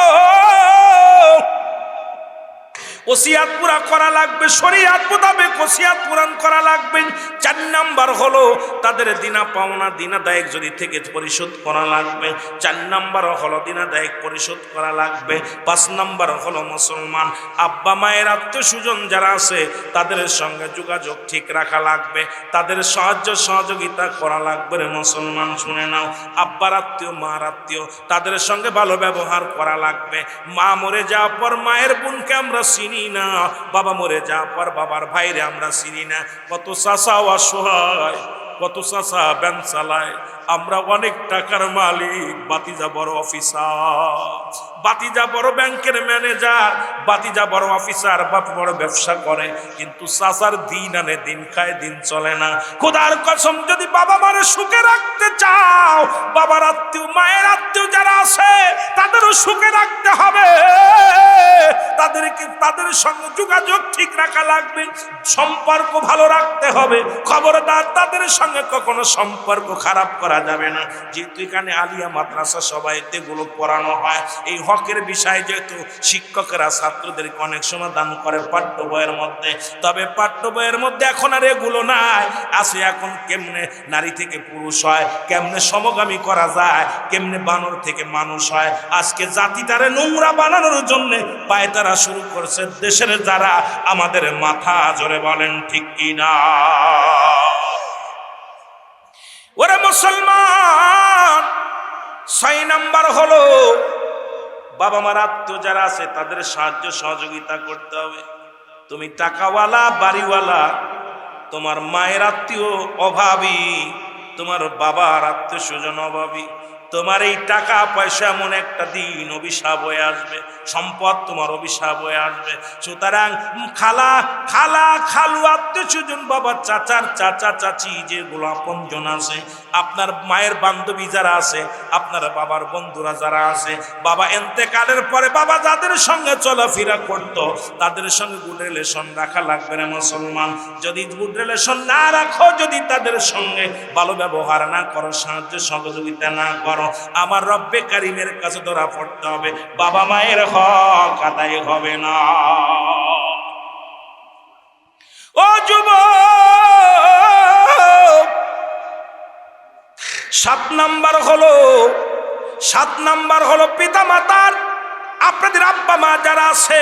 ওসিয়াত পুরা করা লাগবে, শরীয়ত মোতাবেক ওসিয়াত পূরণ করা লাগবে। 4 নাম্বার হলো তাদের দিনা পাওনা দিনাদায়ক যদি থেকে পরিশোধ করা লাগবে। 4 নাম্বার হলো দিনাদায়ক পরিশোধ করা লাগবে। 5 নাম্বার হলো মুসলমান আব্বা মায়ের আত্মীয় স্বজন যারা আছে, তাদের সঙ্গে যোগাযোগ ঠিক রাখা লাগবে, তাদের সাহায্য সহযোগিতা করা লাগবে। রে মুসলমান শুনে নাও, আব্বার আত্মীয়, মার আত্মীয়, তাদের সঙ্গে ভালো ব্যবহার করা লাগবে। মা মরে যাওয়ার পর মায়ের বোনকে আমরা চিনি না, বাবা মরে যাওয়ার পর বাবার ভাইরে আমরা চিনি না। কত চাচা অসহায়, কত চাচা ব্যান চালায়। আমরা অনেক টাকার মালিক, বাতিজা বড় অফিসার, বাতিজা বড় ব্যাংকের ম্যানেজার, বাতিজা বড় অফিসার, বাপ বড় ব্যবসা করে, কিন্তু চাচার দিন আনে দিন খায়, দিন চলে না। খোদার কসম, যদি বাবা মারে সুখে রাখতে রাখতে চাও, বাবার আত্মীয় মায়ের আত্মীয় যারা আছে তাদেরও সুখে রাখতে হবে, তাদের সঙ্গে যোগাযোগ ঠিক রাখা লাগবে, সম্পর্ক ভালো রাখতে হবে। খবরদার তাদের সঙ্গে কখনো সম্পর্ক খারাপ করা যাবে না। যেহেতু এখানে আলিয়া মাদ্রাসা সবাইতে গুলো পড়ানো হয়, এই হকের বিষয় যেহেতু শিক্ষকেরা ছাত্রদেরকে অনেক সময় দান করে পাঠ্য বইয়ের মধ্যে, তবে পাঠ্য বইয়ের মধ্যে এখন আর এগুলো নাই। আছে এখন কেমনে নারী থেকে পুরুষ হয়, কেমনে সমগামী করা যায়, কেমনে বানর থেকে মানুষ হয়। আজকে জাতিটারে নোংরা বানানোর জন্য পায়তারা শুরু করছে দেশের যারা, আমাদের মাথা জোরে বলেন ঠিক কিনা? ওরে মুসলমান, 6 নাম্বার হলো বাবা মার আত্মীয় যারা আছে তাদের সাহায্য সহযোগিতা করতে হবে। তুমি টাকাওয়ালা বাড়িওয়ালা, তোমার মায়ের আত্মীয় অভাবী, তোমার বাবার আত্মীয় স্বজন অভাবী, তোমার এই টাকা পয়সা এমন একটা দিন অভিশাপ হয়ে আসবে, সম্পদ তোমার অভিশাপ হয়ে আসবে। সুতরাং খালা খালা খালু আত্মীয় স্বজন, বাবার চাচার চাচা চাচি যেগুলো আপনজন আছে, আপনার মায়ের বান্ধবী যারা আছে, আপনার বাবার বন্ধুরা যারা আছে, বাবা এন্তেকালের পরে বাবা যাদের সঙ্গে চলাফেরা করত তাদের সঙ্গে গুড রিলেশন রাখা লাগবে না মুসলমান। যদি গুড রিলেশন না রাখো, যদি তাদের সঙ্গে ভালো ব্যবহার না করো, সাহায্য সহযোগিতা না করো, আমার রব্বে কারিমের কাছে ধরা পড়তে হবে, বাবা মায়ের হক আদায় হবে না। ও যুবক, 7 নাম্বার হলো পিতা মাতার, আপনাদের আব্বা মা যারা আছে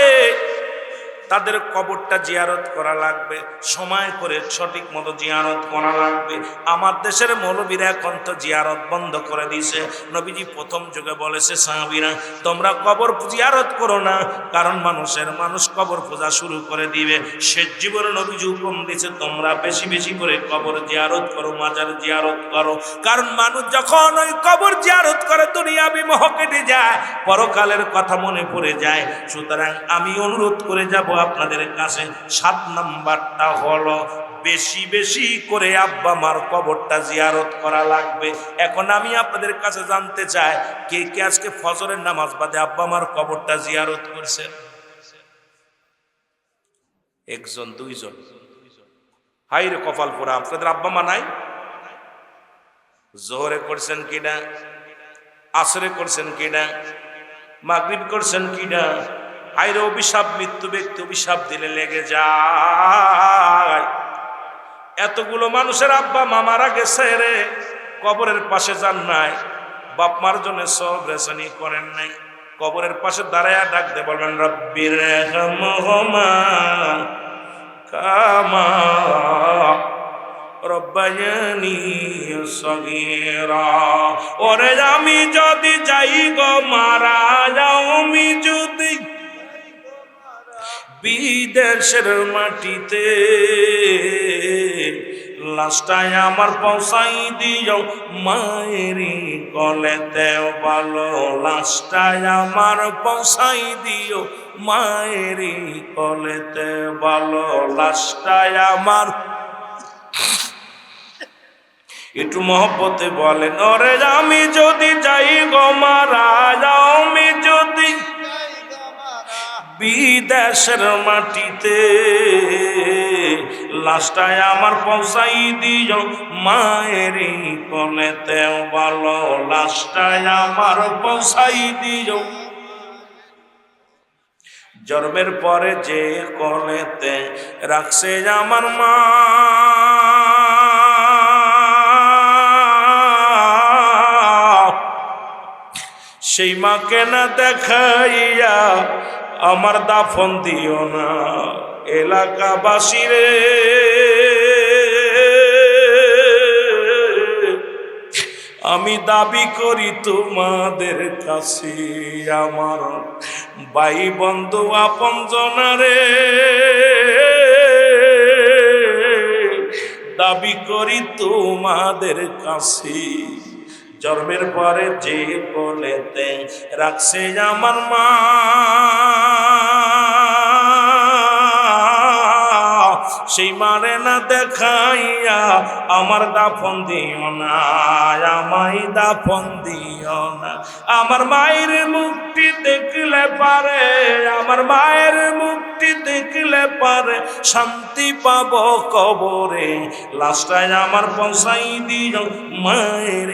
তাদের কবরটা জিয়ারত করা লাগবে, সময় করে সঠিক মতো জিয়ারত করা লাগবে। আমার দেশের মৌলবীরা এখন তো জিয়ারত বন্ধ করে দিয়েছে। নবীজি প্রথম যুগে বলেছে সাহাবীরা, তোমরা কবর জিয়ারত করো না, কারণ মানুষ কবর পূজা শুরু করে দিবে। শেষ জীবনে নবীজি হুকুম দিয়েছে তোমরা বেশি বেশি করে কবর জিয়ারত করো, মাজার জিয়ারত করো, কারণ মানুষ যখন ওই কবর জিয়ারত করে দুনিয়াবি মোহ কেটে যায়, পরকালের কথা মনে পড়ে যায়। সুতরাং আমি অনুরোধ করে যাব আপনাদের কাছে, 7 নাম্বারটা হলো বেশি বেশি করে আব্বা মার কবরটা জিয়ারত করা লাগবে। এখন আমি আপনাদের কাছে জানতে চাই, কে কে আজকে ফজরের নামাজ বাদে আব্বা মার কবরটা জিয়ারত করছেন? 1 জন 2 জন, হাই রে কপাল পোড়া, আপনাদের আব্বা মা নাই? জোহরে করছেন কিনা, আসরে করছেন কিনা, মাগরিব করছেন কিনা? আইরে অভিশাপ, মৃত্যু ব্যক্তি অভিশাপ দিলে লেগে যায়। এতগুলো মানুষের আব্বা মা মারা গেছে রে, কবরের পাশে যান নাই, বাপ মার জন্য সব রেশনি করেন নাই, কবরের পাশে দাঁড়ায়া ডাক দে, বলবেন রব্বির রহমহুমা কামা রব্বায়ানি সগীরা। ওরে আমি যদি যাই গো মারা যাও, আমি যদি বিদেশের মাটিতে, লাস্টায় আমার পৌঁছাই দিও মায়েরি কলেতে ভালো, লাস্টায় আমার পৌঁছাই দিও মায়েরি কলেতে ভালো, লাস্টায় আমার। একটু মহব্বতে বলেন, ওরে আমি যদি যাই গো মারা যাও, আমি যদি বিদেশের মাটিতে, লাস্টায় আমার পৌঁছাই দিও মায়েরি কোলেতে ভালো, লাস্টায় আমার পৌঁছাই দিও। জন্মের পরে যে কোলেতে রাখছে আমার মা, সেই মাকে না দেখাইয়া আমার দাফন দিও না। এলাকাবাসী রে, আমি দাবি করি তোমাদের কাছে, আমার ভাই বন্ধু আপনজনারে দাবি করি তোমাদের কাছে, জন্মের পরে যে কোলেতে রাখছে আমার মা, সেই মারে না দেখাইয়া আমার দাফন দিও না, আমায় দাফন দিও না। আমার মায়ের মুখটি দেখলে পারে, আমার মায়ের মুখটি দেখলে পারে শান্তি পাব কবরে। লাশটায় আমার পৌঁছাই দিও মায়ের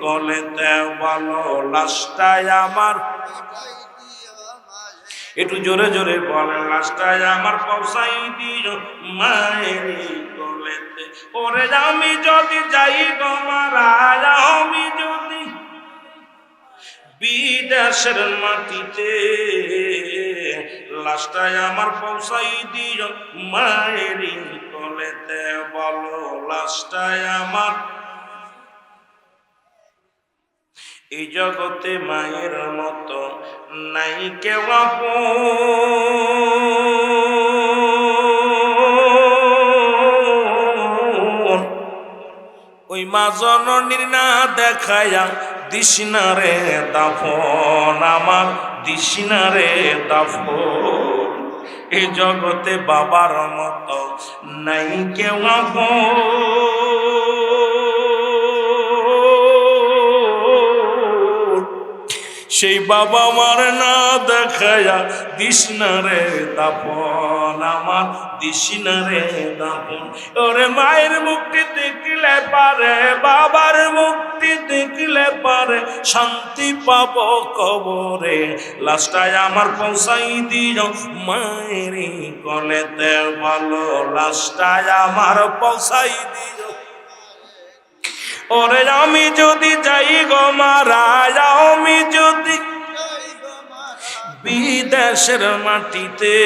কলেতে বলো, লাশটায় আমার একটু জোরে জোরে বলেন, লাশটায় আমার পৌঁছাই দিও মায়ের কলেতে। ওরে আমি যদি যাই গো মারা, আমি যদি বিদেশের মাটিতে, লাশটায় আমার পৌঁছাই দিও মায়ের কলেতে বলো, লাশটায় আমার। এই জগতে মায়ের মতো নাই কেউ আপন। ওই মা জননীর না দেখায়া দিশনারে দাফন, আমার দিশনারে দাফন। এই জগতে বাবার মতো নাই কেউ আপন। সেই বাবা মার না দেখায়া দিশনারে দাফন, আমার দিশনারে দাফন। ওরে মায়ের মুক্তি দেখলে পারে, বাবার মুক্তি দেখলে পারে শান্তি পাব কবরে। লাশটায় আমার পৌঁছাই দিও মায়ের কলেতে ভালো, লাশটায় আমার পৌঁছাই দিও। ওরে আমি যদি যাই গো মারা, আমি যদি বিদেশের মাটিতে,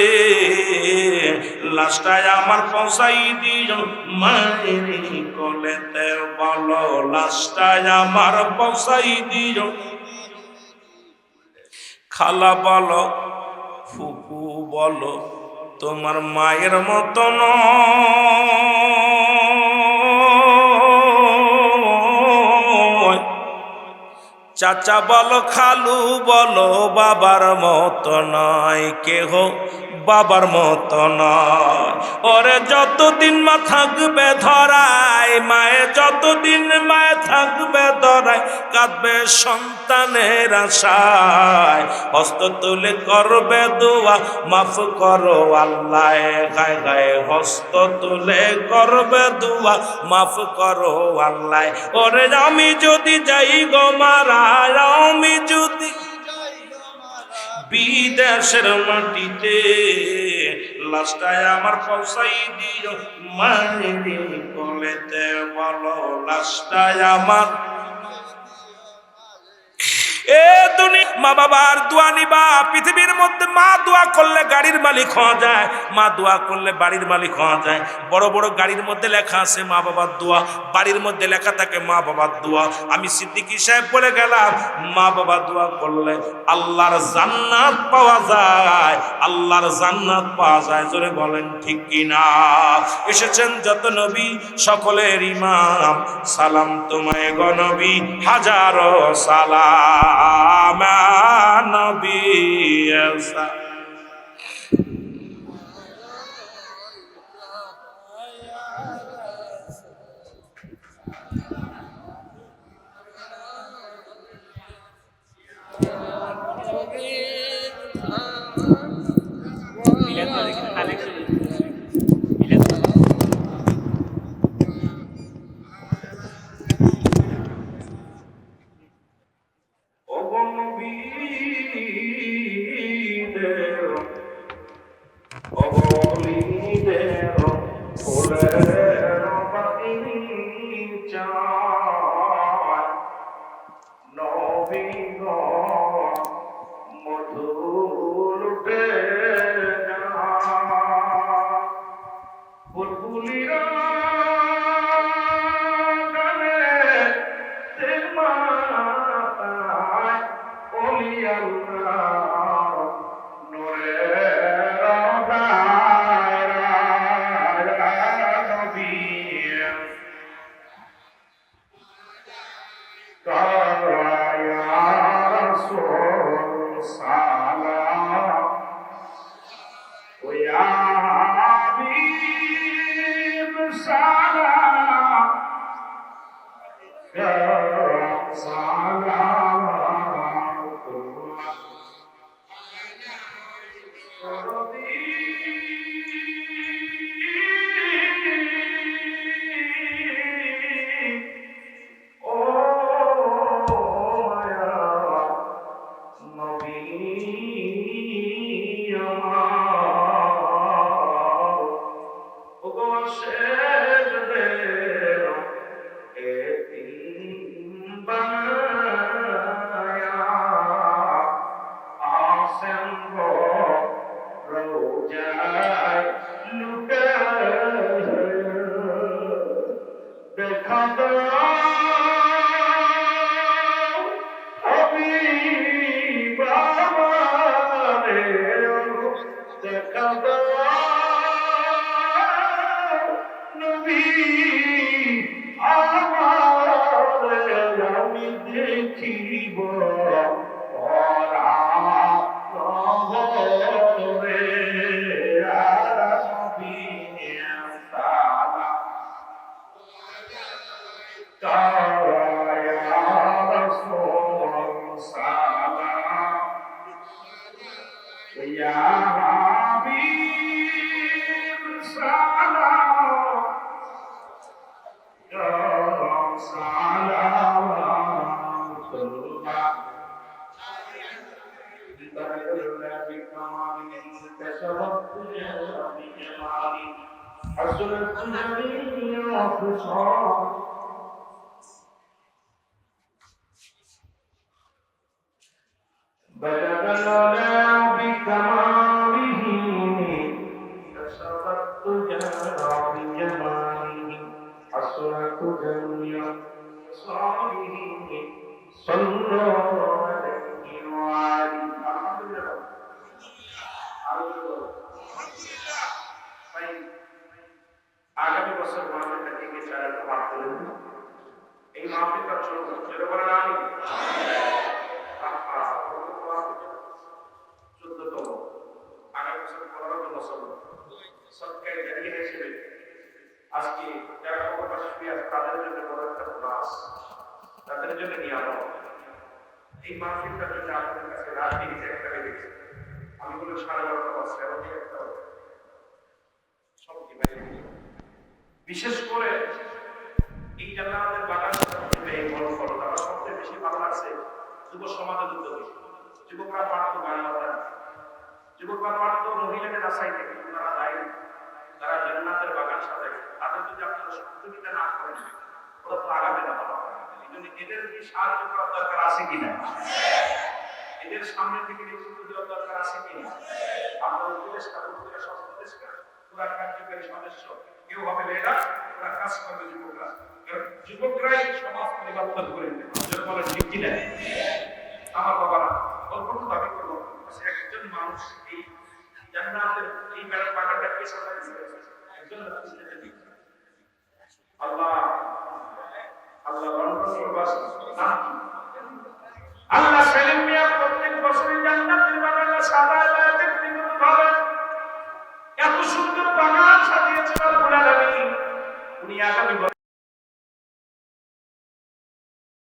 লাশটায় আমার পৌঁছাই দিও মায়ের কলেতে বলো, লাশটায় আমার পৌঁছাই দিও। খালা বলো, ফুপু বলো, তোমার মায়ের মতো নয়। চাচা বলো, খালু বলো, বাবার মতো নয় কেহ, বাবার মতো নয়। ওরে যতদিন মা থাকবে ধরায়, মায়ে যতদিন মায়ে থাকবে ধরায়, কাঁদবে সন্তানের আশায়। হস্ত তুলে করবে দোয়া, মাফ করো আল্লাহ, গায়ে গায়ে হস্ত তুলে করবে দোয়া, মাফ করো আল্লাহ। ওরে আমি যদি যাই গো মারা, আমি যদি বিদেশের মাটিতে, লাশটায় আমার পৌঁছাই দিও মায়ের কলেতে বলো, লাশটায় আমার। এ দুনিয়া মা বাবার দোয়া নিবা। পৃথিবীর মধ্যে মা দোয়া করলে গাড়ির মালিক হওয়া যায়, মা দোয়া করলে বাড়ির মালিক হওয়া যায়। বড় বড় গাড়ির মধ্যে লেখা আছে মা বাবার দোয়া, বাড়ির মধ্যে লেখা থাকে মা বাবার দোয়া। আমি সিদ্দিকী সাহেব বলে গেলাম, মা বাবা দোয়া করলে আল্লাহর জান্নাত পাওয়া যায়, আল্লাহর জান্নাত পাওয়া যায়। জোরে বলেন ঠিক কিনা? এসেছেন যত নবী সকলের ইমাম, সালাম তোমায় গো নবী, হাজারো সালাম নবী। আমি দেখিব নহরে আরবি সালা তারা রাসূল সালাম ইয়া হাবিব সালাম ইয়া সালাম بلغنا بكماله كسرت جرى بجماله حسنت جميع صالحه صلوا عليه وآله الحمد لله আগামী বছর মাহফিলটা থেকে চার ভাগ করে এই মাহফিলটা চলবে যেটা বলেন আমি 14তম আগামী বছর 15তম বছর সরকারি জারিয়ে হিসেবে আজকে যারা খবরটা শুনে আছে তাদের জন্য বড় একটা ক্লাস তাদের জন্য নিয়ামত এই মাহফিলটার জন্য আপনাদের কাছে রাত দিন একটা লেগেছে আমি বলি 12:30 বছর এবং একটা সব কি বিশেষ করে এই জান্নাতের বাগান এই বড় বড় তারা সবচেয়ে বেশি ভালো লাগছে যুব সমাজের উদ্যোগে যুবকরা পারত গান বাজায় যুবকরা পারত মহিলাদের আশাই থেকে তারা দায়ী তারা জান্নাতের বাগান সাজায় তাদের যদি আপনারা সহযোগিতা না করেন ওরা তো আগাবে না বাবা এই জন্য এদের কি সাহায্য করার দরকার আছে কিনা এদের সামনে থেকে নেতৃত্ব দেওয়ার দরকার আছে কিনা আপনার উপদেষ্টা উপদেষ্টা সব উপদেষ্টা পুরা কার্যকরী সদস্য কেউ হবে লেডার ওরা কাজ করবে যুবকরা যুবকরাই সমাজ পরিবর্তন করে যেটা বলে ঠিক কিনা আমার বাবারা অল্পটু দাবি করবো একজন মানুষ এই জান্নাতের এই বেড়ার বাগানটা কে সাজাইছে একজন আল্লাহ আল্লাহ রহমতুল্লাহ নাম কি আল্লাহ সেলিম মিয়া প্রত্যেক বছরই জান্নাতের বাগানটা সাজায় ব্যক্তিগত ভাবে এত সুন্দর বাগান সাজিয়েছেন আল্লাহ উনি আগামী